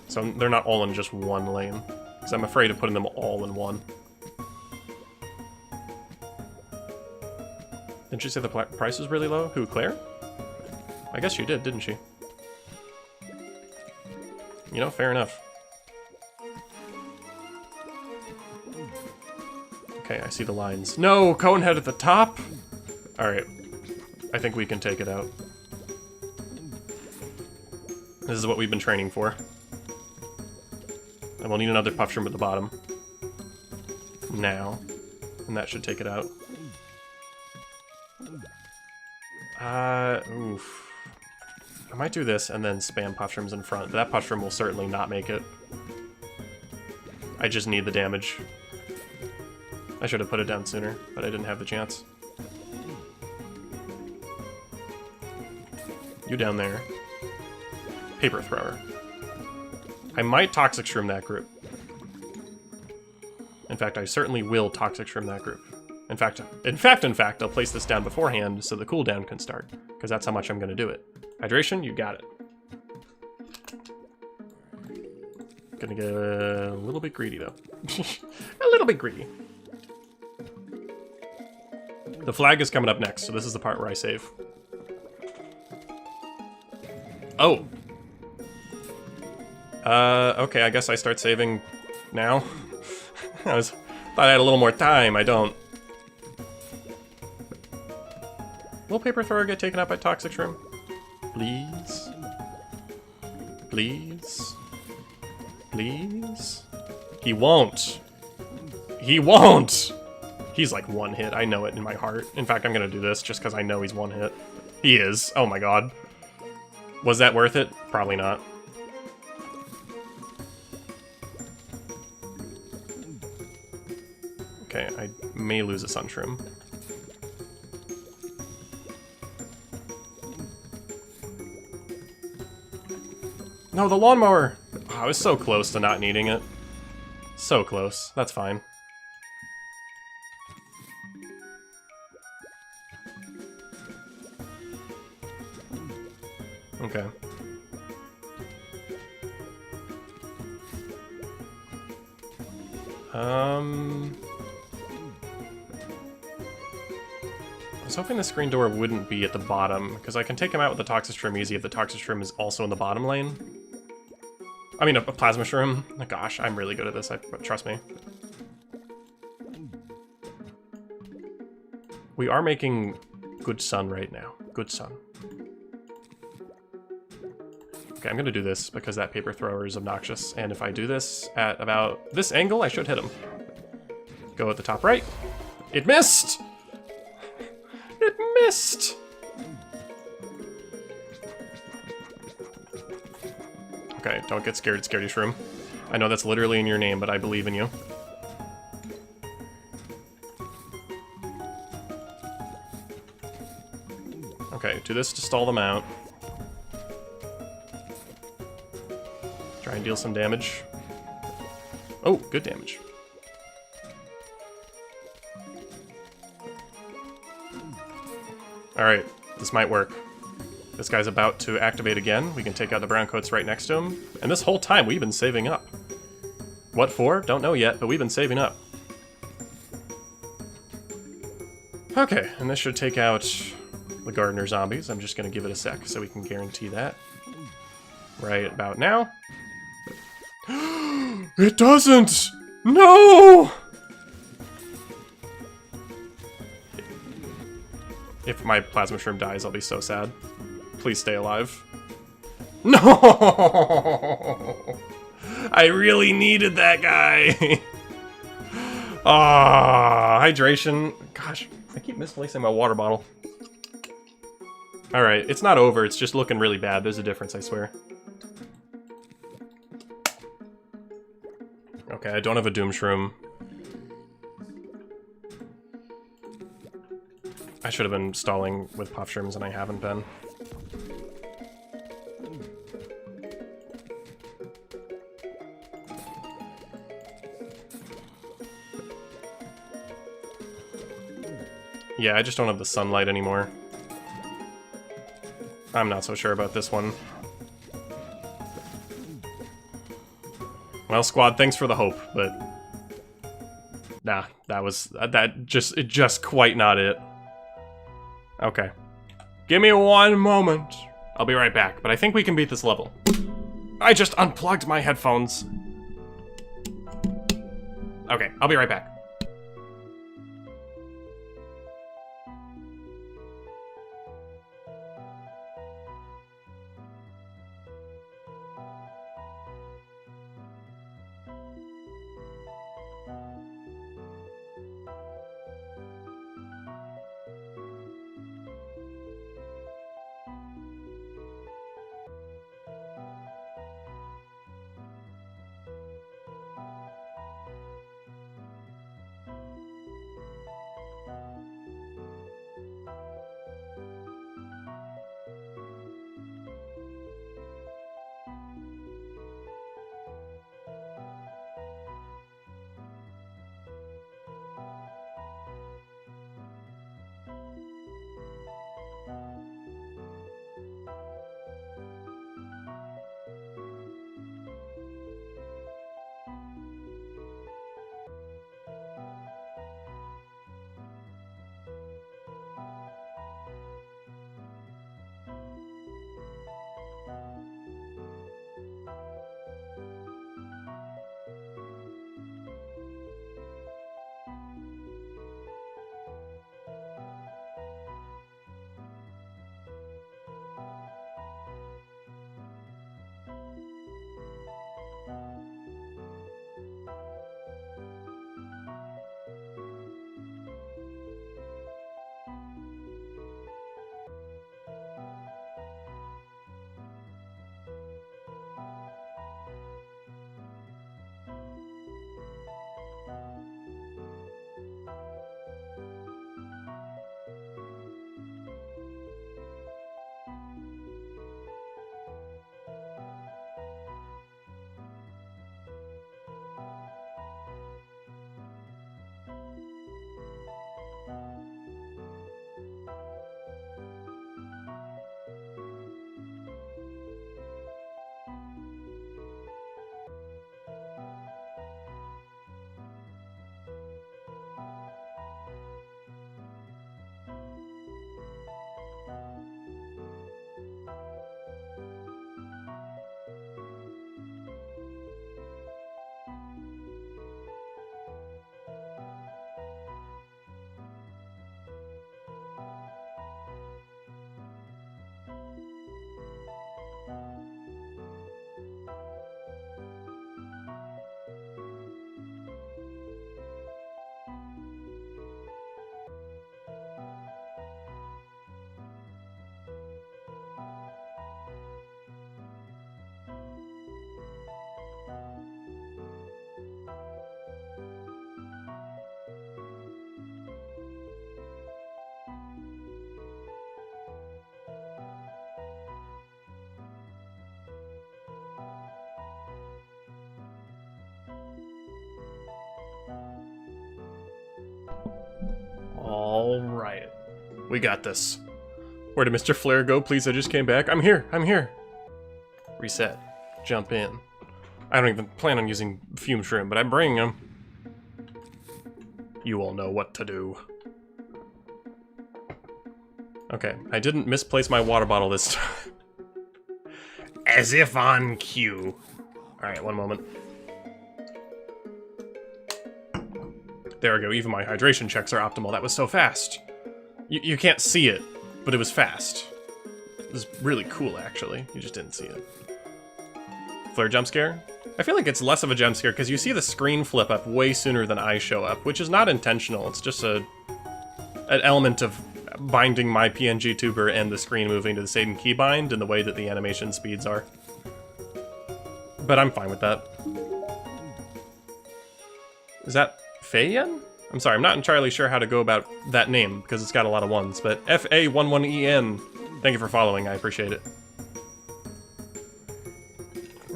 So they're not all in just one lane, because I'm afraid of putting them all in one. Didn't she say the price was really low? Who, Claire? I guess she did, didn't she? You know, fair enough. Okay, I see the lines. No, Conehead at the top? Alright. I think we can take it out. This is what we've been training for. And we'll need another puff shroom at the bottom. Now. And that should take it out. Oof. I might do this and then spam puff shrooms in front, but that puff shroom will certainly not make it. I just need the damage. I should have put it down sooner, but I didn't have the chance. You down there. Paper thrower. I might toxic shroom that group. In fact, I certainly will toxic shroom that group. In fact, I'll place this down beforehand so the cooldown can start, because that's how much I'm going to do it. Hydration, you got it. Gonna get a little bit greedy, though. A little bit greedy. The flag is coming up next, so this is the part where I save. Oh! Okay, I guess I start saving now. Thought I had a little more time, I don't. Will paper thrower get taken out by toxic shroom? Please? Please? Please? He won't. He won't! He's like one hit. I know it in my heart. In fact, I'm gonna do this just because I know he's one hit. He is. Oh my god. Was that worth it? Probably not. Okay, I may lose a Sunshroom. No, the lawnmower! Oh, I was so close to not needing it. So close. That's fine. Okay. I was hoping the screen door wouldn't be at the bottom, because I can take him out with the Toxic Shroom easy if the Toxic Shroom is also in the bottom lane. I mean, a Plasma Shroom. Oh, gosh, I'm really good at this, trust me. We are making good sun right now. Good sun. Okay, I'm gonna do this because that paper thrower is obnoxious, and if I do this at about this angle, I should hit him. Go at the top right. It missed! It missed! Okay, don't get scared, Scaredy Shroom. I know that's literally in your name, but I believe in you. Okay, do this to stall them out. Try and deal some damage. Oh, good damage. Alright, this might work. This guy's about to activate again. We can take out the brown coats right next to him. And this whole time, we've been saving up. What for? Don't know yet, but we've been saving up. Okay, and this should take out the gardener zombies. I'm just going to give it a sec so we can guarantee that. Right about now. It doesn't! No! If my Plasma Shroom dies, I'll be so sad. Please stay alive. No! I really needed that guy! Ah, hydration. Gosh, I keep misplacing my water bottle. Alright, it's not over, it's just looking really bad. There's a difference, I swear. Okay, I don't have a Doom Shroom. I should have been stalling with Puff Shrooms and I haven't been. Yeah, I just don't have the sunlight anymore. I'm not so sure about this one. Well, squad, thanks for the hope, but nah, just quite not it. Okay. Give me one moment. I'll be right back, but I think we can beat this level. I just unplugged my headphones. Okay, I'll be right back. We got this. Where did Mr. Flare go? Please, I just came back. I'm here. I'm here. Reset. Jump in. I don't even plan on using fume shroom, but I'm bringing them. You all know what to do. Okay, I didn't misplace my water bottle this time. As if on cue. Alright, one moment. There we go, even my hydration checks are optimal. That was so fast. You can't see it, but it was fast. It was really cool, actually. You just didn't see it. Flare jump scare? I feel like it's less of a jump scare because you see the screen flip up way sooner than I show up, which is not intentional. It's just an element of binding my PNG tuber and the screen moving to the same keybind in the way that the animation speeds are. But I'm fine with that. Is that Fayen? I'm sorry, I'm not entirely sure how to go about that name because it's got a lot of ones, but F-A-11-E-N. Thank you for following, I appreciate it.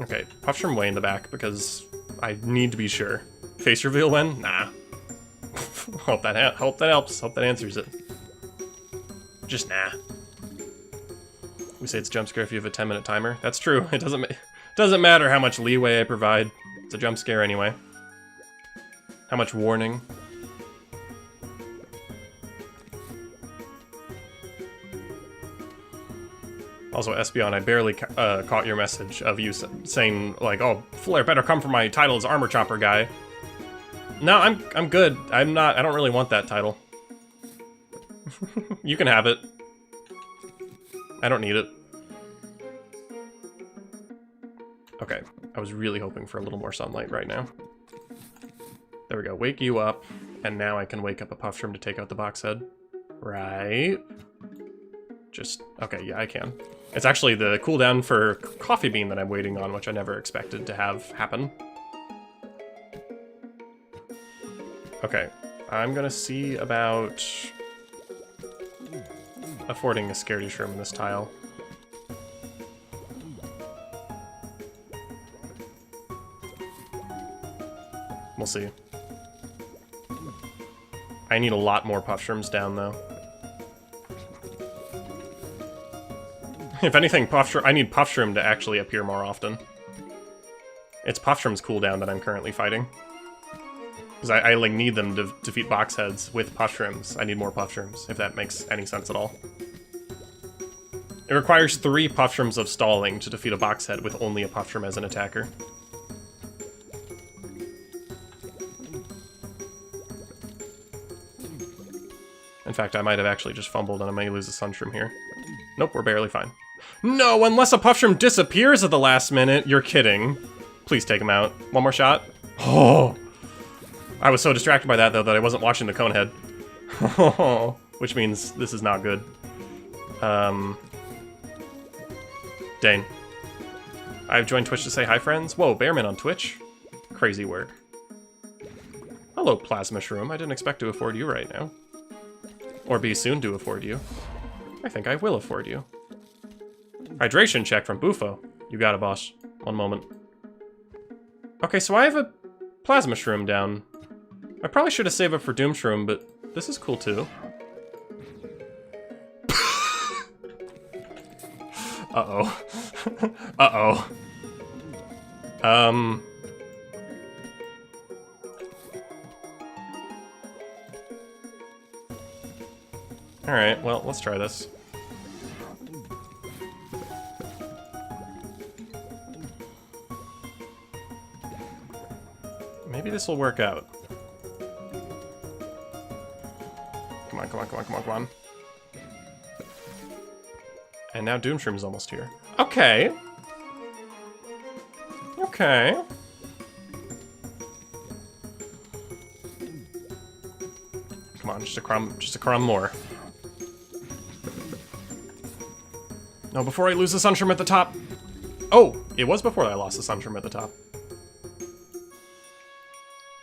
Okay, puff shroom way in the back because I need to be sure. Face reveal when? Nah. Hope that helps. Hope that answers it. Just nah. We say it's a jump scare if you have a 10-minute timer. That's true. It doesn't matter how much leeway I provide. It's a jump scare anyway. How much warning? Also, Espeon, I barely caught your message of you saying, like, oh, Flare better come for my title as Armor Chopper guy. No, I'm good. I don't really want that title. You can have it. I don't need it. Okay, I was really hoping for a little more sunlight right now. There we go, wake you up, and now I can wake up a puff shroom to take out the box head. Right? Just, okay, yeah, I can. It's actually the cooldown for Coffee Bean that I'm waiting on, which I never expected to have happen. Okay, I'm gonna see about affording a Scaredy Shroom in this tile. We'll see. I need a lot more puff shrooms down, though. If anything, I need puff shroom to actually appear more often. It's puff shroom's cooldown that I'm currently fighting. Because I like need them to defeat box heads with puff shrooms. I need more puff shrooms, if that makes any sense at all. It requires 3 puff shrooms of stalling to defeat a box head with only a puff shroom as an attacker. In fact, I might have actually just fumbled and I may lose a Sunshroom here. Nope, we're barely fine. No, unless a puff shroom disappears at the last minute. You're kidding. Please take him out. One more shot. Oh! I was so distracted by that, though, that I wasn't watching the cone head. Which means this is not good. Dane. I've joined Twitch to say hi, friends. Whoa, Bearman on Twitch? Crazy work. Hello, Plasma Shroom. I didn't expect to afford you right now. Or be soon to afford you. I think I will afford you. Hydration check from Bufo. You got it, boss. One moment. Okay, so I have a Plasma Shroom down. I probably should have saved up for Doom Shroom, but this is cool too. Uh-oh. Uh-oh. Alright, well, let's try this. Maybe this will work out. Come on, come on, come on, come on, come on. And now Doom Shroom's almost here. Okay. Okay. Come on, just a crumb more. No, before I lose the Sunshroom at the top. Oh, it was before I lost the Sunshroom at the top.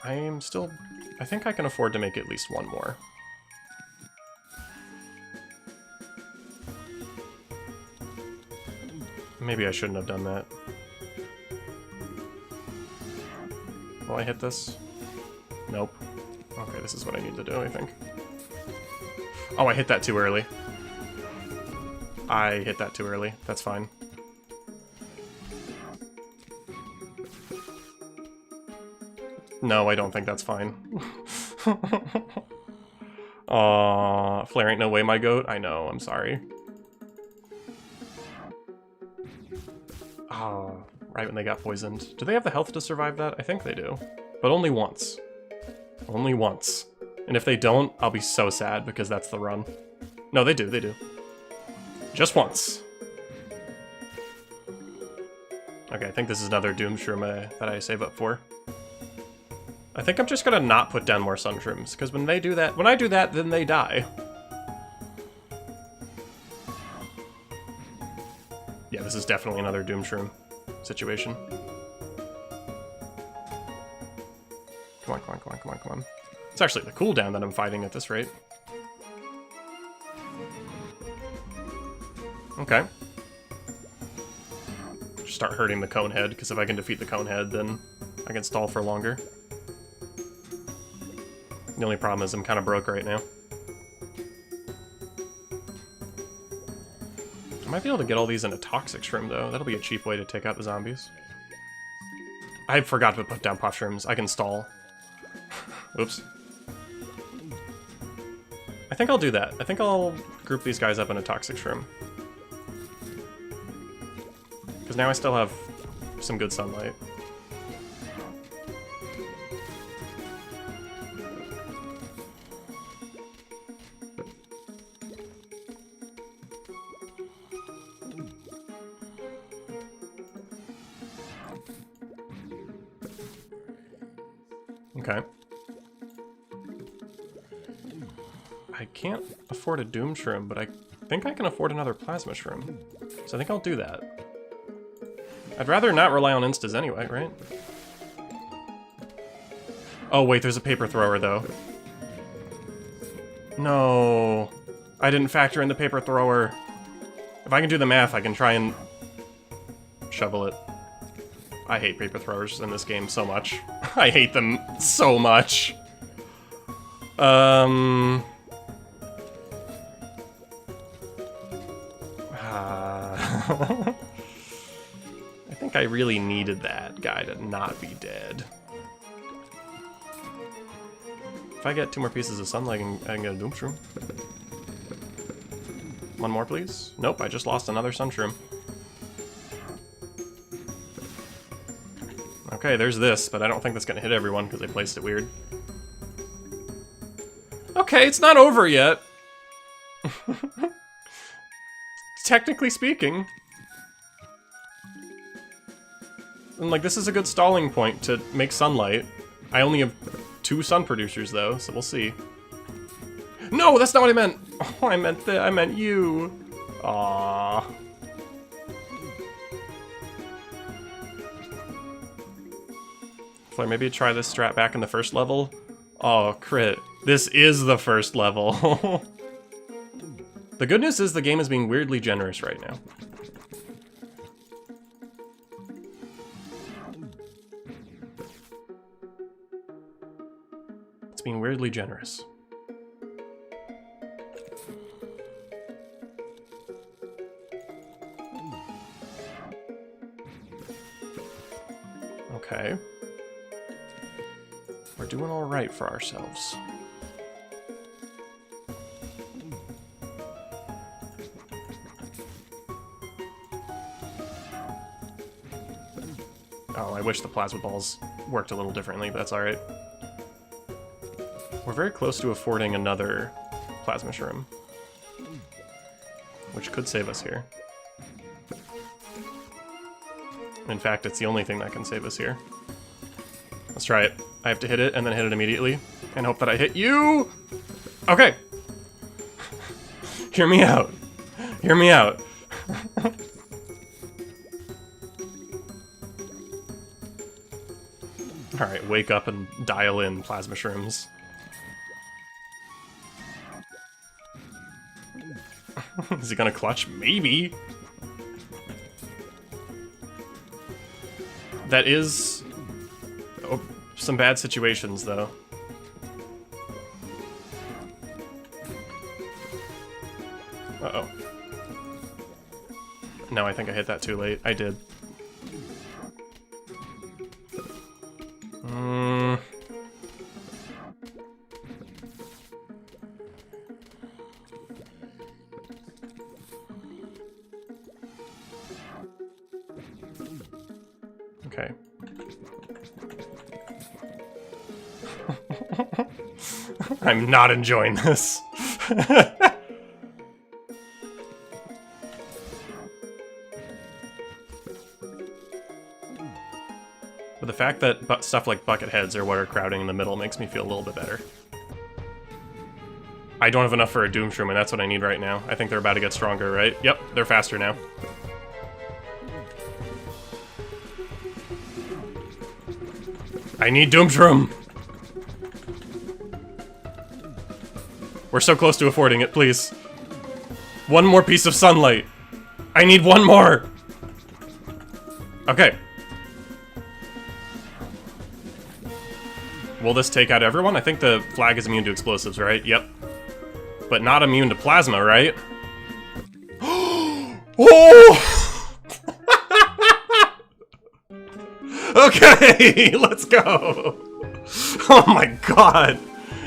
I think I can afford to make at least one more. Maybe I shouldn't have done that. Will I hit this? Nope. Okay, this is what I need to do, I think. Oh, I hit that too early. I hit that too early. That's fine. No, I don't think that's fine. Aw, Flare ain't no way my goat. I know, I'm sorry. Ah, right when they got poisoned. Do they have the health to survive that? I think they do. But only once. Only once. And if they don't, I'll be so sad because that's the run. No, they do, they do. Just once. Okay, I think this is another Doom Shroom that I save up for. I think I'm just gonna not put down more Sun Shrooms, because when they do that, when I do that, then they die. Yeah, this is definitely another Doom Shroom situation. Come on, come on, come on, come on, come on. It's actually the cooldown that I'm fighting at this rate. Okay. Just start hurting the cone head, because if I can defeat the cone head, then I can stall for longer. The only problem is I'm kind of broke right now. I might be able to get all these in a toxic shroom, though. That'll be a cheap way to take out the zombies. I forgot to put down puff shrooms. I can stall. Oops. I think I'll do that. I think I'll group these guys up in a toxic shroom. Because now I still have some good sunlight. Okay. I can't afford a Doom Shroom, but I think I can afford another Plasma Shroom. So I think I'll do that. I'd rather not rely on instas anyway, right? Oh wait, there's a paper thrower though. No. I didn't factor in the paper thrower. If I can do the math, I can try and shovel it. I hate paper throwers in this game so much. I hate them so much. I think I really needed that guy to not be dead. If I get 2 more pieces of sunlight, I can get a Doom Shroom. One more, please. Nope, I just lost another Sun Shroom. Okay, there's this, but I don't think that's gonna hit everyone because I placed it weird. Okay, it's not over yet. Technically speaking. And like, this is a good stalling point to make sunlight. I only have 2 sun producers though, so we'll see. No, that's not what I meant! Oh, I meant you. Aww. Flare, maybe try this strat back in the first level. Oh, crit. This is the first level. The good news is the game is being weirdly generous right now. It's being weirdly generous. Okay. We're doing all right for ourselves. Oh, I wish the plasma balls worked a little differently, but that's alright. We're very close to affording another plasma shroom, which could save us here. In fact, it's the only thing that can save us here. Let's try it. I have to hit it and then hit it immediately and hope that I hit you. Okay. Hear me out. Hear me out. Alright, wake up and dial in plasma shrooms. Is he gonna clutch? Maybe. That is some bad situations, though. Uh-oh. No, I think I hit that too late. I did. Okay. I'm not enjoying this. But the fact that stuff like bucket heads are what are crowding in the middle makes me feel a little bit better. I don't have enough for a Doomshroom, and that's what I need right now. I think they're about to get stronger, right? Yep, they're faster now. I need Doomshroom! We're so close to affording it, please. One more piece of sunlight. I need one more! Okay. Will this take out everyone? I think the flag is immune to explosives, right? Yep. But not immune to plasma, right? Oh! Okay, let's go. Oh my god.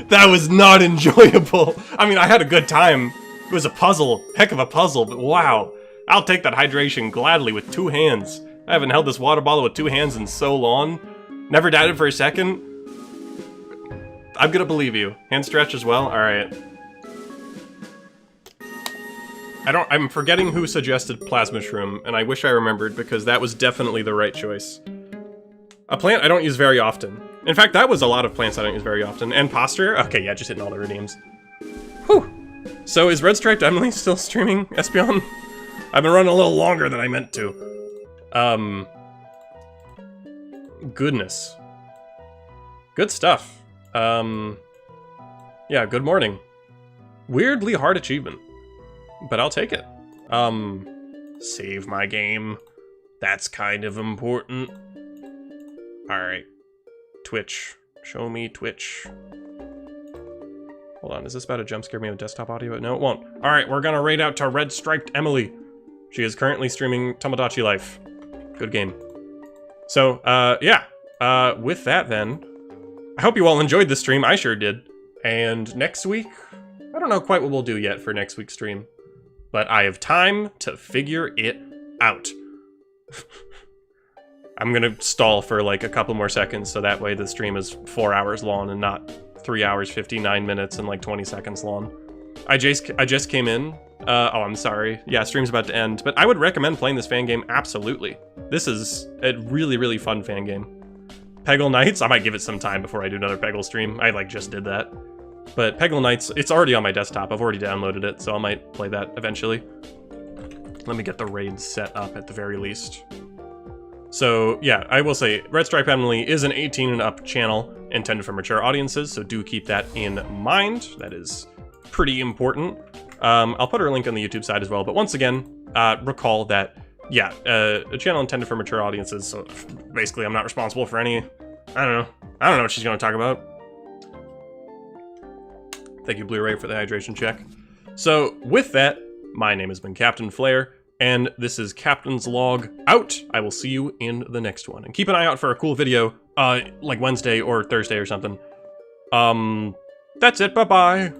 That was not enjoyable. I mean, I had a good time. It was a puzzle. Heck of a puzzle, but wow. I'll take that hydration gladly with 2 hands. I haven't held this water bottle with 2 hands in so long. Never doubted for a second. I'm gonna believe you. Hand stretch as well? Alright. I'm forgetting who suggested Plasma Shroom, and I wish I remembered because that was definitely the right choice. A plant I don't use very often. In fact, that was a lot of plants I don't use very often. And Posture? Okay, yeah, just hitting all the redeems. Whew! So is Red Striped Emily still streaming Espeon? I've been running a little longer than I meant to. Goodness. Good stuff. Yeah, good morning. Weirdly hard achievement. But I'll take it. Save my game. That's kind of important. Alright. Twitch. Show me Twitch. Hold on, is this about to jump scare me with desktop audio? No, it won't. Alright, we're gonna raid out to Red Striped Emily. She is currently streaming Tomodachi Life. Good game. So, yeah. With that then, I hope you all enjoyed the stream. I sure did. And next week, I don't know quite what we'll do yet for next week's stream. But I have time to figure it out. I'm gonna stall for like a couple more seconds so that way the stream is 4 hours long and not 3 hours, 59 minutes and like 20 seconds long. I just came in. Oh, I'm sorry. Yeah, stream's about to end, but I would recommend playing this fan game, absolutely. This is a really, really fun fan game. Peggle Knights, I might give it some time before I do another Peggle stream. I like just did that. But Peggle Knights, it's already on my desktop. I've already downloaded it, so I might play that eventually. Let me get the raid set up at the very least. So, yeah, I will say, Red Stripe Emily is an 18 and up channel intended for mature audiences, so do keep that in mind. That is pretty important. I'll put her link on the YouTube side as well, but once again, recall that, yeah, a channel intended for mature audiences, so basically I'm not responsible for any, I don't know what she's going to talk about. Thank you, Blu-ray, for the hydration check. So, with that, my name has been Captain Flare, and this is Captain's Log out. I will see you in the next one. And keep an eye out for a cool video, like Wednesday or Thursday or something. That's it, bye-bye.